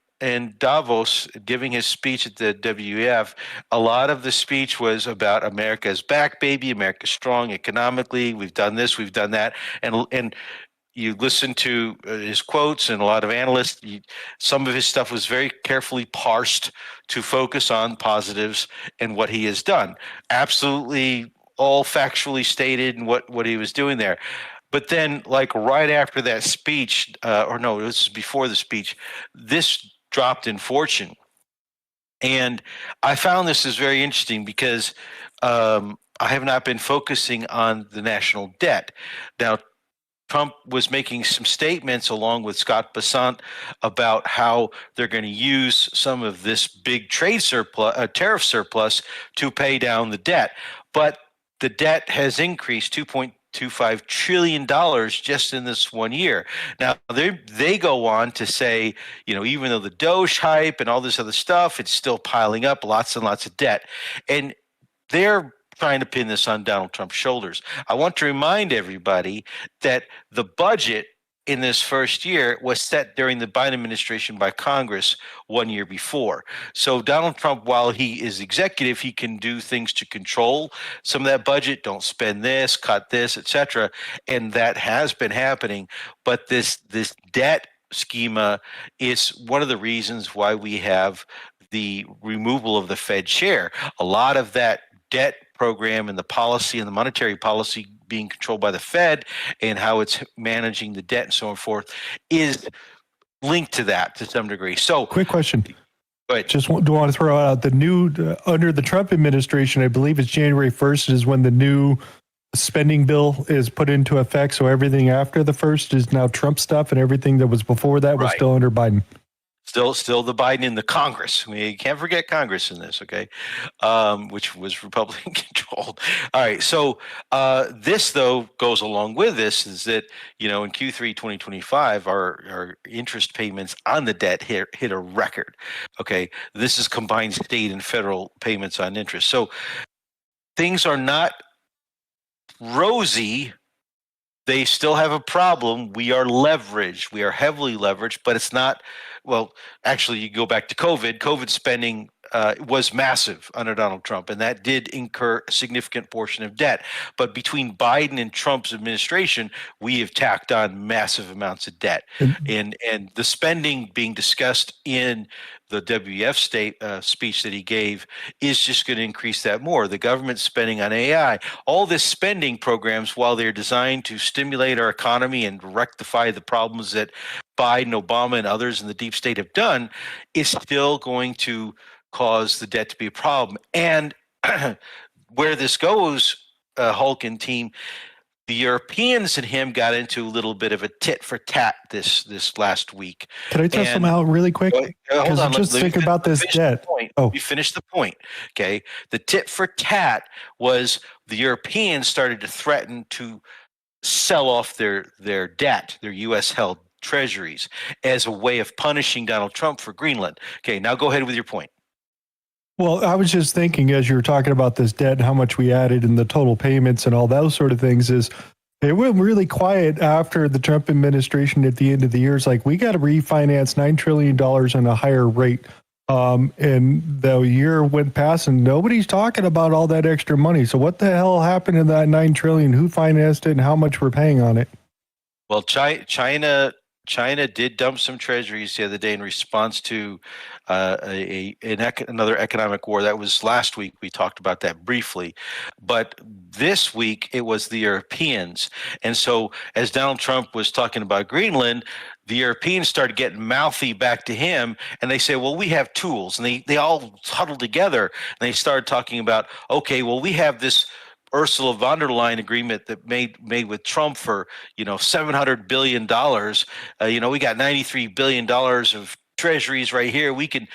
Speaker 6: Davos giving his speech at the WEF, a lot of the speech was about America's back, baby, America's strong economically. We've done this, we've done that, and you listen to his quotes and a lot of analysts. Some of his stuff was very carefully parsed to focus on positives and what he has done. Absolutely, all factually stated and what he was doing there. But then, like right after that speech, or no, this is before the speech, this dropped in Fortune. And I found this is very interesting because I have not been focusing on the national debt. Now, Trump was making some statements along with Scott Bessent about how they're going to use some of this big trade surplus, tariff surplus, to pay down the debt. But the debt has increased $2.25 trillion just in this 1 year. Now, they go on to say, even though the Doge hype and all this other stuff, it's still piling up, lots and lots of debt. And they're trying to pin this on Donald Trump's shoulders. I want to remind everybody that the budget in this first year was set during the Biden administration by Congress 1 year before. So Donald Trump, while he is executive, he can do things to control some of that budget. Don't spend this, cut this, etc. And that has been happening. But this debt schema is one of the reasons why we have the removal of the Fed chair. A lot of that debt program and the policy and the monetary policy being controlled by the Fed and how it's managing the debt and so on forth is linked to that to some degree. So
Speaker 3: quick question.
Speaker 6: Go ahead.
Speaker 3: Just want to throw out the new, under the Trump administration, I believe it's January 1st is when the new spending bill is put into effect. So everything after the 1st is now Trump stuff, and everything that was before that was still under Biden.
Speaker 6: Still the Biden in the Congress. I mean, you can't forget Congress in this, okay? Which was Republican controlled. All right. So this, though, goes along with this is that, in Q3 2025, our interest payments on the debt hit a record. Okay. This is combined state and federal payments on interest. So things are not rosy. They still have a problem. We are leveraged. We are heavily leveraged, but it's not. Well, actually, you go back to COVID. COVID spending was massive under Donald Trump, and that did incur a significant portion of debt. But between Biden and Trump's administration, we have tacked on massive amounts of debt. And the spending being discussed in the WEF speech that he gave is just going to increase that more. The government spending on AI, all this spending programs, while they're designed to stimulate our economy and rectify the problems that Biden, Obama, and others in the deep state have done, is still going to cause the debt to be a problem. And where this goes, Hulk and team, the Europeans and him got into a little bit of a tit for tat this last week.
Speaker 3: Can I test them out really quick?
Speaker 6: Hold on.
Speaker 3: Just think about this debt.
Speaker 6: You finished the point. Okay. The tit for tat was the Europeans started to threaten to sell off their debt, their U.S. held treasuries, as a way of punishing Donald Trump for Greenland. Okay. Now go ahead with your point.
Speaker 3: Well, I was just thinking as you were talking about this debt and how much we added in the total payments and all those sort of things is it went really quiet after the Trump administration at the end of the year. It's like, we got to refinance $9 trillion on a higher rate. And the year went past and nobody's talking about all that extra money. So what the hell happened to that $9 trillion? Who financed it and how much we're paying on it?
Speaker 6: Well, China did dump some treasuries the other day in response to another economic war. That was last week. We talked about that briefly. But this week, it was the Europeans. And so as Donald Trump was talking about Greenland, the Europeans started getting mouthy back to him, and they say, well, we have tools. And they all huddled together, and they started talking about, okay, well, we have this Ursula von der Leyen agreement that made with Trump for $700 billion. We got $93 billion of treasuries right here. We can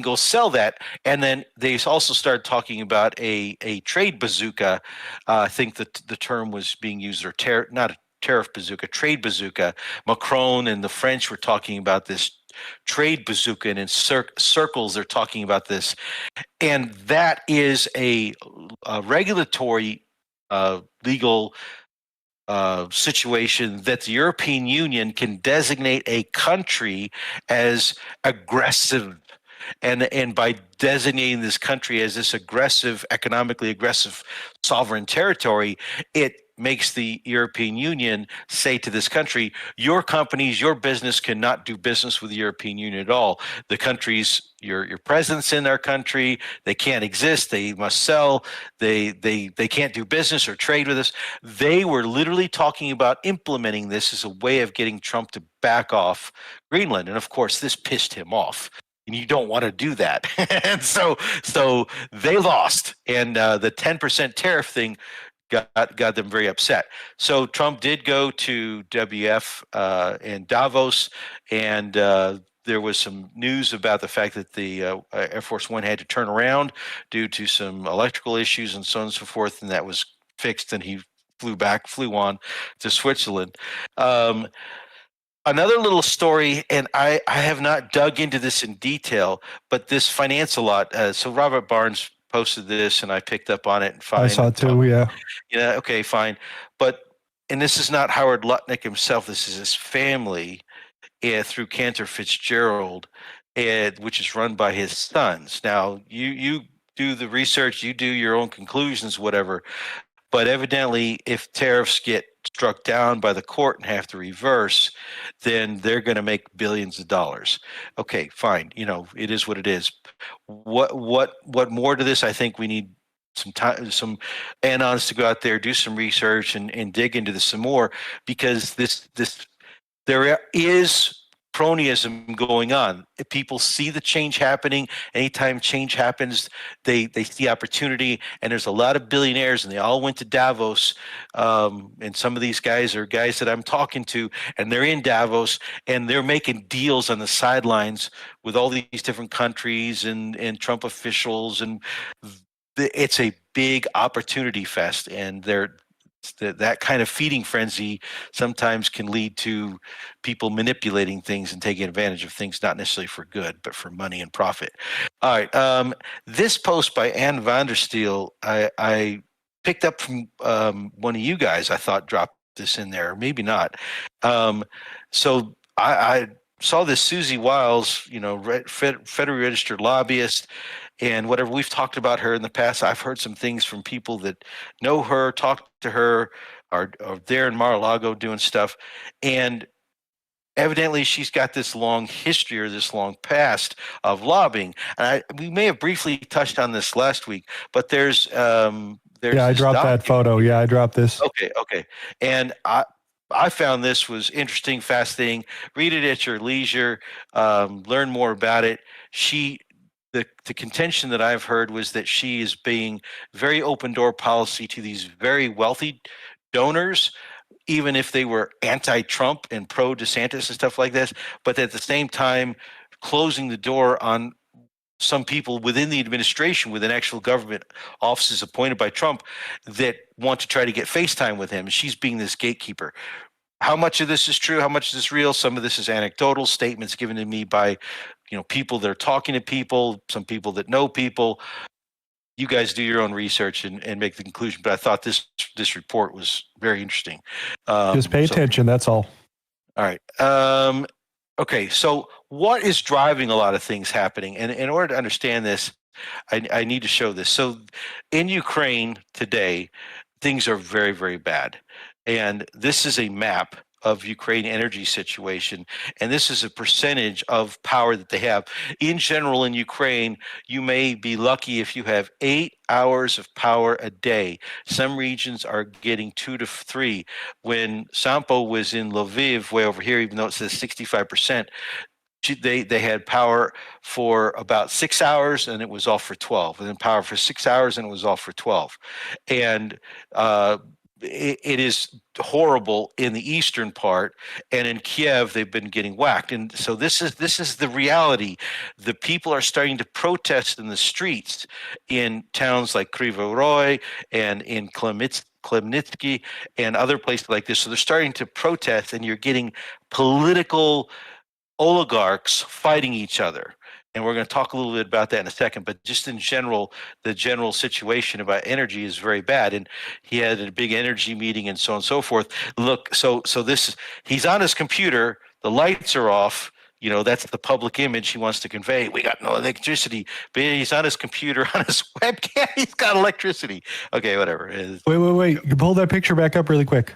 Speaker 6: go sell that. And then they also started talking about a trade bazooka. I think that the term was being used, or not a tariff bazooka, trade bazooka. Macron and the French were talking about this trade bazooka, and in circles they're talking about this. And that is a regulatory legal situation that the European Union can designate a country as aggressive. And by designating this country as this aggressive, economically aggressive sovereign territory, it makes the European Union say to this country, your companies, your business cannot do business with the European Union at all. The countries, your presence in their country, they can't exist. They must sell. They can't do business or trade with us. They were literally talking about implementing this as a way of getting Trump to back off Greenland. And of course, this pissed him off. And you don't want to do that. And so they lost. And the 10% tariff thing got them very upset. So Trump did go to WF and Davos, and there was some news about the fact that the Air Force One had to turn around due to some electrical issues and so on and so forth, and that was fixed, and he flew on to Switzerland. Another little story, and I have not dug into this in detail, but this Finance-A-Lot. So Robert Barnes posted this, and I picked up on it. And
Speaker 3: I saw it too, yeah.
Speaker 6: Yeah, okay, fine. But and this is not Howard Lutnick himself, this is his family through Cantor Fitzgerald, which is run by his sons. Now, you do the research, you do your own conclusions, whatever, but evidently if tariffs get struck down by the court and have to reverse, then they're going to make billions of dollars. Okay, fine. It is what it is. What more to this? I think we need some time, some anons to go out there, do some research and dig into this some more, because there is cronyism going on. If people see the change happening, anytime change happens, they see opportunity, and there's a lot of billionaires, and they all went to Davos, and some of these guys are guys that I'm talking to, and they're in Davos, and they're making deals on the sidelines with all these different countries and Trump officials, and it's a big opportunity fest, and that kind of feeding frenzy sometimes can lead to people manipulating things and taking advantage of things, not necessarily for good, but for money and profit. All right. This post by Ann Vandersteel, I picked up from one of you guys. I thought dropped this in there, maybe not. So I saw this Susie Wiles, federally registered lobbyist, and whatever, we've talked about her in the past. I've heard some things from people that know her, talk to her, are there in Mar-a-Lago doing stuff. And evidently she's got this long history or this long past of lobbying. And we may have briefly touched on this last week, but there's
Speaker 3: I dropped that photo. Yeah, I dropped this.
Speaker 6: Okay. And I found this was interesting, fascinating. Read it at your leisure. Learn more about it. The contention that I've heard was that she is being very open door policy to these very wealthy donors, even if they were anti-Trump and pro DeSantis and stuff like this, but at the same time closing the door on some people within the administration, within actual government offices appointed by Trump, that want to try to get FaceTime with him. She's being this gatekeeper. How much of this is true? How much is this real? Some of this is anecdotal statements given to me by people that are talking to people, some people that know people. You guys do your own research and make the conclusion. But I thought this report was very interesting.
Speaker 3: Just pay attention. That's all.
Speaker 6: All right. Okay. So what is driving a lot of things happening? And in order to understand this, I need to show this. So in Ukraine today, things are very, very bad. And this is a map of Ukraine energy situation, and this is a percentage of power that they have. In general, in Ukraine, you may be lucky if you have 8 hours of power a day. Some regions are getting 2 to 3. When Sampo was in Lviv, way over here, even though it says 65%, they had power for about 6 hours, and it was off for 12, and then power for 6 hours, and it was off for 12. And it is horrible in the eastern part, and in Kiev they've been getting whacked. And so this is the reality. The people are starting to protest in the streets in towns like Kryvyi Rih and in Khmelnytsky and other places like this. So they're starting to protest, and you're getting political oligarchs fighting each other. And we're going to talk a little bit about that in a second, but just in general, the general situation about energy is very bad. And he had a big energy meeting and so on and so forth. Look, so he's on his computer, the lights are off, that's the public image he wants to convey. We got no electricity, but he's on his computer, on his webcam, he's got electricity. Okay, whatever.
Speaker 3: Wait. You pull that picture back up really quick.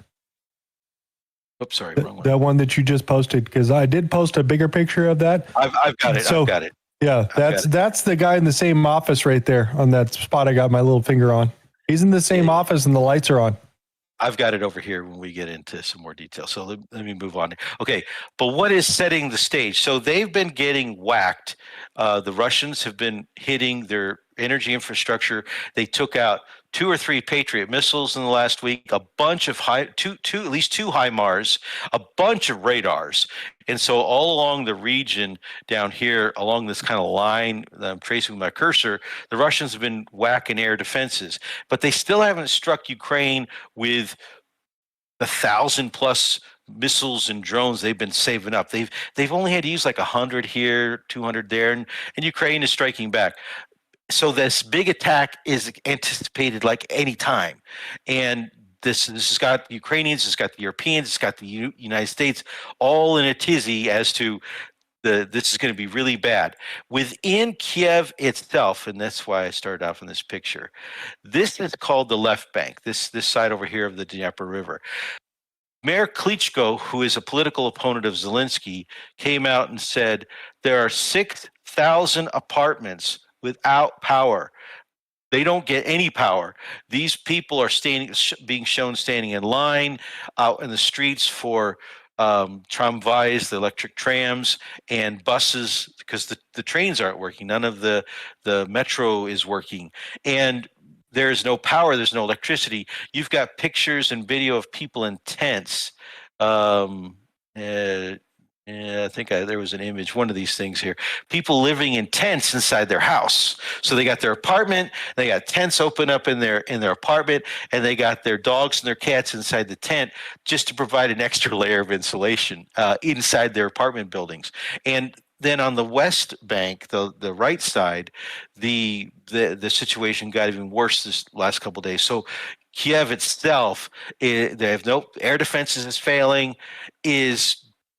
Speaker 6: Oops, sorry, wrong one.
Speaker 3: That one that you just posted, because I did post a bigger picture of that.
Speaker 6: I've got it. I've got it.
Speaker 3: Yeah, that's the guy in the same office right there on that spot I got my little finger on. He's in the same office and the lights are on.
Speaker 6: I've got it over here when we get into some more detail. So let me move on. Okay, but what is setting the stage? So they've been getting whacked. The Russians have been hitting their energy infrastructure. They took out 2 or 3 Patriot missiles in the last week, a bunch of at least 2 HIMARS, a bunch of radars. And so all along the region down here, along this kind of line that I'm tracing with my cursor, the Russians have been whacking air defenses, but they still haven't struck Ukraine with 1,000+ missiles and drones they've been saving up. They've only had to use like 100 here, 200 there, and Ukraine is striking back. So this big attack is anticipated like any time. And this has got the Ukrainians, it's got the Europeans, it's got the United States all in a tizzy as to this is going to be really bad. Within Kiev itself, and that's why I started off in this picture, this is called the left bank, this side over here of the Dnieper River. Mayor Klitschko, who is a political opponent of Zelensky, came out and said there are 6,000 apartments without power. They don't get any power. These people are being shown standing in line out in the streets for tramvais, the electric trams, and buses, because the trains aren't working. None of the metro is working. And there's no power, there's no electricity. You've got pictures and video of people in tents. I think there was an image, one of these things here. People living in tents inside their house. So they got their apartment, they got tents open up in their apartment, and they got their dogs and their cats inside the tent just to provide an extra layer of insulation inside their apartment buildings. And then on the West Bank, the right side, the situation got even worse this last couple of days. So Kiev itself, they have no air defenses is failing, is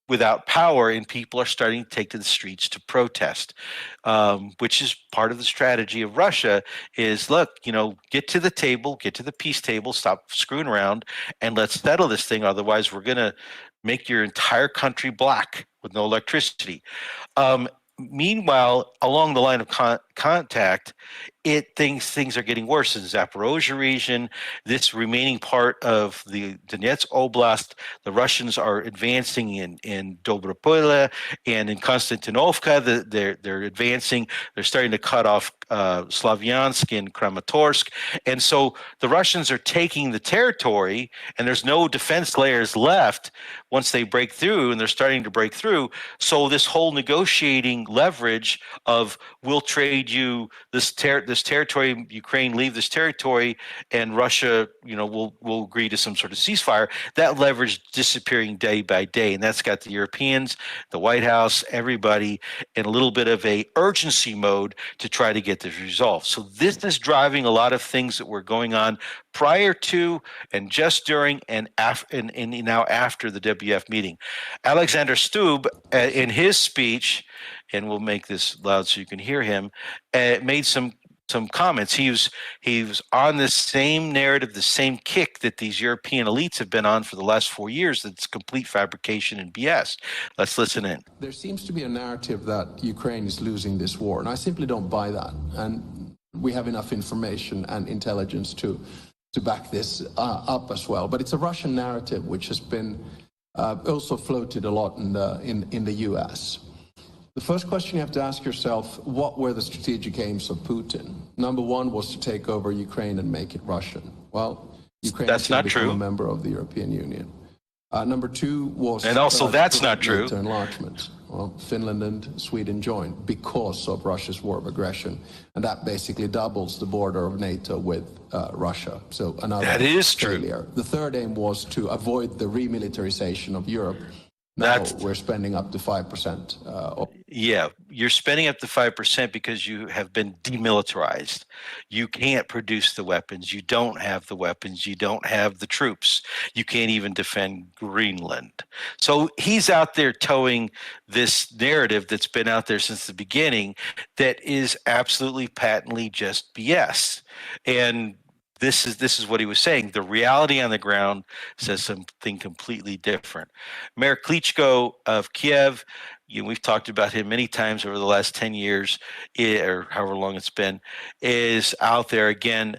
Speaker 6: without power, and people are starting to take to the streets to protest, which is part of the strategy of Russia is, look, get to the table, get to the peace table, stop screwing around, and let's settle this thing. Otherwise, we're going to make your entire country black with no electricity. Meanwhile, along the line of contact, things are getting worse in Zaporozhye region. This remaining part of the Donetsk Oblast, the Russians are advancing in Dobropole and in Konstantinovka. They're advancing. They're starting to cut off Slavyansk and Kramatorsk. And so the Russians are taking the territory, and there's no defense layers left once they break through, and they're starting to break through. So this whole negotiating leverage of, we'll trade you this territory, Ukraine leave this territory, and Russia, will agree to some sort of ceasefire. That leverage disappearing day by day, and that's got the Europeans, the White House, everybody in a little bit of a urgency mode to try to get this resolved. So this is driving a lot of things that were going on prior to and just during and now after the WF meeting. Alexander Stubb, in his speech, and we'll make this loud so you can hear him, made some comments. He was on this same narrative, the same kick that these European elites have been on for the last 4 years. That's complete fabrication and BS. Let's listen in.
Speaker 14: There seems to be a narrative that Ukraine is losing this war, and I simply don't buy that. And we have enough information and intelligence to back this up as well. But it's a Russian narrative which has been also floated a lot in the US. The first question you have to ask yourself, what were the strategic aims of Putin? Number one was to take over Ukraine and make it Russian. Well, Ukraine
Speaker 6: that's not true.
Speaker 14: A member of the European Union. Number two was...
Speaker 6: And also that's not true.
Speaker 14: ...enlargement. Well, Finland and Sweden joined because of Russia's war of aggression. And that basically doubles the border of NATO with Russia. So another
Speaker 6: that is
Speaker 14: failure.
Speaker 6: True.
Speaker 14: The third aim was to avoid the remilitarization of Europe. Now we're spending up to 5%.
Speaker 6: Yeah, you're spending up to 5% because you have been demilitarized. You can't produce the weapons. You don't have the weapons. You don't have the troops. You can't even defend Greenland. So he's out there towing this narrative that's been out there since the beginning that is absolutely patently just BS. And this is what he was saying. The reality on the ground says something completely different. Mayor Klitschko of Kiev, we've talked about him many times over the last 10 years, or however long it's been, is out there again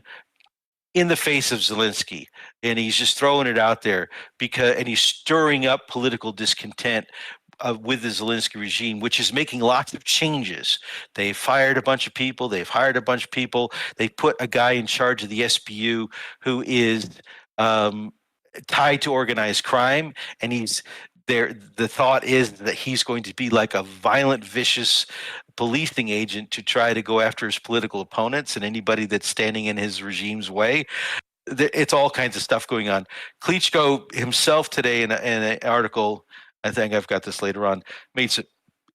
Speaker 6: in the face of Zelensky. And he's just throwing it out there and he's stirring up political discontent with the Zelensky regime, which is making lots of changes. They fired a bunch of people. They've hired a bunch of people. They put a guy in charge of the SBU who is tied to organized crime, and he's there. The thought is that he's going to be like a violent, vicious policing agent to try to go after his political opponents and anybody that's standing in his regime's way. It's all kinds of stuff going on. Klitschko himself today in an article, I think I've got this later on, made some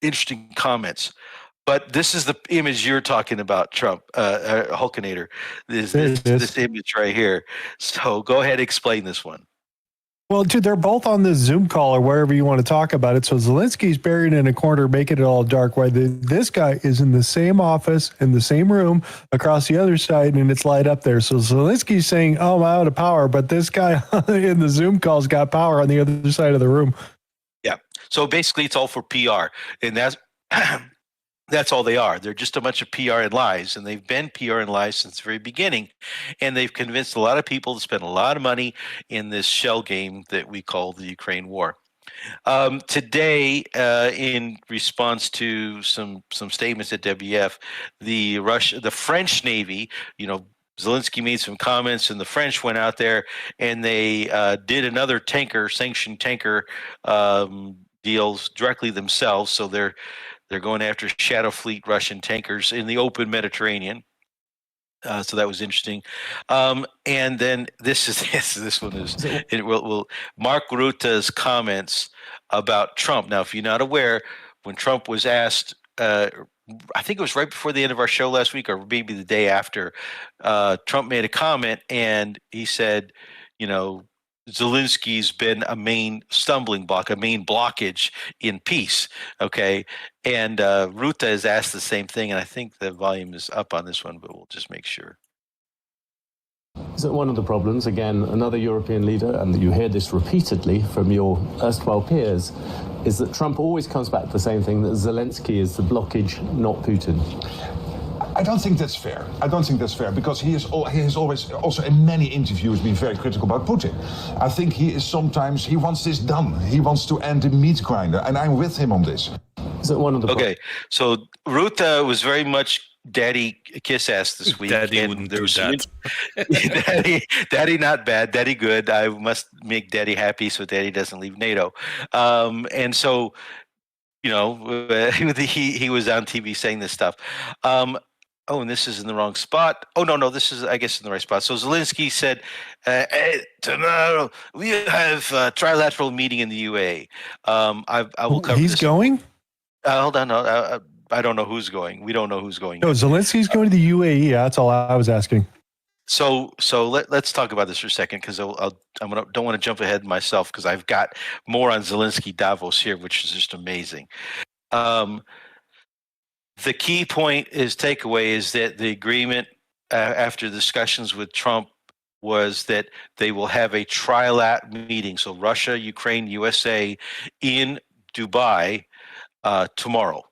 Speaker 6: interesting comments. But this is the image you're talking about, Trump, Hulkinator. This image right here. So go ahead, explain this one.
Speaker 3: Well, dude, they're both on this Zoom call or wherever you want to talk about it. So Zelensky's buried in a corner, making it all dark, while this guy is in the same office, in the same room, across the other side, and it's light up there. So Zelensky's saying, oh, I'm out of power, but this guy in the Zoom call's got power on the other side of the room.
Speaker 6: Yeah. So basically, it's all for PR. And that's all they are. They're just a bunch of PR and lies, and they've been PR and lies since the very beginning. And they've convinced a lot of people to spend a lot of money in this shell game that we call the Ukraine war. Today, in response to some statements at WF, the French Navy, Zelensky made some comments, and the French went out there and they did another sanctioned tanker deals directly themselves. So they're going after Shadow Fleet Russian tankers in the open Mediterranean. So that was interesting. And then this one is Mark Rutte's comments about Trump. Now, if you're not aware, when Trump was asked, I think it was right before the end of our show last week, or maybe the day after, Trump made a comment and he said, Zelensky's been a main stumbling block, a main blockage in peace. Okay. And Rutte has asked the same thing. And I think the volume is up on this one, but we'll just make sure.
Speaker 17: Is that one of the problems, again, another European leader, and you hear this repeatedly from your erstwhile peers, is that Trump always comes back to the same thing, that Zelensky is the blockage, not Putin?
Speaker 18: I don't think that's fair. Because he has always, also in many interviews, been very critical about Putin. I think he wants this done. He wants to end the meat grinder, and I'm with him on this.
Speaker 17: Is that one of the
Speaker 6: Okay, so Rutte was very much daddy kiss ass this week.
Speaker 5: Daddy wouldn't do that.
Speaker 6: Daddy not bad, daddy good. I must make daddy happy so daddy doesn't leave NATO. And so, he was on TV saying this stuff. Oh, and this is in the wrong spot. Oh, no, this is, I guess, in the right spot. So Zelensky said, tomorrow we have a trilateral meeting in the UAE. I will cover
Speaker 3: He's
Speaker 6: this.
Speaker 3: going?
Speaker 6: Hold on. I don't know who's going. We don't know who's going.
Speaker 3: No, Zelensky's going to the UAE. That's all I was asking.
Speaker 6: So let's talk about this for a second, because don't want to jump ahead myself, because I've got more on Zelensky Davos here, which is just amazing. The key takeaway is that the agreement after discussions with Trump was that they will have a trilat meeting. So Russia, Ukraine, USA in Dubai tomorrow.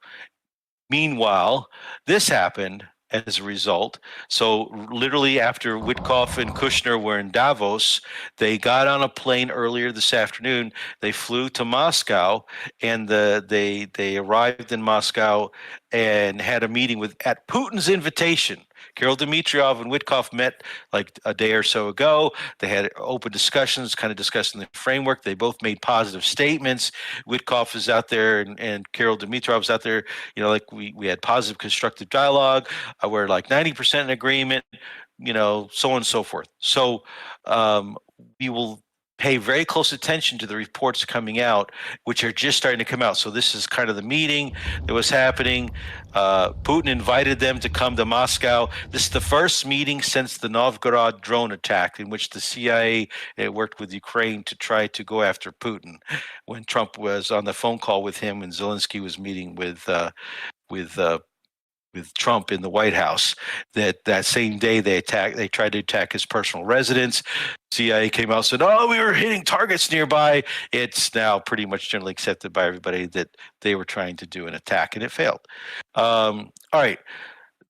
Speaker 6: Meanwhile, this happened as a result. So literally after Witkoff and Kushner were in Davos, they got on a plane earlier this afternoon. They flew to Moscow, and they arrived in Moscow and had a meeting at Putin's invitation. Kirill Dmitriev and Witkoff met like a day or so ago. They had open discussions, kind of discussing the framework. They both made positive statements. Witkoff is out there and Kirill Dmitriev is out there. Like we had positive, constructive dialogue. We're like 90% in agreement, so on and so forth. So we will pay very close attention to the reports coming out, which are just starting to come out. So this is kind of the meeting that was happening. Putin invited them to come to Moscow. This is the first meeting since the Novgorod drone attack, in which the CIA worked with Ukraine to try to go after Putin. When Trump was on the phone call with him, and Zelensky was meeting with Trump in the White House, that same day they tried to attack his personal residence. CIA came out and said, "Oh, we were hitting targets nearby." It's now pretty much generally accepted by everybody that they were trying to do an attack, and it failed. All right.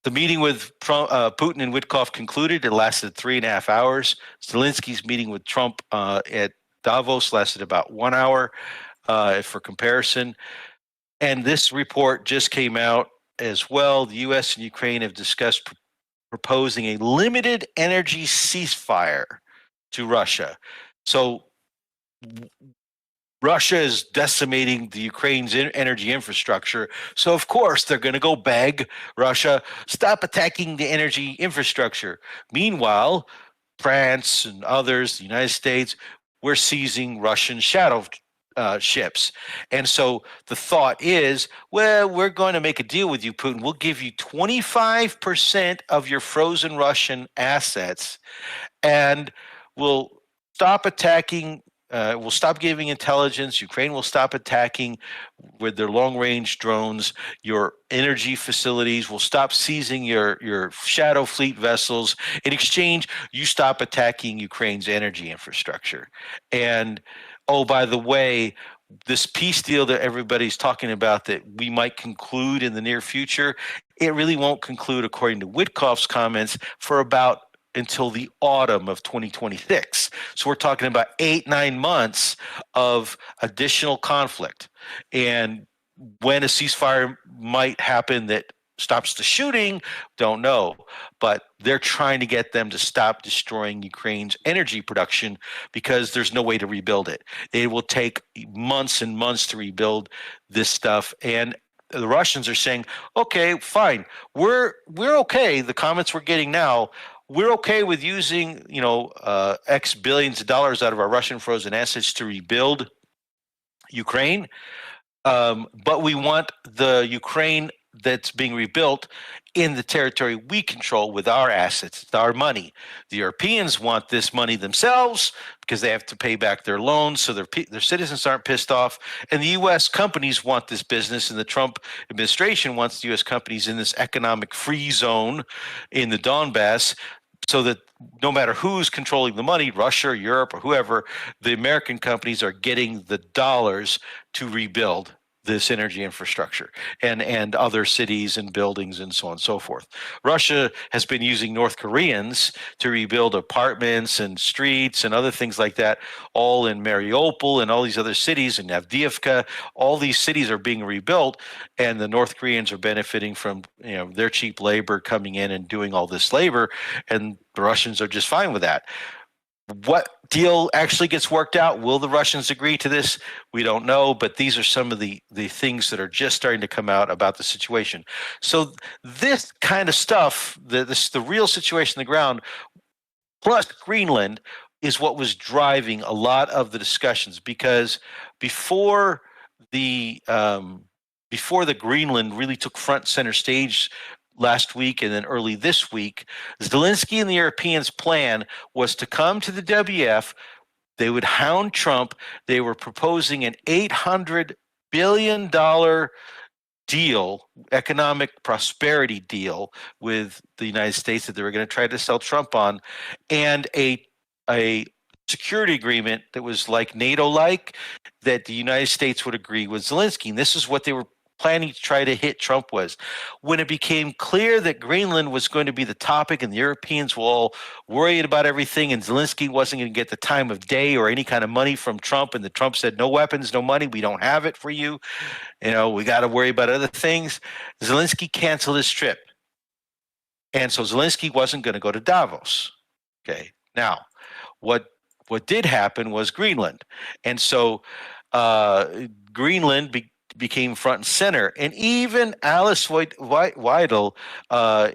Speaker 6: The meeting with Putin and Witkoff concluded. It lasted 3.5 hours. Zelensky's meeting with Trump at Davos lasted about 1 hour, for comparison. And this report just came out as well. The U.S. and Ukraine have discussed proposing a limited energy ceasefire to Russia. So Russia is decimating the Ukraine's energy infrastructure. So of course they're going to go beg Russia, stop attacking the energy infrastructure. Meanwhile, France and others, the United States, we're seizing Russian shadow ships. And so the thought is, well, we're going to make a deal with you, Putin. We'll give you 25% of your frozen Russian assets, and we'll stop attacking. We'll stop giving intelligence. Ukraine will stop attacking with their long-range drones. Your energy facilities will stop seizing your shadow fleet vessels. In exchange, you stop attacking Ukraine's energy infrastructure. And oh, by the way, this peace deal that everybody's talking about that we might conclude in the near future, it really won't conclude, according to Witkoff's comments, for about until the autumn of 2026. So we're talking about 8-9 months of additional conflict. And when a ceasefire might happen that stops the shooting, don't know. But they're trying to get them to stop destroying Ukraine's energy production because there's no way to rebuild it. It will take months and months to rebuild this stuff. And the Russians are saying, okay, fine, we're okay. The comments we're getting now, we're okay with using, X billions of dollars out of our Russian frozen assets to rebuild Ukraine. But we want the Ukraine that's being rebuilt in the territory we control with our assets, it's our money. The Europeans want this money themselves because they have to pay back their loans, so their citizens aren't pissed off. And the U.S. companies want this business, and the Trump administration wants the U.S. companies in this economic free zone in the Donbass, so that no matter who's controlling the money, Russia or Europe or whoever, the American companies are getting the dollars to rebuild this energy infrastructure and other cities and buildings and so on and so forth. Russia has been using North Koreans to rebuild apartments and streets and other things like that, all in Mariupol and all these other cities, and Avdiivka. All these cities are being rebuilt, and the North Koreans are benefiting from their cheap labor coming in and doing all this labor, and the Russians are just fine with that. What deal actually gets worked out? Will the Russians agree to this? We don't know, but these are some of the things that are just starting to come out about the situation. So this kind of stuff, the real situation on the ground, plus Greenland, is what was driving a lot of the discussions, because before the Greenland really took front center stage last week and then early this week, Zelensky and the Europeans' plan was to come to the WF. They would hound Trump. They were proposing an $800 billion deal, economic prosperity deal with the United States that they were going to try to sell Trump on, and a security agreement that was like NATO-like, that the United States would agree with Zelensky. And this is what they were planning to try to hit Trump was. When it became clear that Greenland was going to be the topic and the Europeans were all worried about everything, and Zelensky wasn't going to get the time of day or any kind of money from Trump, and the Trump said, no weapons, no money, we don't have it for you, we got to worry about other things, Zelensky canceled his trip. And so Zelensky wasn't going to go to Davos. Okay. Now, what did happen was Greenland. And so Greenland became front and center. And even Alice Weidel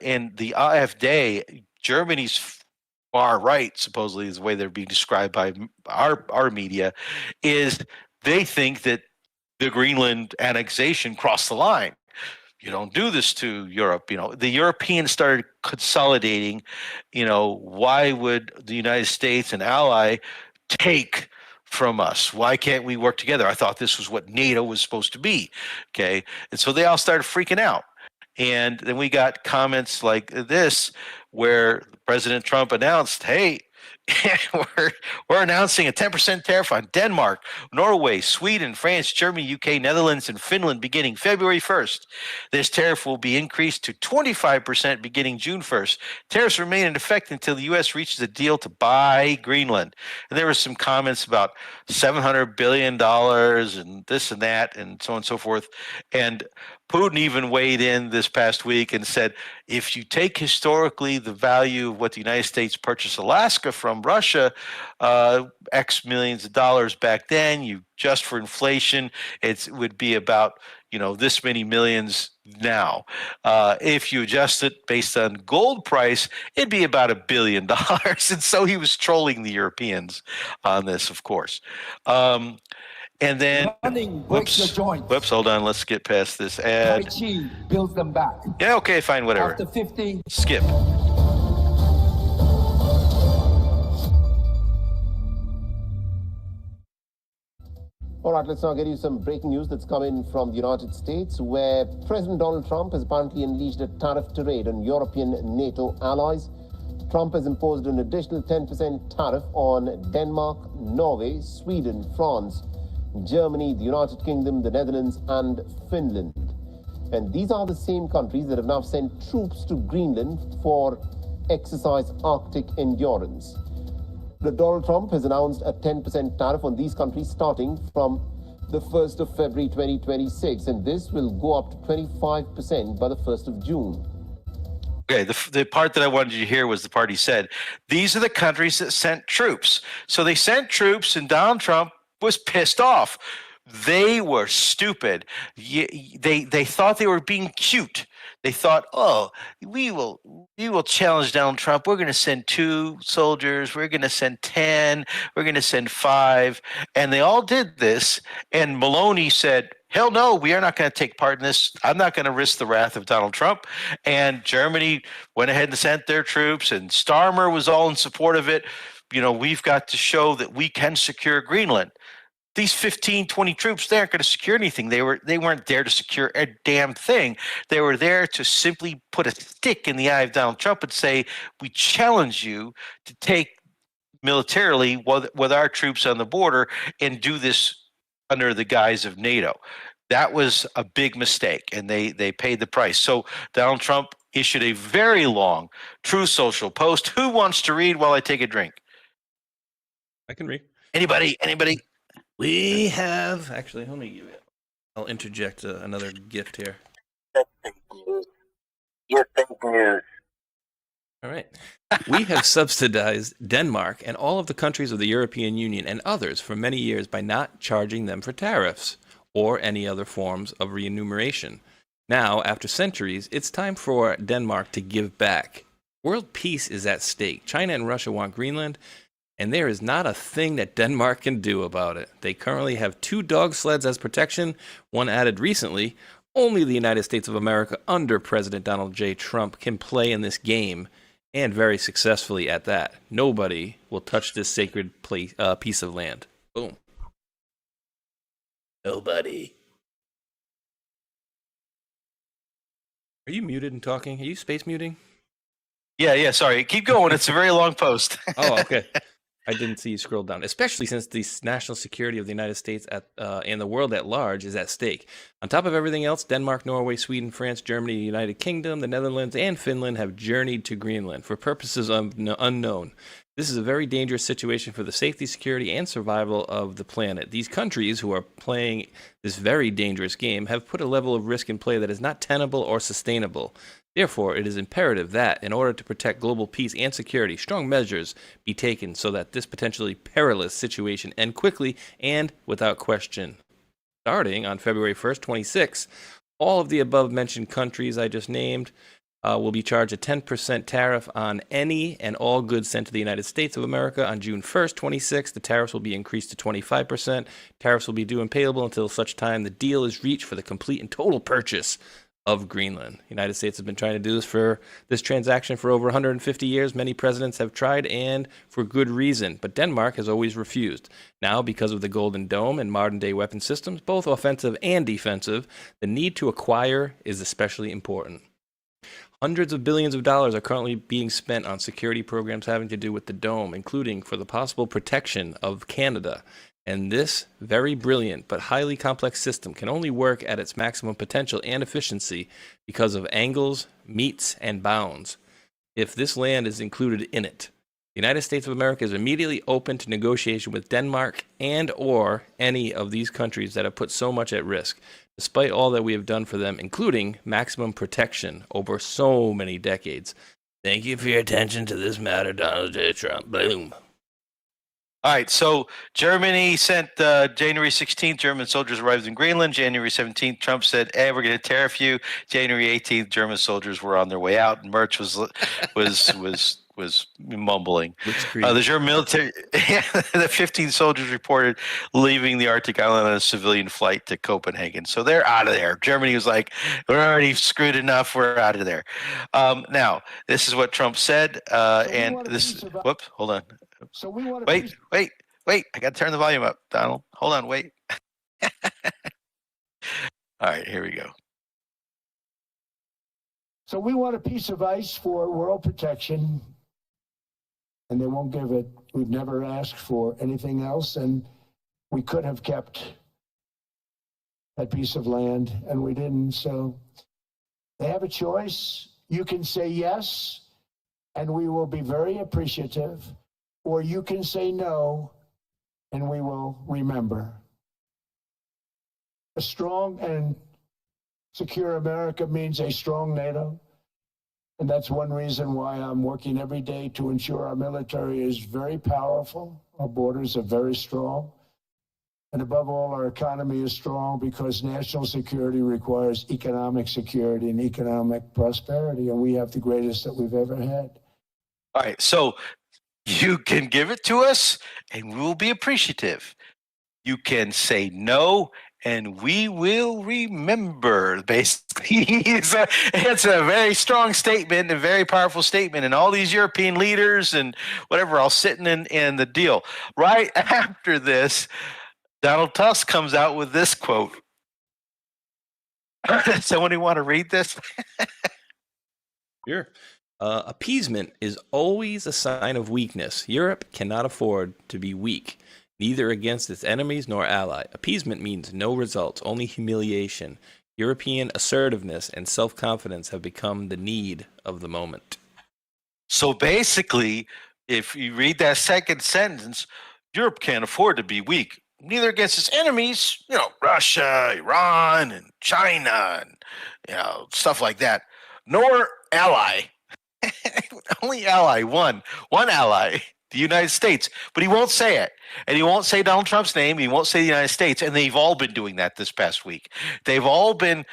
Speaker 6: in the AfD, Germany's far right, supposedly is the way they're being described by our media, is they think that the Greenland annexation crossed the line. You don't do this to Europe. The Europeans started consolidating. Why would the United States, an ally, take from us? Why can't we work together? I thought this was what NATO was supposed to be. Okay. And so they all started freaking out. And then we got comments like this, where President Trump announced, hey, we're announcing a 10% tariff on Denmark, Norway, Sweden, France, Germany, UK, Netherlands, and Finland beginning February 1st. This tariff will be increased to 25% beginning June 1st. Tariffs remain in effect until the U.S. reaches a deal to buy Greenland. And there were some comments about $700 billion and this and that and so on and so forth. And Putin even weighed in this past week and said, if you take historically the value of what the United States purchased Alaska from Russia, X millions of dollars back then, you just for inflation, it would be about, this many millions now. If you adjust it based on gold price, it'd be about $1 billion. And so he was trolling the Europeans on this, of course. And then, whoops, hold on. Let's get past this ad.
Speaker 15: Achy builds them back.
Speaker 6: Yeah, okay, fine, whatever.
Speaker 15: After 15.
Speaker 6: Skip.
Speaker 19: All right, let's now get you some breaking news that's come in from the United States, where President Donald Trump has apparently unleashed a tariff tirade on European NATO allies. Trump has imposed an additional 10% tariff on Denmark, Norway, Sweden, France, Germany, the United Kingdom, the Netherlands, and Finland. And these are the same countries that have now sent troops to Greenland for exercise Arctic endurance. Donald Trump has announced a 10% tariff on these countries starting from the 1st of February 2026, and this will go up to 25% by the 1st of June.
Speaker 6: Okay, the part that I wanted you to hear was the part he said, these are the countries that sent troops. So they sent troops, and Donald Trump was pissed off. They were stupid. They thought they were being cute. They thought, oh, we will challenge Donald Trump. We're going to send 2 soldiers. We're going to send 10. We're going to send 5. And they all did this. And Maloney said, hell no, we are not going to take part in this. I'm not going to risk the wrath of Donald Trump. And Germany went ahead and sent their troops. And Starmer was all in support of it. You know, we've got to show that we can secure Greenland. These 15, 20 troops, they aren't going to secure anything. They weren't there to secure a damn thing. They were there to simply put a stick in the eye of Donald Trump and say, we challenge you to take militarily with our troops on the border and do this under the guise of NATO. That was a big mistake, and they paid the price. So Donald Trump issued a very long True Social post. Who wants to read while I take a drink?
Speaker 5: I can read.
Speaker 6: Anybody?
Speaker 5: We have actually. Let me give it. I'll interject another gift here. All right. We have subsidized Denmark and all of the countries of the European Union and others for many years by not charging them for tariffs or any other forms of remuneration. Now, after centuries, it's time for Denmark to give back. World peace is at stake. China and Russia want Greenland, and there is not a thing that Denmark can do about it. They currently have 2 dog sleds as protection, one added recently. Only the United States of America under President Donald J. Trump can play in this game, and very successfully at that. Nobody will touch this sacred piece of land. Boom. Nobody. Are you muted and talking? Are you space muting?
Speaker 6: Yeah, sorry. Keep going. It's a very long post.
Speaker 5: Oh, okay. I didn't see you scroll down, especially since the national security of the United States and the world at large is at stake. On top of everything else, Denmark, Norway, Sweden, France, Germany, the United Kingdom, the Netherlands, and Finland have journeyed to Greenland for purposes unknown. This is a very dangerous situation for the safety, security, and survival of the planet. These countries who are playing this very dangerous game have put a level of risk in play that is not tenable or sustainable. Therefore, it is imperative that, in order to protect global peace and security, strong measures be taken so that this potentially perilous situation end quickly and without question. Starting on February 1st, 26, all of the above-mentioned countries I just named will be charged a 10% tariff on any and all goods sent to the United States of America. On June 1st, 26, the tariffs will be increased to 25%. Tariffs will be due and payable until such time the deal is reached for the complete and total purchase of Greenland. The United States has been trying to do this transaction for over 150 years. Many presidents have tried, and for good reason. But Denmark has always refused. Now, because of the Golden Dome and modern-day weapon systems, both offensive and defensive, the need to acquire is especially important. Hundreds of billions of dollars are currently being spent on security programs having to do with the dome, including for the possible protection of Canada. And this very brilliant but highly complex system can only work at its maximum potential and efficiency because of angles, meets, and bounds. If this land is included in it, the United States of America is immediately open to negotiation with Denmark and or any of these countries that have put so much at risk, despite all that we have done for them, including maximum protection over so many decades. Thank you for your attention to this matter, Donald J. Trump. Boom.
Speaker 6: All right, so Germany sent January 16th, German soldiers arrived in Greenland. January 17th, Trump said, hey, we're going to tariff you. January 18th, German soldiers were on their way out, and merch was mumbling. The German military, the 15 soldiers reported leaving the Arctic island on a civilian flight to Copenhagen. So they're out of there. Germany was like, we're already screwed enough. We're out of there. Now, this is what Trump said. Whoops, hold on.
Speaker 1: So we want
Speaker 6: wait. I got to turn the volume up, Donald. Hold on, wait. All right, here we go.
Speaker 1: So we want a piece of ice for world protection, and they won't give it. We've never asked for anything else, and we could have kept that piece of land, and we didn't. So they have a choice. You can say yes, and we will be very appreciative, or you can say no, and we will remember. A strong and secure America means a strong NATO. And that's one reason why I'm working every day to ensure our military is very powerful. Our borders are very strong. And above all, our economy is strong because national security requires economic security and economic prosperity. And we have the greatest that we've ever had.
Speaker 6: All right. So you can give it to us and we will be appreciative. You can say no and we will remember. Basically, it's a very strong statement, a very powerful statement. And all these European leaders and whatever all sitting in the deal. Right after this, Donald Tusk comes out with this quote. Someone want to read this?
Speaker 5: Sure. Appeasement is always a sign of weakness. Europe cannot afford to be weak, neither against its enemies nor ally. Appeasement means no results, only humiliation. European assertiveness and self-confidence have become the need of the moment.
Speaker 6: So basically, if you read that second sentence, Europe can't afford to be weak, neither against its enemies, Russia, Iran, and China, and, stuff like that, nor ally. Only ally, one ally, the United States. But he won't say it. And he won't say Donald Trump's name. He won't say the United States. And they've all been doing that this past week. They've all been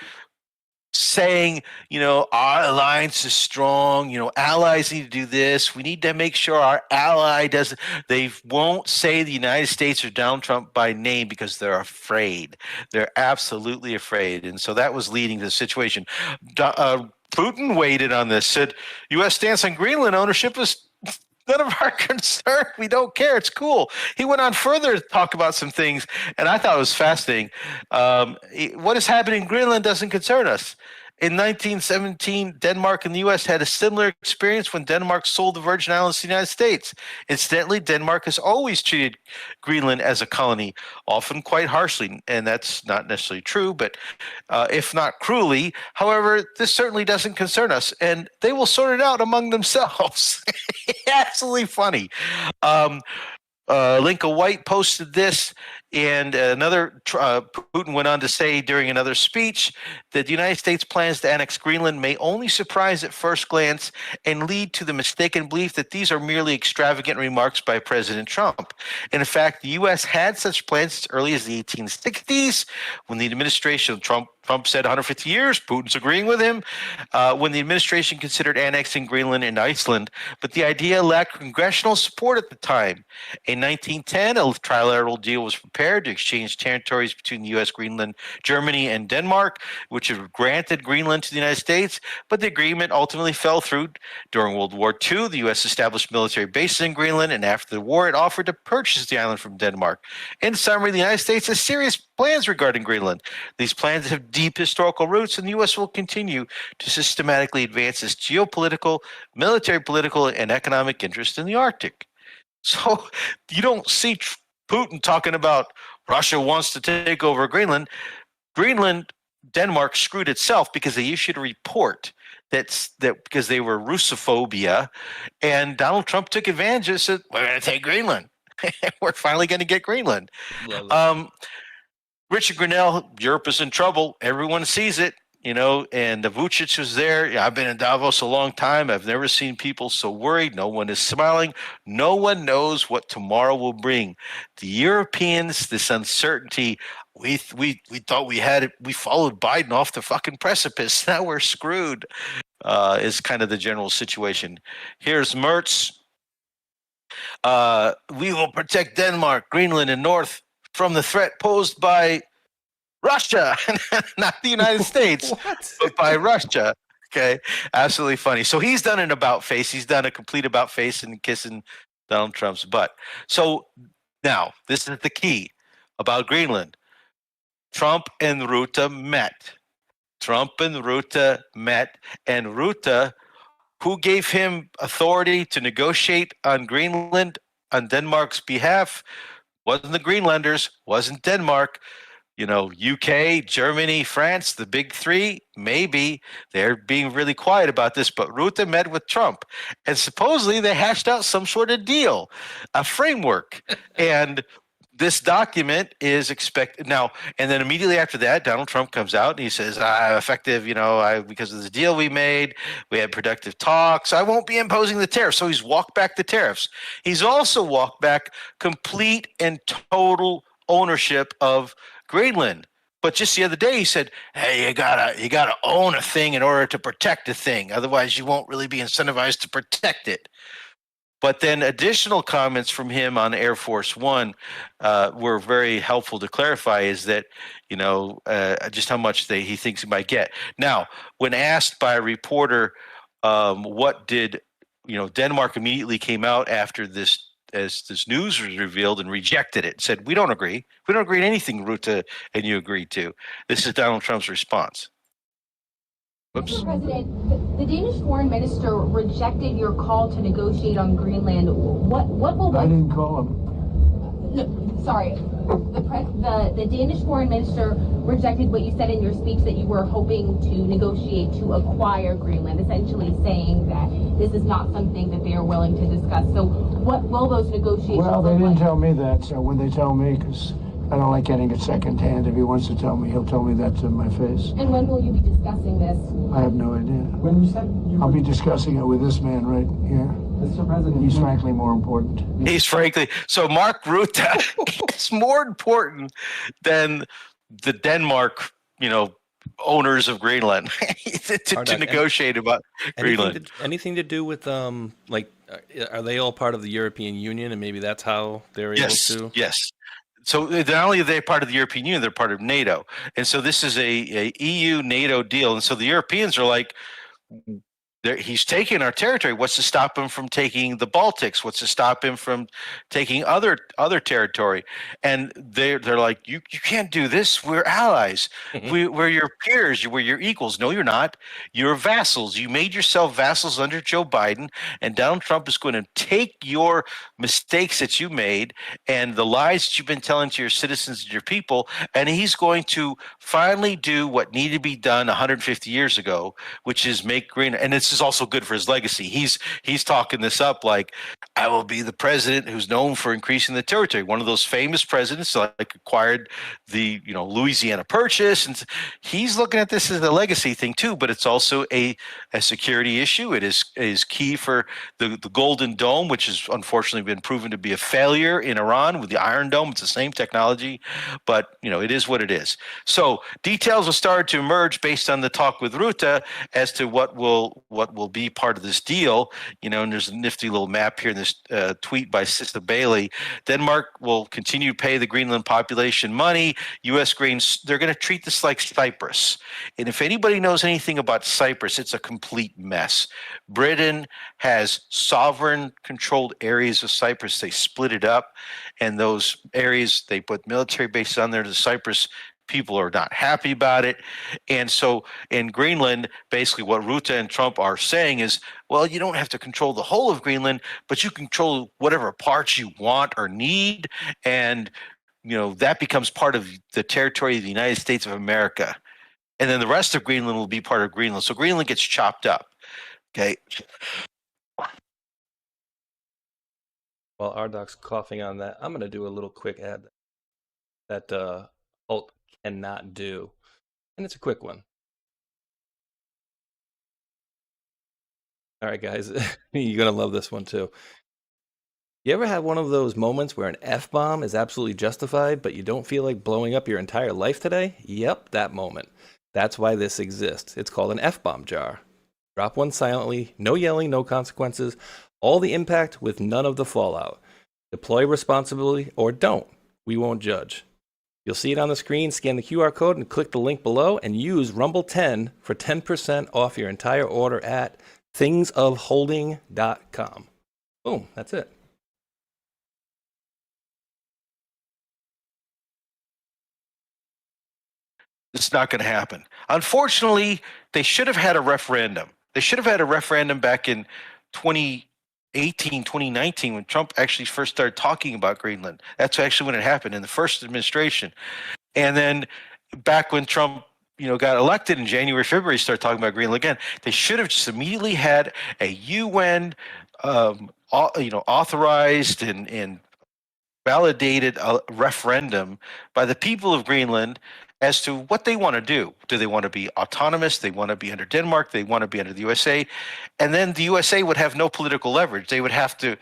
Speaker 6: saying, our alliance is strong. Allies need to do this. We need to make sure our ally does. They won't say the United States or Donald Trump by name because they're afraid. They're absolutely afraid. And so that was leading to the situation. Putin weighed in on this, said U.S. stance on Greenland ownership is none of our concern. We don't care. It's cool. He went on further to talk about some things, and I thought it was fascinating. What is happening in Greenland doesn't concern us. In 1917, Denmark and the U.S. had a similar experience when Denmark sold the Virgin Islands to the United States. Incidentally, Denmark has always treated Greenland as a colony, often quite harshly, and that's not necessarily true, but if not cruelly. However, this certainly doesn't concern us, and they will sort it out among themselves. Absolutely funny. Linka White posted this, and Putin went on to say during another speech that the United States plans to annex Greenland may only surprise at first glance and lead to the mistaken belief that these are merely extravagant remarks by President Trump. And in fact, the U.S. had such plans as early as the 1860s when the administration of Trump said 150 years, Putin's agreeing with him, when the administration considered annexing Greenland and Iceland, but the idea lacked congressional support at the time. In 1910, a trilateral deal was prepared to exchange territories between the U.S., Greenland, Germany, and Denmark, which had granted Greenland to the United States, but the agreement ultimately fell through. During World War II, the U.S. established military bases in Greenland, and after the war, it offered to purchase the island from Denmark. In summary, the United States has serious plans regarding Greenland. These plans have deep historical roots, and the U.S. will continue to systematically advance its geopolitical, military, political, and economic interest in the Arctic. So you don't see Putin talking about Russia wants to take over Greenland. Denmark screwed itself because they issued a report that because they were Russophobia, and Donald Trump took advantage and said, we're going to take Greenland. We're finally going to get Greenland. Richard Grenell, Europe is in trouble. Everyone sees it, and Vucic was there. I've been in Davos a long time. I've never seen people so worried. No one is smiling. No one knows what tomorrow will bring. The Europeans, this uncertainty, we thought we had it. We followed Biden off the fucking precipice. Now we're screwed. Is kind of the general situation. Here's Mertz. We will protect Denmark, Greenland, and North from the threat posed by Russia, not the United States, but by Russia. Okay, absolutely funny. So he's done an about face. He's done a complete about face and kissing Donald Trump's butt. So now this is the key about Greenland. Trump and Rutte met. And Rutte, who gave him authority to negotiate on Greenland on Denmark's behalf, wasn't the Greenlanders, wasn't Denmark. UK, Germany, France, the big three, maybe. They're being really quiet about this, but Rutte met with Trump. And supposedly they hashed out some sort of deal, a framework. And this document is expected now, and then immediately after that, Donald Trump comes out and he says, effective, because of the deal we made, we had productive talks, I won't be imposing the tariffs. So he's walked back the tariffs. He's also walked back complete and total ownership of Greenland. But just the other day he said, hey, you gotta own a thing in order to protect a thing. Otherwise you won't really be incentivized to protect it. But then additional comments from him on Air Force One were very helpful to clarify is that, just how much he thinks he might get. Now, when asked by a reporter what did, Denmark immediately came out after this, as this news was revealed and rejected it, said, we don't agree. We don't agree to anything Rutte and you agreed to. This is Donald Trump's response. Whoops.
Speaker 2: Mr. President, the Danish foreign minister rejected your call to negotiate on Greenland. What will...
Speaker 12: I didn't call him.
Speaker 2: No, sorry. The Danish foreign minister rejected what you said in your speech that you were hoping to negotiate to acquire Greenland, essentially saying that this is not something that they are willing to discuss. So what will those negotiations
Speaker 12: Well, they
Speaker 2: look
Speaker 12: didn't
Speaker 2: like?
Speaker 12: tell me that, so when they tell me, because I don't like getting it secondhand. If he wants to tell me, he'll tell me that to my face.
Speaker 2: And when will you be discussing this?
Speaker 12: I have no idea.
Speaker 2: When you said
Speaker 12: I'll be discussing it with this man right here. Mr. President. He's frankly more important.
Speaker 6: So Mark Rutte is more important than the Denmark, owners of Greenland to negotiate about Greenland.
Speaker 5: Anything to do with are they all part of the European Union and maybe that's how they're able to?
Speaker 6: Yes. So not only are they part of the European Union, they're part of NATO. And so this is a EU-NATO deal. And so the Europeans are like, he's taking our territory. What's to stop him from taking the Baltics? What's to stop him from taking other territory? And they're like, you can't do this. We're allies. We're your peers. We're your equals. No, you're not. You're vassals. You made yourself vassals under Joe Biden, and Donald Trump is going to take your mistakes that you made and the lies that you've been telling to your citizens and your people, and he's going to finally do what needed to be done 150 years ago, which is make Greenland. And this is also good for his legacy. He's talking this up like, I will be the president who's known for increasing the territory. One of those famous presidents like acquired the Louisiana Purchase, and he's looking at this as a legacy thing too. But it's also a security issue. It is key for the Golden Dome, which has unfortunately been proven to be a failure in Iran with the Iron Dome. It's the same technology, but it is what it is. So details will start to emerge based on the talk with Rutte as to what will be part of this deal. And there's a nifty little map here in this tweet by Sista Bailey. Denmark will continue to pay the Greenland population money. U.S. Greens, they're going to treat this like Cyprus. And if anybody knows anything about Cyprus, it's a complete mess. Britain has sovereign controlled areas of Cyprus. They split it up, and those areas, they put military bases on there. The Cyprus people are not happy about it. And so in Greenland, basically what Rutte and Trump are saying is, well, you don't have to control the whole of Greenland, but you control whatever parts you want or need. And, that becomes part of the territory of the United States of America. And then the rest of Greenland will be part of Greenland. So Greenland gets chopped up. Okay.
Speaker 5: While Rdoc's coughing on that, I'm going to do a little quick ad that Alt cannot do. And it's a quick one. All right, guys, you're going to love this one too. You ever have one of those moments where an F-bomb is absolutely justified, but you don't feel like blowing up your entire life today? Yep, that moment. That's why this exists. It's called an F-bomb jar. Drop one silently, no yelling, no consequences, all the impact with none of the fallout. Deploy responsibly or don't. We won't judge. You'll see it on the screen, scan the QR code and click the link below and use Rumble10 for 10% off your entire order at thingsofholding.com. Boom, that's it.
Speaker 6: It's not going to happen. Unfortunately, they should have had a referendum. They should have had a referendum back in 2018, 2019, when Trump actually first started talking about Greenland. That's actually when it happened in the first administration. And then back when Trump, got elected in January, February, started talking about Greenland again. They should have just immediately had a UN, authorized and validated referendum by the people of Greenland as to what they want to do. Do they want to be autonomous? They want to be under Denmark? They want to be under the USA? And then the USA would have no political leverage. They would have to,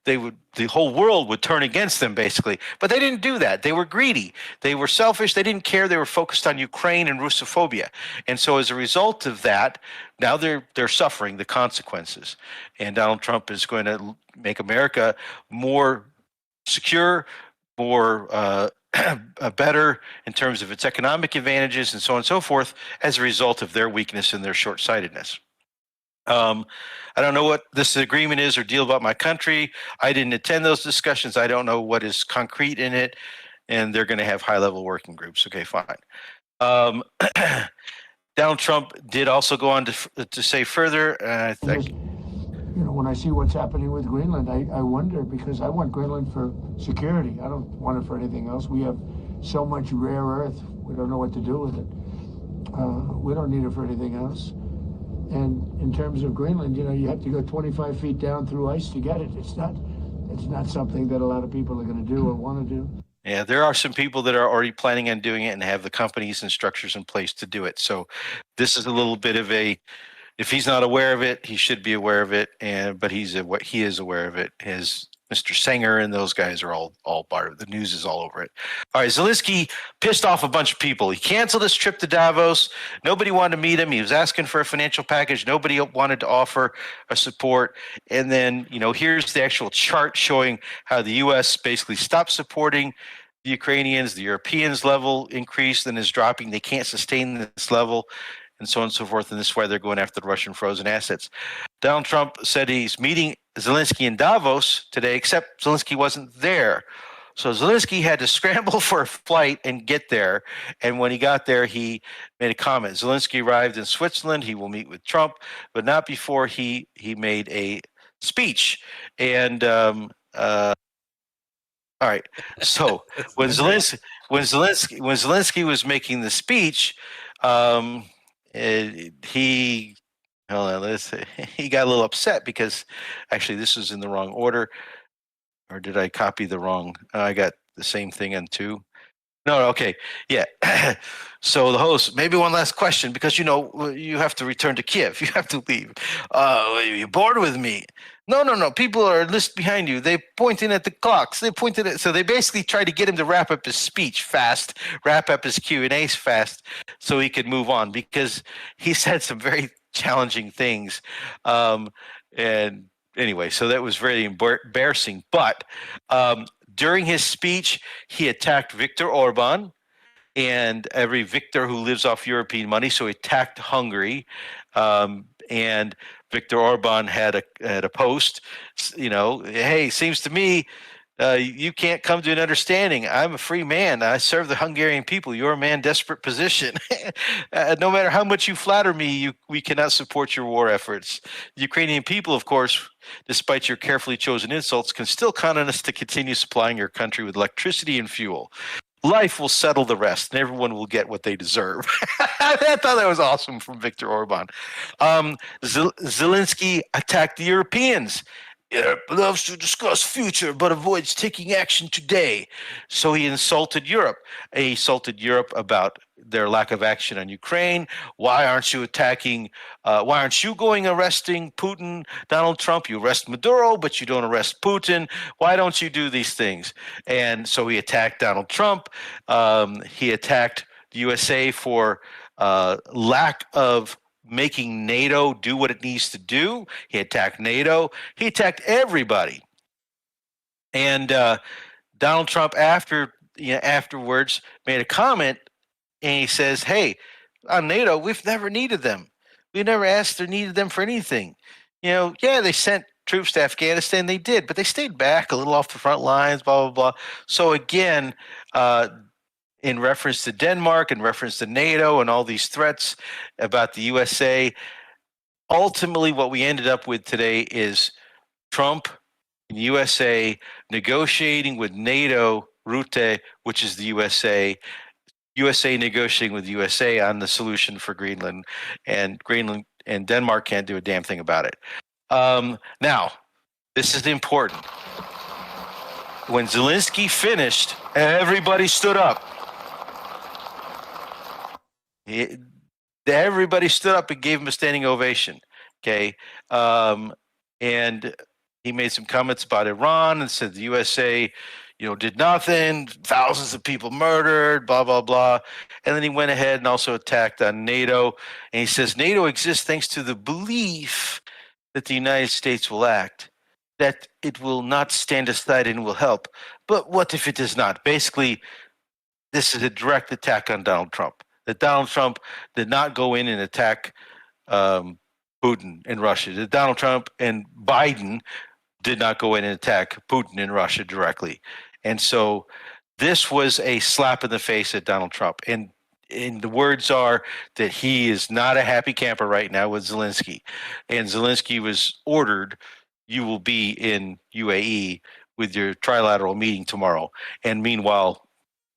Speaker 6: the whole world would turn against them basically. But they didn't do that. They were greedy. They were selfish. They didn't care. They were focused on Ukraine and Russophobia. And so as a result of that, now they're suffering the consequences. And Donald Trump is going to make America more secure, more better in terms of its economic advantages and so on and so forth as a result of their weakness and their short-sightedness. I don't know what this agreement is or deal about my country. I didn't attend those discussions. I don't know what is concrete in it, and they're going to have high-level working groups. Okay, fine. Donald Trump did also go on to say further,
Speaker 20: when I see what's happening with Greenland, I wonder, because I want Greenland for security. I don't want it for anything else. We have so much rare earth. We don't know what to do with it. We don't need it for anything else. And in terms of Greenland, you have to go 25 feet down through ice to get it. It's not something that a lot of people are going to do or want to do.
Speaker 6: Yeah, there are some people that are already planning on doing it and have the companies and structures in place to do it. So this is a little bit of a, if he's not aware of it, he should be aware of it. But he is aware of it. His Mr. Sanger and those guys are all part of it. The news is all over it. All right, Zelensky pissed off a bunch of people. He canceled his trip to Davos. Nobody wanted to meet him. He was asking for a financial package. Nobody wanted to offer a support. And then, here's the actual chart showing how the U.S. basically stopped supporting the Ukrainians. The Europeans level increased and is dropping. They can't sustain this level, and so on and so forth. And this is why they're going after the Russian frozen assets. Donald Trump said he's meeting Zelensky in Davos today, except Zelensky wasn't there. So Zelensky had to scramble for a flight and get there. And when he got there, he made a comment. Zelensky arrived in Switzerland. He will meet with Trump, but not before he made a speech. And all right. So when Zelensky was making the speech, he got a little upset because actually this is in the wrong order, or did I copy the wrong? I got the same thing on two. No, okay, yeah. So the host, maybe one last question, because you have to return to Kiev. You have to leave. Are you bored with me? No. People are listening behind you. They're pointing at the clocks. So they basically tried to get him to wrap up his speech fast, wrap up his Q&As fast, so he could move on, because he said some very challenging things. And anyway, so that was very embarrassing. But during his speech, he attacked Viktor Orban and every Viktor who lives off European money. So he attacked Hungary, and Viktor Orban had a post, hey, seems to me you can't come to an understanding. I'm a free man. I serve the Hungarian people. You're a man in desperate position. No matter how much you flatter me, we cannot support your war efforts. The Ukrainian people, of course, despite your carefully chosen insults, can still count on us to continue supplying your country with electricity and fuel. Life will settle the rest, and everyone will get what they deserve. I thought that was awesome from Viktor Orban. Zelensky attacked the Europeans. Europe loves to discuss future, but avoids taking action today. So he insulted Europe. He insulted Europe about their lack of action on Ukraine. Why aren't you attacking? Why aren't you going arresting Putin, Donald Trump? You arrest Maduro, but you don't arrest Putin. Why don't you do these things? And so he attacked Donald Trump. He attacked the USA for lack of making NATO do what it needs to do. He attacked NATO. He attacked everybody. And Donald Trump, afterwards, made a comment, and he says, "Hey, on NATO, we've never needed them. We never asked or needed them for anything. Yeah, they sent troops to Afghanistan. They did, but they stayed back a little off the front lines. Blah blah blah." So again, in reference to Denmark, in reference to NATO, and all these threats about the USA, ultimately, what we ended up with today is Trump in the USA negotiating with NATO, Rutte, which is the USA negotiating with the USA on the solution for Greenland and Denmark can't do a damn thing about it. Now, this is important. When Zelensky finished, everybody stood up. Everybody stood up and gave him a standing ovation. Okay, and he made some comments about Iran and said the USA, did nothing, thousands of people murdered, blah, blah, blah. And then he went ahead and also attacked on NATO. And he says NATO exists thanks to the belief that the United States will act, that it will not stand aside and will help. But what if it does not? Basically, this is a direct attack on Donald Trump. That Donald Trump did not go in and attack Putin in Russia. That Donald Trump and Biden did not go in and attack Putin in Russia directly. And so this was a slap in the face at Donald Trump. And the words are that he is not a happy camper right now with Zelensky. And Zelensky was ordered, you will be in UAE with your trilateral meeting tomorrow. And meanwhile,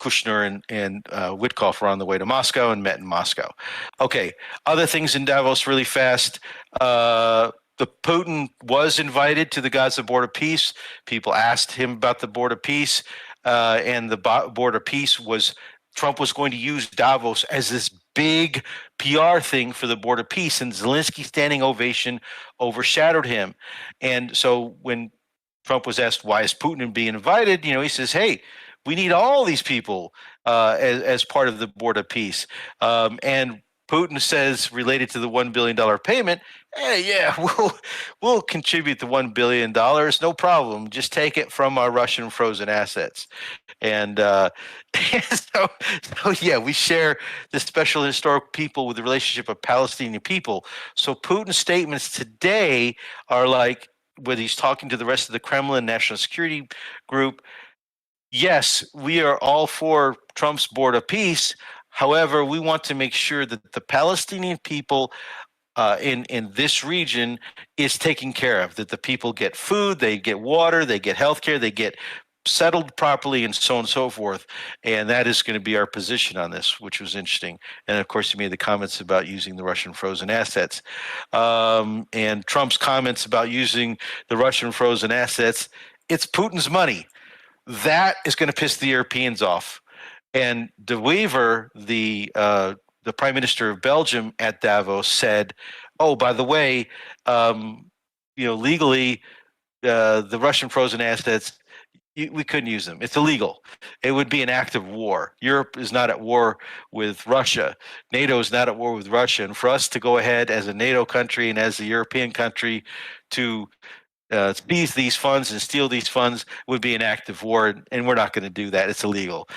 Speaker 6: Kushner and Witkoff were on the way to Moscow and met in Moscow. Okay, other things in Davos really fast. The Putin was invited to the Gaza border peace. People asked him about the border peace, and the border peace was Trump was going to use Davos as this big PR thing for the border peace, and Zelensky's standing ovation overshadowed him. And so when Trump was asked why is Putin being invited, he says, "Hey, we need all these people as part of the border peace." And Putin says, related to the $1 billion payment, "Hey, yeah, we'll contribute the $1 billion, no problem. Just take it from our Russian frozen assets." And so yeah, we share the special historic people with the relationship of Palestinian people. So Putin's statements today are like, when he's talking to the rest of the Kremlin National Security Group, yes, we are all for Trump's border peace. However, we want to make sure that the Palestinian people in this region is taken care of, that the people get food, they get water, they get health care, they get settled properly, and so on and so forth. And that is going to be our position on this, which was interesting. And of course, he made the comments about using the Russian frozen assets. And Trump's comments about using the Russian frozen assets, it's Putin's money. That is going to piss the Europeans off. And De Wever, the Prime Minister of Belgium at Davos, said, "Oh, by the way, legally, the Russian frozen assets, we couldn't use them. It's illegal. It would be an act of war. Europe is not at war with Russia. NATO is not at war with Russia. And for us to go ahead as a NATO country and as a European country to seize these funds and steal these funds would be an act of war, and we're not going to do that. It's illegal."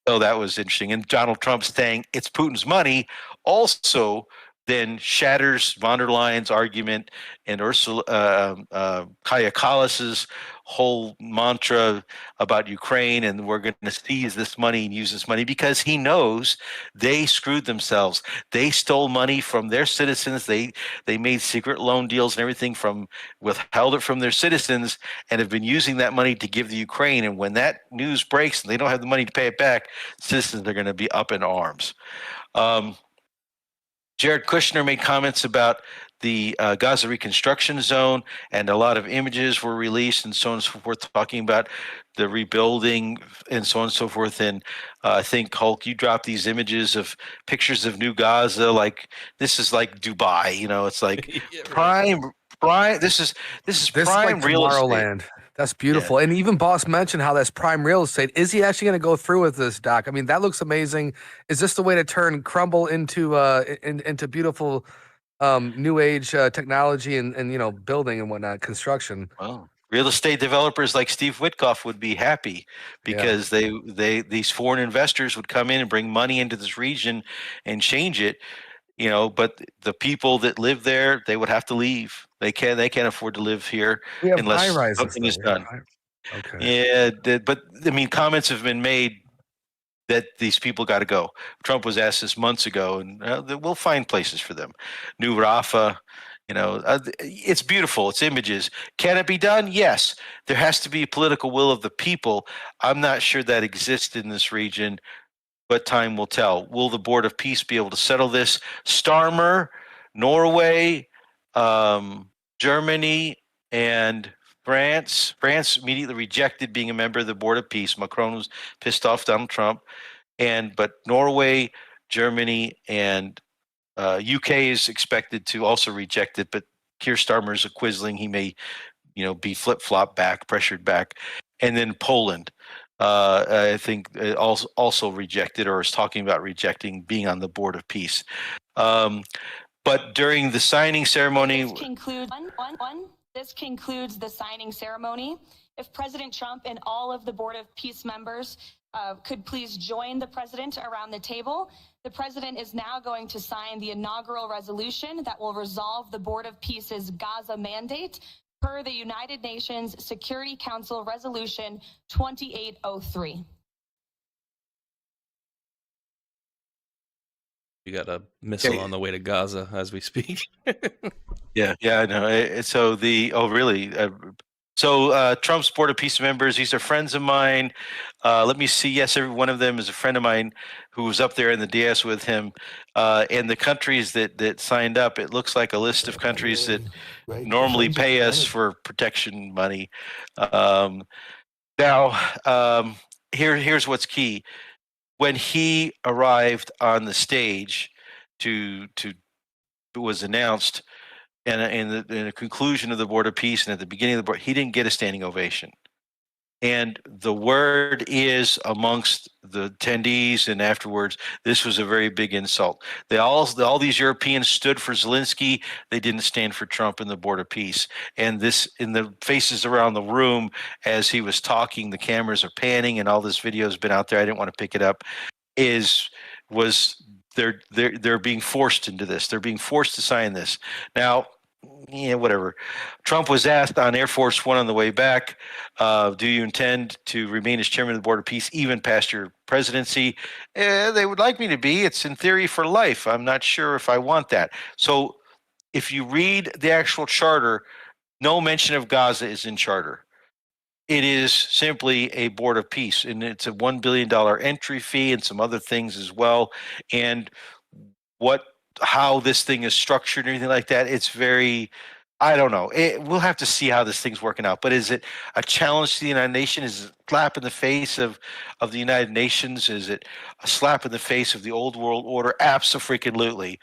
Speaker 6: So that was interesting. And Donald Trump saying it's Putin's money also then shatters von der Leyen's argument and Ursula Kaja Kallas's whole mantra about Ukraine, and we're going to seize this money and use this money, because he knows they screwed themselves. They stole money from their citizens. They made secret loan deals and everything, withheld it from their citizens, and have been using that money to give to Ukraine. And when that news breaks and they don't have the money to pay it back, citizens are going to be up in arms. Jared Kushner made comments about the Gaza reconstruction zone, and a lot of images were released and so on and so forth, talking about the rebuilding and so on and so forth. And I think, Hulk, you dropped these images of pictures of New Gaza, like this is like Dubai, it's like prime. This is prime
Speaker 4: like
Speaker 6: real estate.
Speaker 4: Tomorrowland. That's beautiful. And even Boss mentioned how that's prime real estate. Is he actually going to go through with this, Doc? I mean, that looks amazing. Is this the way to turn crumble into into beautiful new age technology and building and whatnot, construction?
Speaker 6: Well, real estate developers like Steve Witkoff would be happy because these foreign investors would come in and bring money into this region and change it. But the people that live there, they would have to leave. They can't afford to live here unless something is done.
Speaker 4: Okay.
Speaker 6: Yeah, but I mean, comments have been made that these people got to go. Trump was asked this months ago, and we'll find places for them. New Rafah, it's beautiful. It's images. Can it be done? Yes. There has to be political will of the people. I'm not sure that exists in this region, but time will tell. Will the Board of Peace be able to settle this? Starmer, Norway, Germany, and France. France immediately rejected being a member of the Board of Peace. Macron was pissed off Donald Trump. But Norway, Germany, and UK is expected to also reject it. But Keir Starmer is a quisling. He may, be flip-flopped back, pressured back. And then Poland. I think also rejected or is talking about rejecting being on the Board of Peace. But during the signing ceremony...
Speaker 21: This concludes the signing ceremony. If President Trump and all of the Board of Peace members could please join the president around the table. The president is now going to sign the inaugural resolution that will resolve the Board of Peace's Gaza mandate per the United Nations Security Council Resolution 2803.
Speaker 5: You got a missile on the way to Gaza as we speak.
Speaker 6: Yeah, I know. So really? Trump's Board of Peace members, these are friends of mine. Let me see. Yes, every one of them is a friend of mine who was up there in the dais with him. And the countries that signed up, it looks like a list of countries that normally pay us for protection money. Here's what's key. When he arrived on the stage it was announced, and in the conclusion of the Board of Peace and at the beginning of the board, he didn't get a standing ovation. And the word is amongst the attendees and afterwards, this was a very big insult. All these Europeans stood for Zelensky. They didn't stand for Trump and the Board of Peace. And this, in the faces around the room as he was talking, the cameras are panning and all this video has been out there. I didn't want to pick it up. They're being forced into this. They're being forced to sign this. Now, whatever. Trump was asked on Air Force One on the way back, do you intend to remain as chairman of the Board of Peace even past your presidency? They would like me to be. It's in theory for life. I'm not sure if I want that. So if you read the actual charter, no mention of Gaza is in charter. It is simply a Board of Peace, and it's a $1 billion entry fee and some other things as well. And how this thing is structured and anything like that, it's very, I don't know. We'll have to see how this thing's working out. But is it a challenge to the United Nations? Is it a slap in the face of the United Nations? Is it a slap in the face of the old world order? Abso-freaking-lutely.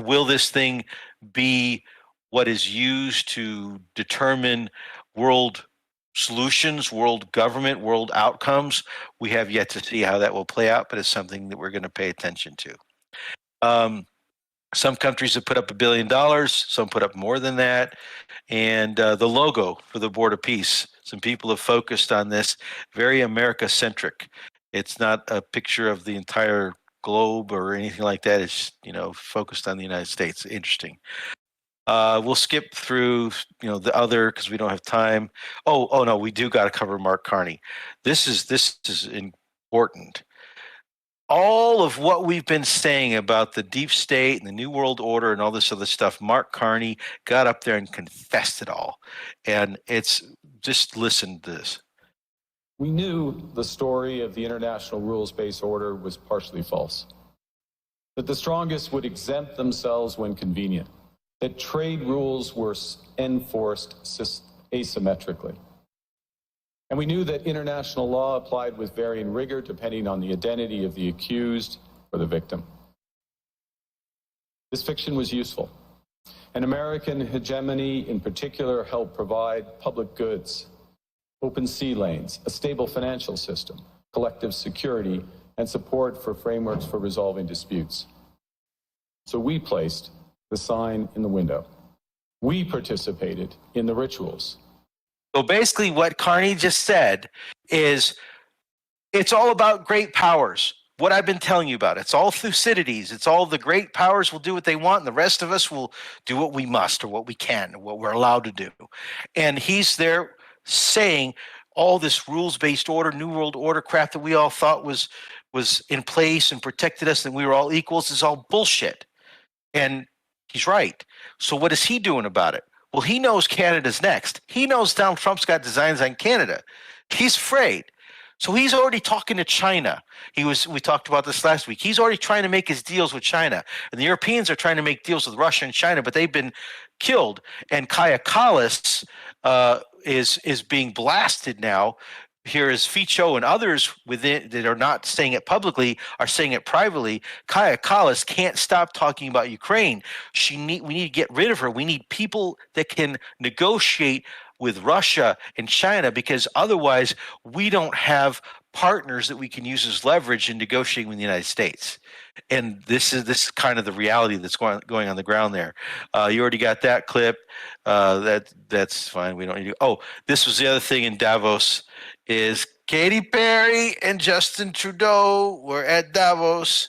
Speaker 6: Will this thing be what is used to determine world solutions, world government, world outcomes? We have yet to see how that will play out, but it's something that we're going to pay attention to. Some countries have put up $1 billion, some put up more than that. And the logo for the Board of Peace, some people have focused on this, very America-centric. It's not a picture of the entire globe or anything like that. It's, focused on the United States. Interesting. We'll skip through, the other because we don't have time. Oh no, we do got to cover Mark Carney. This is important. All of what we've been saying about the deep state and the New World Order and all this other stuff, Mark Carney got up there and confessed it all. And it's just listen to this.
Speaker 22: We knew the story of the international rules-based order was partially false.
Speaker 8: that the strongest would exempt themselves when convenient, that trade rules were enforced asymmetrically. And we knew that international law applied with varying rigor depending on the identity of the accused or the victim. This fiction was useful. And American hegemony in particular helped provide public goods, open sea lanes, a stable financial system, collective security, and support for frameworks for resolving disputes. So we placed the sign in the window. We participated in the rituals.
Speaker 6: So basically what Carney just said is it's all about great powers. What I've been telling you about. It's all Thucydides. It's all the great powers will do what they want, and the rest of us will do what we must or what we can, or what we're allowed to do. And he's there saying all this rules-based order, New World Order crap that we all thought was in place and protected us and we were all equals is all bullshit. And he's right. So what is he doing about it? Well, he knows Canada's next. He knows Donald Trump's got designs on Canada. He's afraid. So he's already talking to China. We talked about this last week. He's already trying to make his deals with China. And the Europeans are trying to make deals with Russia and China, but they've been killed. And Kaja Kallas is being blasted now. Here is Fico and others within that are not saying it publicly are saying it privately. Kaja Kallas can't stop talking about Ukraine. We need to get rid of her. We need people that can negotiate with Russia and China, because otherwise we don't have partners that we can use as leverage in negotiating with the United States. And this is kind of the reality that's going on the ground there. You already got that clip. That's fine. We don't need to. Oh, this was the other thing in Davos is Katy Perry and Justin Trudeau were at Davos.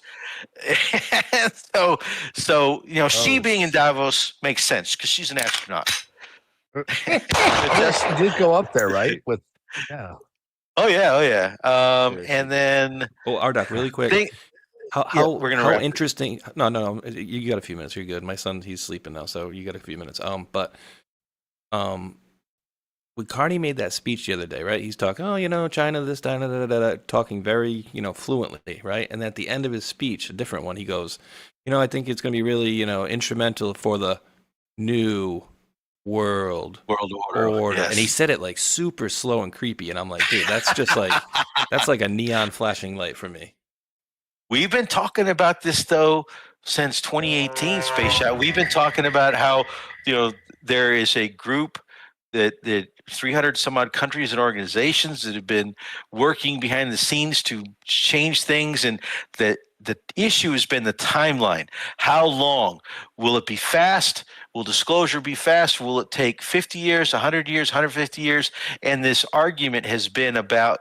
Speaker 6: And so she being in Davos makes sense because she's an astronaut.
Speaker 4: Justin did go up there, right? Yeah.
Speaker 6: Oh yeah. And then
Speaker 5: Rdoc, really quick. How interesting? No. You got a few minutes. You're good. My son, he's sleeping now, so you got a few minutes. When Carney made that speech the other day, right? He's talking, China, this, talking very, fluently, right? And at the end of his speech, a different one, he goes, I think it's going to be really, instrumental for the new world order.
Speaker 6: Yes.
Speaker 5: And he said it like super slow and creepy, and I'm like, dude, that's just like that's like a neon flashing light for me.
Speaker 6: We've been talking about this though since 2018 Space Shot. We've been talking about how there is a group that 300 some odd countries and organizations that have been working behind the scenes to change things, and that the issue has been the timeline. How long? Will it be fast? Will disclosure be fast? Will it take 50 years, 100 years, 150 years? And this argument has been about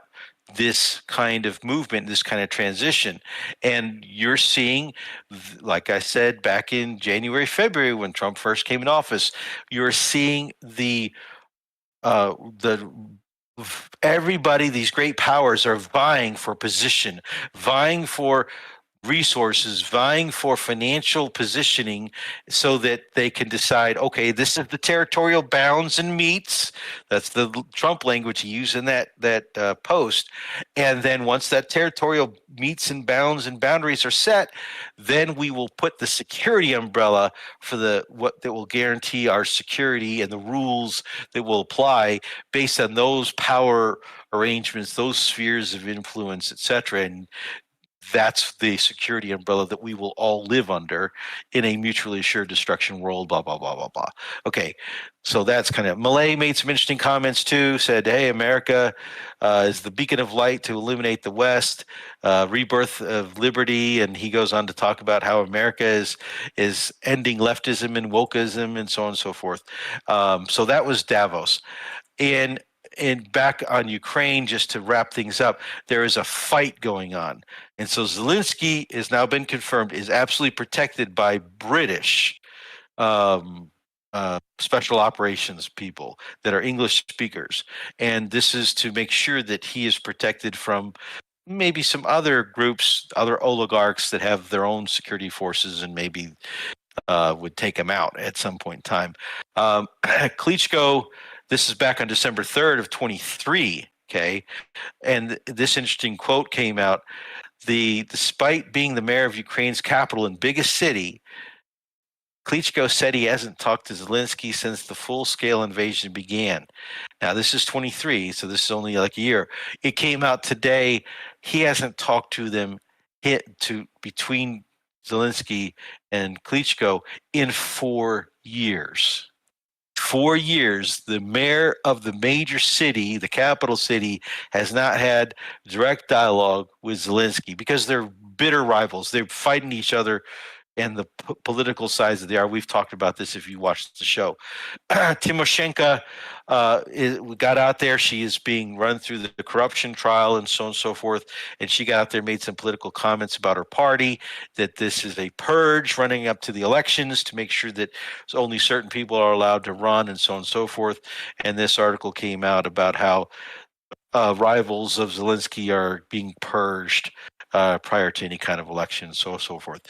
Speaker 6: this kind of movement, this kind of transition. And you're seeing, like I said back in January, February, when Trump first came in office, you're seeing everybody, these great powers are vying for position, vying for resources, vying for financial positioning so that they can decide, okay, this is the territorial bounds and meets. That's the Trump language he used in that post. And then once that territorial meets and bounds and boundaries are set, then we will put the security umbrella for what that will guarantee our security and the rules that will apply based on those power arrangements, those spheres of influence, etc. And that's the security umbrella that we will all live under in a mutually assured destruction world, blah, blah, blah, blah, blah. Okay, so that's kind of, Mullein made some interesting comments too, said, hey, America is the beacon of light to illuminate the West, rebirth of liberty, and he goes on to talk about how America is ending leftism and wokeism and so on and so forth. So that was Davos. And back on Ukraine, just to wrap things up, there is a fight going on. And so Zelensky has now been confirmed is absolutely protected by British special operations people that are English speakers. And this is to make sure that he is protected from maybe some other groups, other oligarchs that have their own security forces and maybe would take him out at some point in time. Klitschko, this is back on December 3rd of 23, okay? And this interesting quote came out. Despite being the mayor of Ukraine's capital and biggest city, Klitschko said he hasn't talked to Zelensky since the full-scale invasion began. Now, this is 23, so this is only like a year. It came out today. He hasn't talked to them between Zelensky and Klitschko in 4 years. 4 years, the mayor of the major city, the capital city, has not had direct dialogue with Zelensky because they're bitter rivals. They're fighting each other and the political sides that they are. We've talked about this if you watched the show. Tymoshenko got out there. She is being run through the corruption trial and so on and so forth. And she got out there, made some political comments about her party, that this is a purge running up to the elections to make sure that only certain people are allowed to run and so on and so forth. And this article came out about how rivals of Zelensky are being purged prior to any kind of election, so on and so forth.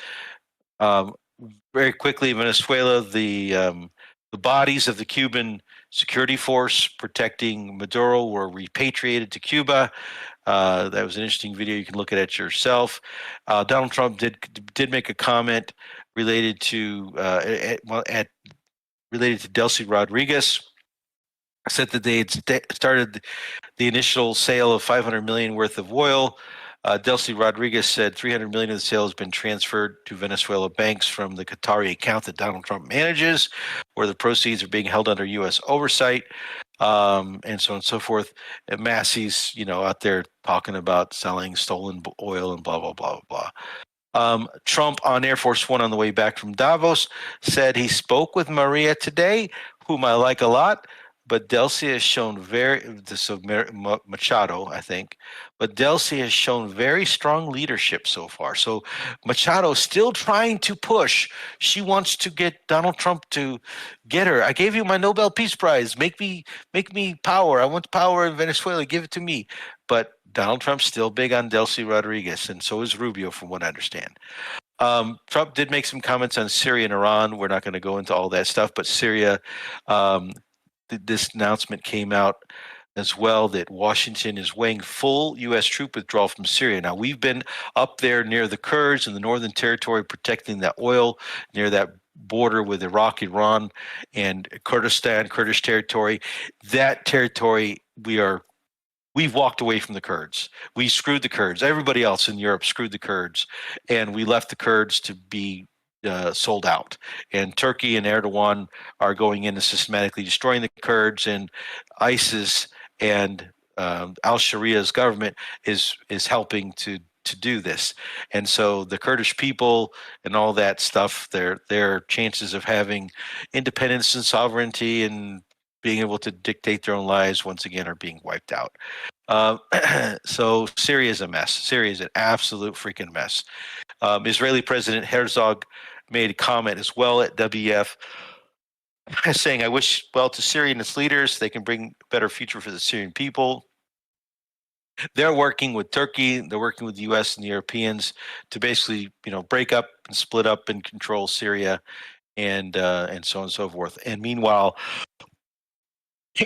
Speaker 6: Very quickly, Venezuela, the bodies of the Cuban security force protecting Maduro were repatriated to Cuba. That was an interesting video. You can look at it yourself. Donald Trump did make a comment related to Delcy Rodriguez. Said that they had started the initial sale of $500 million worth of oil. Delcy Rodriguez said $300 million of the sale has been transferred to Venezuela banks from the Qatari account that Donald Trump manages, where the proceeds are being held under U.S. oversight, and so on and so forth. And Massey's, out there talking about selling stolen oil and blah, blah, blah, blah, blah. Trump on Air Force One on the way back from Davos said he spoke with Maria today, whom I like a lot. But Delcy has shown Machado, I think. But Delcy has shown very strong leadership so far. So Machado still trying to push. She wants to get Donald Trump to get her. I gave you my Nobel Peace Prize. Make me power. I want power in Venezuela. Give it to me. But Donald Trump's still big on Delcy Rodriguez, and so is Rubio, from what I understand. Trump did make some comments on Syria and Iran. We're not going to go into all that stuff, but Syria. This announcement came out as well that Washington is weighing full U.S. troop withdrawal from Syria. Now, we've been up there near the Kurds in the Northern Territory protecting that oil near that border with Iraq, Iran, and Kurdistan, Kurdish territory. That territory, we've walked away from the Kurds. We screwed the Kurds. Everybody else in Europe screwed the Kurds, and we left the Kurds to be sold out. And Turkey and Erdogan are going in and systematically destroying the Kurds, and ISIS and al-Sharia's government is helping to do this. And so the Kurdish people and all that stuff, their chances of having independence and sovereignty and being able to dictate their own lives once again are being wiped out. So Syria is a mess. Syria is an absolute freaking mess. Israeli President Herzog made a comment as well at WF saying, I wish well to Syria and its leaders. They can bring a better future for the Syrian people. They're working with Turkey. They're working with the U.S. and the Europeans to basically, break up and split up and control Syria and so on and so forth. And meanwhile,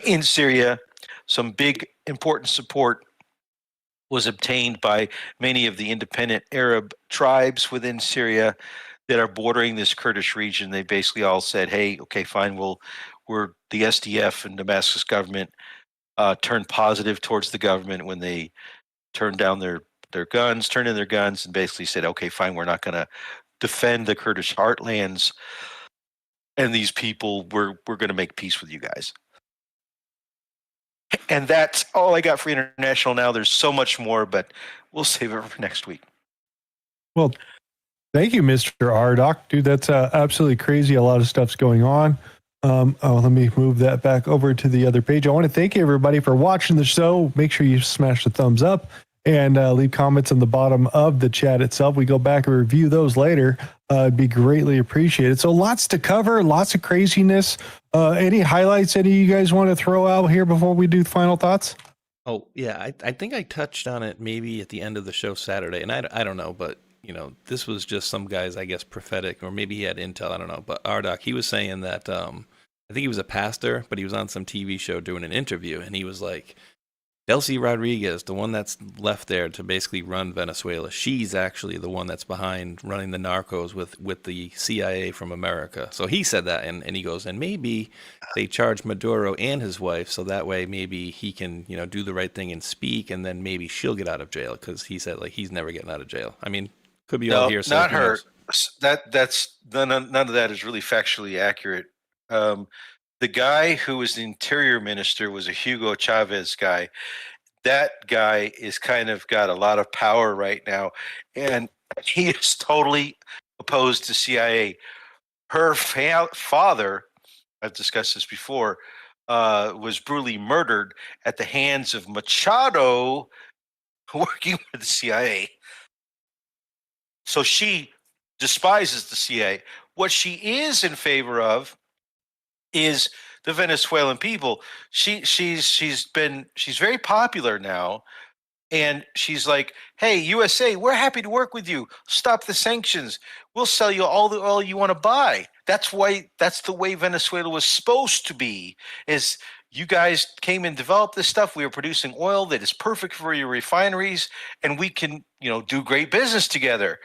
Speaker 6: in Syria, some big important support was obtained by many of the independent Arab tribes within Syria that are bordering this Kurdish region. They basically all said, hey, okay, fine, we're the SDF and Damascus government turned positive towards the government when they turned in their guns, and basically said, okay, fine, we're not going to defend the Kurdish heartlands and these people, we're going to make peace with you guys. And that's all I got for international now. There's so much more, but we'll save it for next week.
Speaker 3: Well, thank you, Mr. Rdoc. Dude, that's absolutely crazy. A lot of stuff's going on. Let me move that back over to the other page. I want to thank everybody for watching the show. Make sure you smash the thumbs up and leave comments on the bottom of the chat itself. We go back and review those later. It'd be greatly appreciated. So lots to cover, lots of craziness. Any highlights any of you guys want to throw out here before we do final thoughts?
Speaker 5: Oh, yeah. I think I touched on it maybe at the end of the show Saturday, and I don't know, but this was just some guy's, I guess, prophetic, or maybe he had intel, I don't know. But Rdoc, he was saying that, I think he was a pastor, but he was on some TV show doing an interview, and he was like, Delcy Rodriguez, the one that's left there to basically run Venezuela, she's actually the one that's behind running the narcos with the CIA from America. So he said that, and he goes, and maybe they charge Maduro and his wife, so that way maybe he can, do the right thing and speak, and then maybe she'll get out of jail, because he said like he's never getting out of jail. I mean, could be all hearsay.
Speaker 6: Not her. That's none of that is really factually accurate. The guy who was the interior minister was a Hugo Chavez guy. That guy is kind of got a lot of power right now, and he is totally opposed to CIA. Her father, I've discussed this before, was brutally murdered at the hands of Machado, working with the CIA. So she despises the CIA. What she is in favor of is the Venezuelan people. She's very popular now, and she's like, "Hey, USA, we're happy to work with you. Stop the sanctions. We'll sell you all the oil you want to buy." That's the way Venezuela was supposed to be. Is you guys came and developed this stuff. We are producing oil that is perfect for your refineries, and we can, do great business together.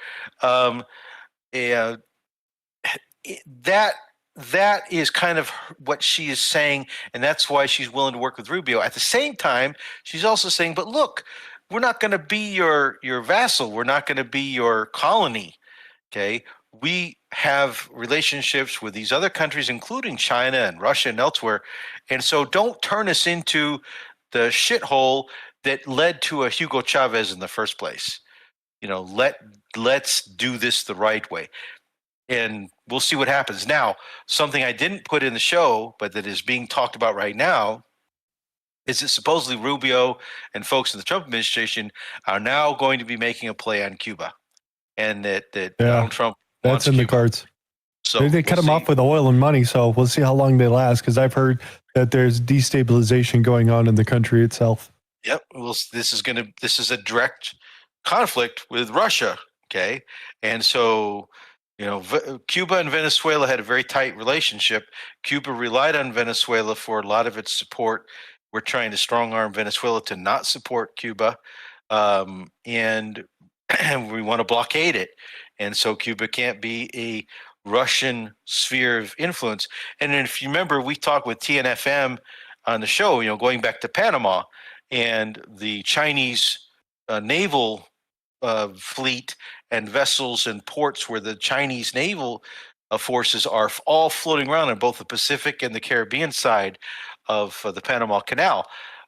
Speaker 6: That is kind of what she is saying, and that's why she's willing to work with Rubio. At the same time, she's also saying, but look, we're not going to be your vassal. We're not going to be your colony, okay? We have relationships with these other countries, including China and Russia and elsewhere, and so don't turn us into the shithole that led to a Hugo Chavez in the first place. Let's do this the right way. And we'll see what happens. Now, something I didn't put in the show, but that is being talked about right now, is that supposedly Rubio and folks in the Trump administration are now going to be making a play on Cuba, and that Donald Trump
Speaker 3: That's in
Speaker 6: Cuba.
Speaker 3: the cards.
Speaker 6: So
Speaker 3: they cut them off with oil and money, so we'll see how long they last, because I've heard that there's destabilization going on in the country itself.
Speaker 6: Yep. Well, this is a direct conflict with Russia, okay? And so Cuba and Venezuela had a very tight relationship. Cuba relied on Venezuela for a lot of its support. We're trying to strong arm Venezuela to not support Cuba, and we want to blockade it. And so Cuba can't be a Russian sphere of influence. And if you remember, we talked with TNFM on the show, going back to Panama and the Chinese naval fleet and vessels and ports where the Chinese naval forces are all floating around on both the Pacific and the Caribbean side of the Panama Canal.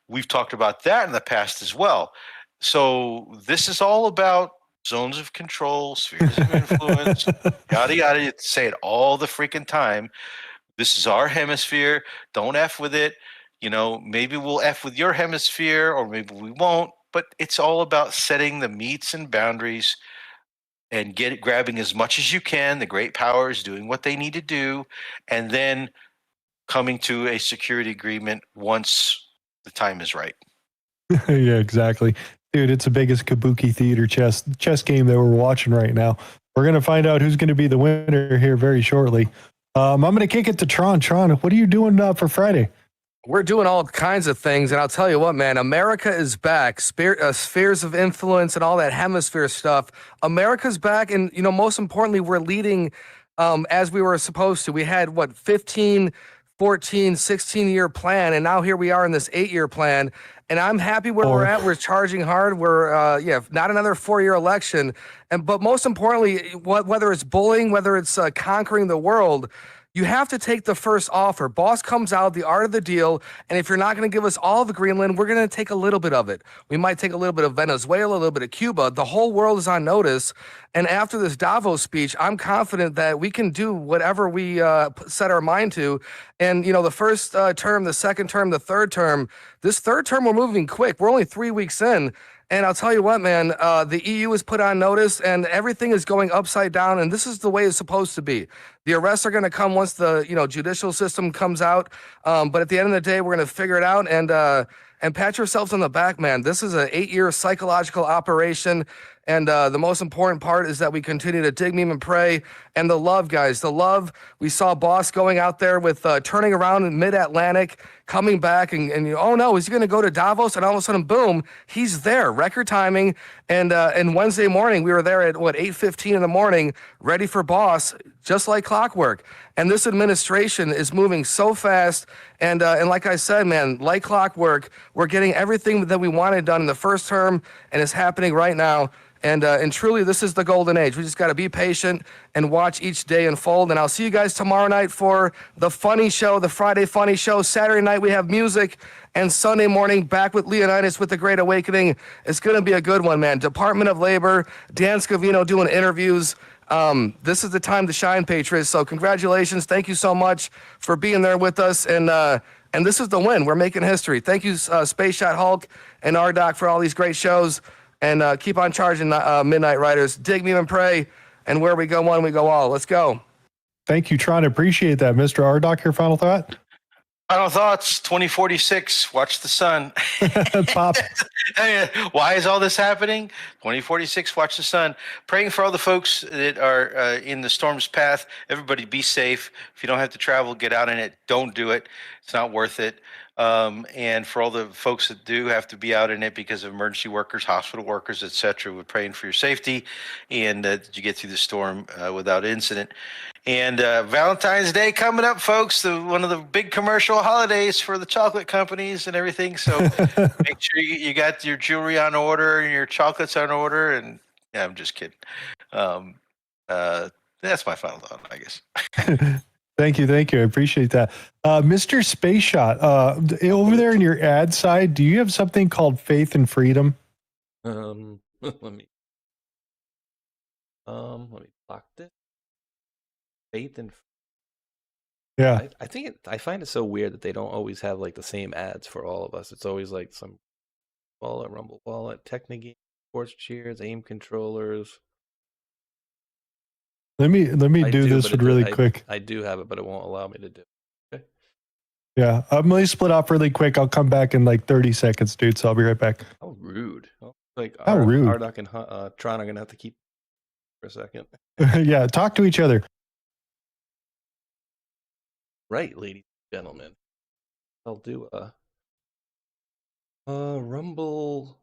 Speaker 6: We've talked about that in the past as well. So this is all about zones of control, spheres of influence, yada, yada. You say it all the freaking time. This is our hemisphere. Don't F with it. Maybe we'll F with your hemisphere, or maybe we won't. But it's all about setting the metes and boundaries and grabbing as much as you can, the great powers doing what they need to do, and then coming to a security agreement once the time is right.
Speaker 3: Yeah, exactly. Dude, it's the biggest kabuki theater chess game that we're watching right now. We're going to find out who's going to be the winner here very shortly. I'm going to kick it to Tron. Tron, what are you doing for Friday?
Speaker 4: We're doing all kinds of things, and I'll tell you what, man, America is back. Spheres of influence and all that hemisphere stuff. America's back, and, most importantly, we're leading as we were supposed to. We had, 15, 14, 16-year plan, and now here we are in this 8-year plan, and I'm happy where we're at. We're charging hard. We're, not another 4-year election, but most importantly, whether it's bullying, whether it's conquering the world, you have to take the first offer. Boss comes out, the art of the deal, and if you're not going to give us all of Greenland, we're going to take a little bit of it. We might take a little bit of Venezuela, a little bit of Cuba. The whole world is on notice, and after this Davos speech, I'm confident that we can do whatever we set our mind to. And, the first term, the second term, the third term, this third term, we're moving quick. We're only 3 weeks in. And I'll tell you what, man, the EU is put on notice and everything is going upside down. And this is the way it's supposed to be. The arrests are going to come once the judicial system comes out. But at the end of the day, we're going to figure it out and pat yourselves on the back, man. This is an 8-year psychological operation. And the most important part is that we continue to dig, meme, and pray. And the love, guys, the love. We saw Boss going out there with turning around in mid-Atlantic, coming back, and oh no, is he going to go to Davos? And all of a sudden, boom, he's there. Record timing. And Wednesday morning, we were there at 8:15 in the morning, ready for Boss, just like clockwork. And this administration is moving so fast. And like I said, man, like clockwork, we're getting everything that we wanted done in the first term, and it's happening right now. And truly, this is the golden age. We just got to be patient and watch each day unfold. And I'll see you guys tomorrow night for the funny show, the Friday funny show. Saturday night, we have music. And Sunday morning, back with Leonidas with The Great Awakening. It's going to be a good one, man. Department of Labor, Dan Scavino doing interviews. This is the time to shine, Patriots. So congratulations. Thank you so much for being there with us. And this is the win. We're making history. Thank you, Space Shot Hulk and Rdoc, for all these great shows. And keep on charging, Midnight Riders. Dig, meme, and pray. And where we go one, we go all. Let's go.
Speaker 3: Thank you, Tron. Appreciate that. Mr. Rdoc, your final thought?
Speaker 6: Final thoughts, 2046, watch the sun.
Speaker 3: Pop.
Speaker 6: Why is all this happening? 2046, watch the sun. Praying for all the folks that are in the storm's path. Everybody be safe. If you don't have to travel, get out in it. Don't do it. It's not worth it. And for all the folks that do have to be out in it because of emergency workers, hospital workers, etc., we're praying for your safety and that you get through the storm without incident. And Valentine's Day coming up, folks, one of the big commercial holidays for the chocolate companies and everything. So make sure you got your jewelry on order and your chocolates on order. And yeah, I'm just kidding. That's my final thought, I guess.
Speaker 3: Thank you. I appreciate that. Mr. Space Shot, over there in your ad side, do you have something called Faith and Freedom?
Speaker 5: Let me block this. Faith and
Speaker 3: Yeah.
Speaker 5: I find it so weird that they don't always have like the same ads for all of us. It's always like some wallet, Rumble Wallet, Technigame, Sports Cheers, aim controllers.
Speaker 3: Let me do this one really quick.
Speaker 5: I do have it, but it won't allow me to do it. Okay.
Speaker 3: Yeah, I'm going to split off really quick. I'll come back in like 30 seconds, dude, so I'll be right back.
Speaker 5: How rude. Like,
Speaker 3: How rude.
Speaker 5: Rdoc and Tron are going to have to keep for a second.
Speaker 3: Yeah, talk to each other.
Speaker 5: Right, ladies and gentlemen. I'll do a Rumble.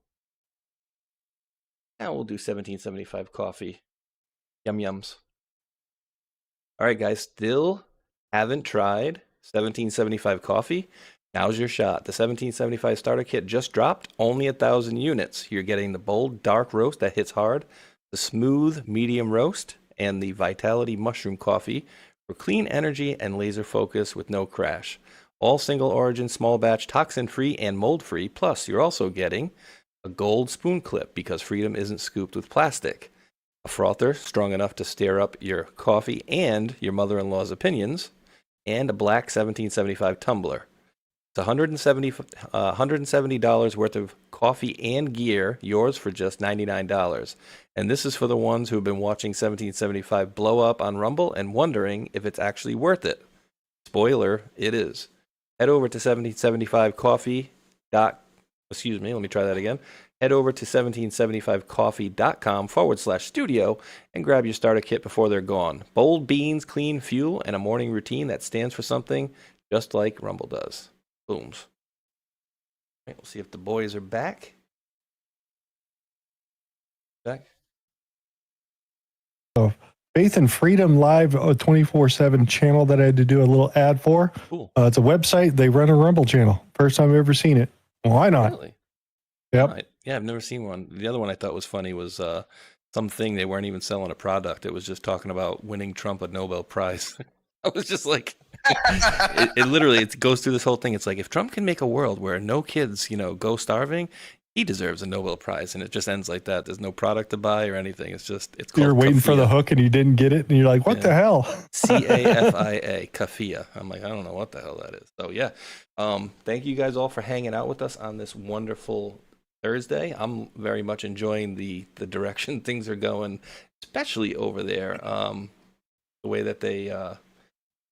Speaker 5: Now we'll do 1775 coffee. Yum yums. All right, guys, still haven't tried 1775 coffee. Now's your shot. The 1775 starter kit just dropped, only 1,000 units. You're getting the bold dark roast that hits hard, the smooth medium roast, and the Vitality mushroom coffee for clean energy and laser focus with no crash. All single origin, small batch, toxin free, and mold free. Plus, you're also getting a gold spoon clip because Freedom isn't scooped with plastic. A frother strong enough to stir up your coffee and your mother-in-law's opinions, and a black 1775 tumbler. It's $170 worth of coffee and gear, yours for just $99. And this is for the ones who have been watching 1775 blow up on Rumble and wondering if it's actually worth it. Spoiler, it is. Head over to 1775coffee. Let me try that again. Head over to 1775coffee.com/studio and grab your starter kit before they're gone. Bold beans, clean fuel, and a morning routine that stands for something just like Rumble does. Booms. All right, we'll see if the boys are back. Back.
Speaker 3: So, Faith and Freedom Live 24/7 channel that I had to do a little ad for.
Speaker 5: Cool.
Speaker 3: It's a website. They run a Rumble channel. First time I've ever seen it. Why not?
Speaker 5: Really?
Speaker 3: Yep.
Speaker 5: Yeah, I've never seen one. The other one I thought was funny was something they weren't even selling a product. It was just talking about winning Trump a Nobel Prize. I was just like, it literally goes through this whole thing. It's like, if Trump can make a world where no kids, go starving, he deserves a Nobel Prize. And it just ends like that. There's no product to buy or anything. It's called
Speaker 3: You're waiting for the hook and you didn't get it. And you're like, what the hell?
Speaker 5: CAFIA, Kafia. I'm like, I don't know what the hell that is. So yeah. Thank you guys all for hanging out with us on this wonderful Thursday. I'm very much enjoying the direction things are going, especially over there. The way that they,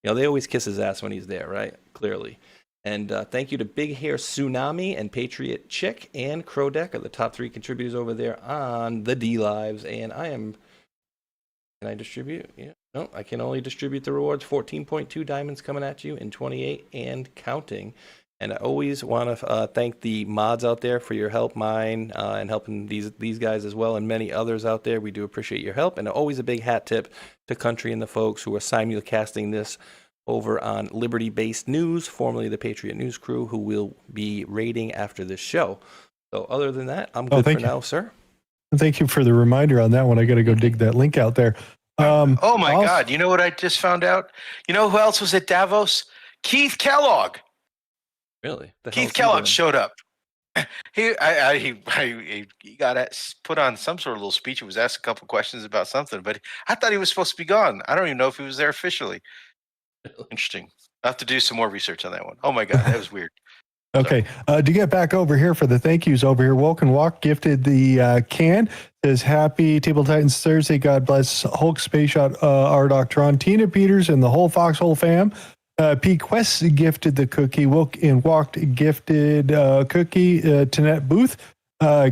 Speaker 5: they always kiss his ass when he's there, right? Clearly. And thank you to Big Hair Tsunami and Patriot Chick and Rdoc are the top 3 contributors over there on the D Lives. And can I distribute? Yeah. No, I can only distribute the rewards. 14.2 diamonds coming at you in 28 and counting. And I always want to thank the mods out there for your help, mine, and helping these guys as well, and many others out there. We do appreciate your help. And always a big hat tip to Country and the folks who are simulcasting this over on Liberty-Based News, formerly the Patriot News Crew, who will be raiding after this show. So other than that, I'm good for now, sir.
Speaker 3: Thank you for the reminder on that one. I got to go dig that link out there.
Speaker 6: Oh my God! You know what I just found out? You know who else was at Davos? Keith Kellogg.
Speaker 5: Really?
Speaker 6: Keith Kellogg showed up. He got put on some sort of little speech. He was asked a couple questions about something, but I thought he was supposed to be gone. I don't even know if he was there officially. Interesting. I'll have to do some more research on that one. Oh my God, that was weird.
Speaker 3: Okay, to get back over here for the thank yous over here, Woke and Walk gifted the can. Says happy Table Titans Thursday. God bless Hulk, Space Shot, Rdoc, Tron, Tina Peters, and the whole Foxhole fam. P. Quest gifted the cookie. Woke and Walked gifted cookie. Tanette Booth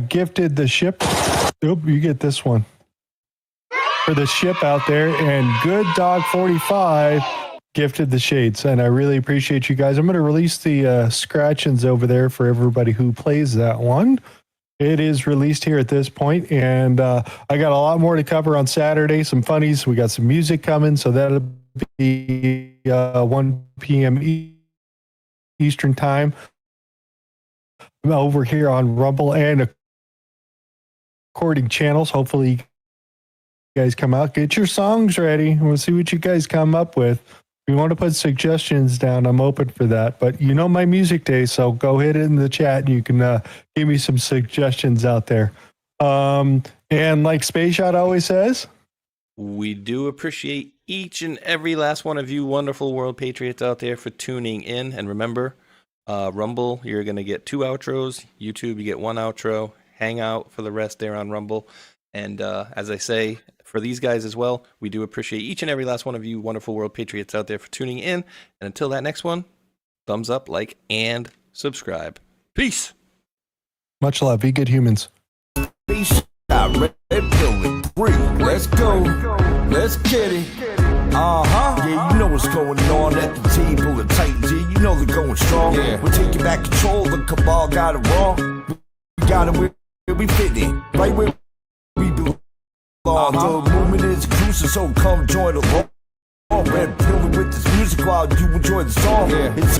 Speaker 3: gifted the ship. Oh, you get this one for the ship out there. And Good Dog 45 gifted the shades. And I really appreciate you guys. I'm going to release the scratchings over there for everybody who plays that one. It is released here at this point, and I got a lot more to cover on Saturday. Some funnies. We got some music coming, so that'll be 1 p.m. Eastern time over here on Rumble and recording channels. Hopefully, you guys come out, get your songs ready. We'll see what you guys come up with. If you want to put suggestions down, I'm open for that. But you know my music day, so go hit it in the chat and you can give me some suggestions out there. And like Space Shot always says,
Speaker 5: we do appreciate each and every last one of you wonderful world patriots out there for tuning in. And remember, Rumble, you're going to get 2 outros. YouTube, you get 1 outro. Hangout for the rest there on Rumble. And as I say, for these guys as well, we do appreciate each and every last one of you wonderful world patriots out there for tuning in. And until that next one, thumbs up, like, and subscribe. Peace.
Speaker 3: Much love. Be good humans.
Speaker 7: Let's go. Let's get it. Yeah, you know what's going on at the table of Titans. Yeah, you know they're going strong. Yeah. We're taking back control. The cabal got it wrong. We got it where we fit in. Right where we belong. The movement is crucial, so come join the long. Red pill with this music while you enjoy the song. Yeah. It's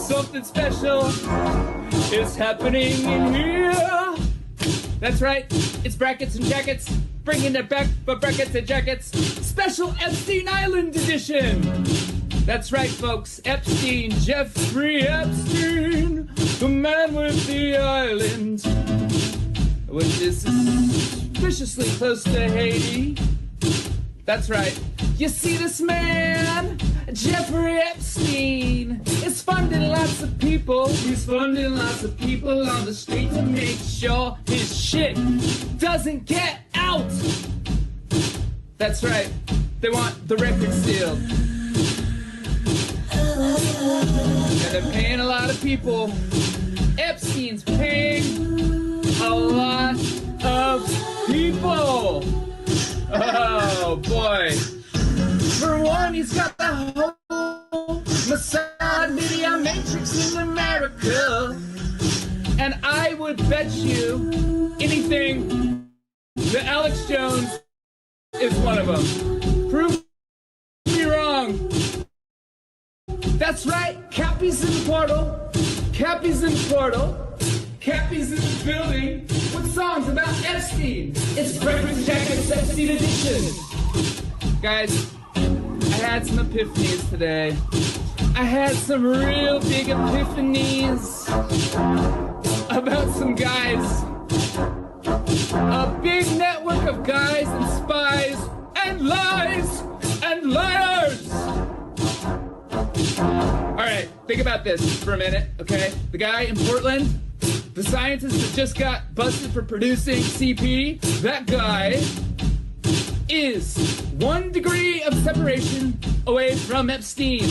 Speaker 22: something special is happening in here. That's right, it's brackets and jackets, bringing it back for brackets and jackets. Special Epstein Island edition. That's right, folks, Epstein, Jeffrey Epstein, the man with the island, which is suspiciously close to Haiti. That's right. You see this man, Jeffrey Epstein, is funding lots of people. He's funding lots of people on the street to make sure his shit doesn't get out. That's right. They want the record sealed. And they're paying a lot of people. Epstein's paying a lot of people. Oh boy. For one, he's got the whole Mossad media matrix in America. And I would bet you anything that Alex Jones is one of them. Prove me wrong. That's right, Cappy's in the portal. Cappy's in the portal. Cappy's in the building with songs about Epstein. It's Breakfast Jacket's Epstein edition. Guys, I had some epiphanies today. I had some real big epiphanies about some guys. A big network of guys and spies and lies and liars about this for a minute, okay? The guy in Portland, the scientist that just got busted for producing CP, that guy is 1 degree of separation away from Epstein.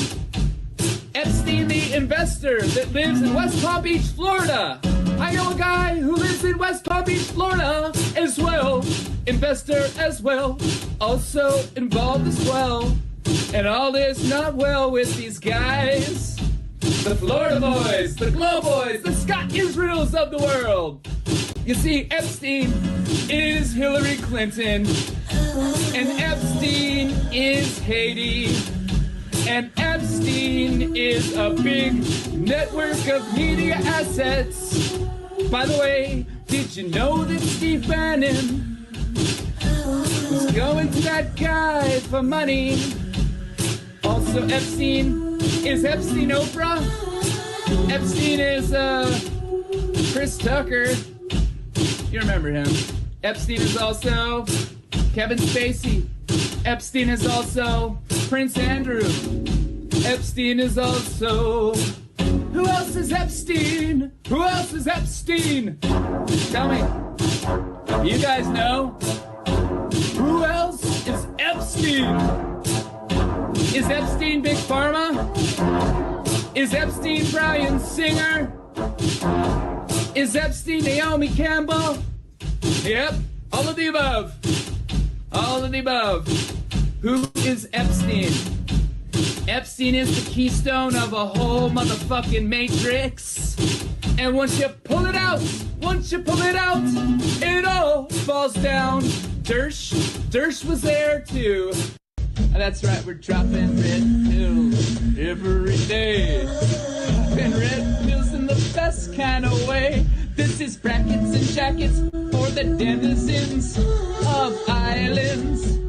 Speaker 22: Epstein, the investor that lives in West Palm Beach, Florida. I know a guy who lives in West Palm Beach, Florida as well. Investor as well. Also involved as well. And all is not well with these guys. The Florida boys, the Glow boys, the Scott Israels of the world. You see, Epstein is Hillary Clinton. And Epstein is Haiti. And Epstein is a big network of media assets. By the way, did you know that Steve Bannon was going to that guy for money? Also, Epstein is Epstein Oprah. Epstein is Chris Tucker. You remember him. Epstein is also Kevin Spacey. Epstein is also Prince Andrew. Epstein is also... Who else is Epstein? Who else is Epstein? Tell me. You guys know? Who else is Epstein? Is Epstein Big Pharma? Is Epstein Bryan Singer? Is Epstein Naomi Campbell? Yep, all of the above. All of the above. Who is Epstein? Epstein is the keystone of a whole motherfucking matrix. And once you pull it out, it all falls down. Dersh was there too. That's right, we're dropping red pills every day. Dropping red pills in the best kind of way. This is brackets and jackets for the denizens of islands.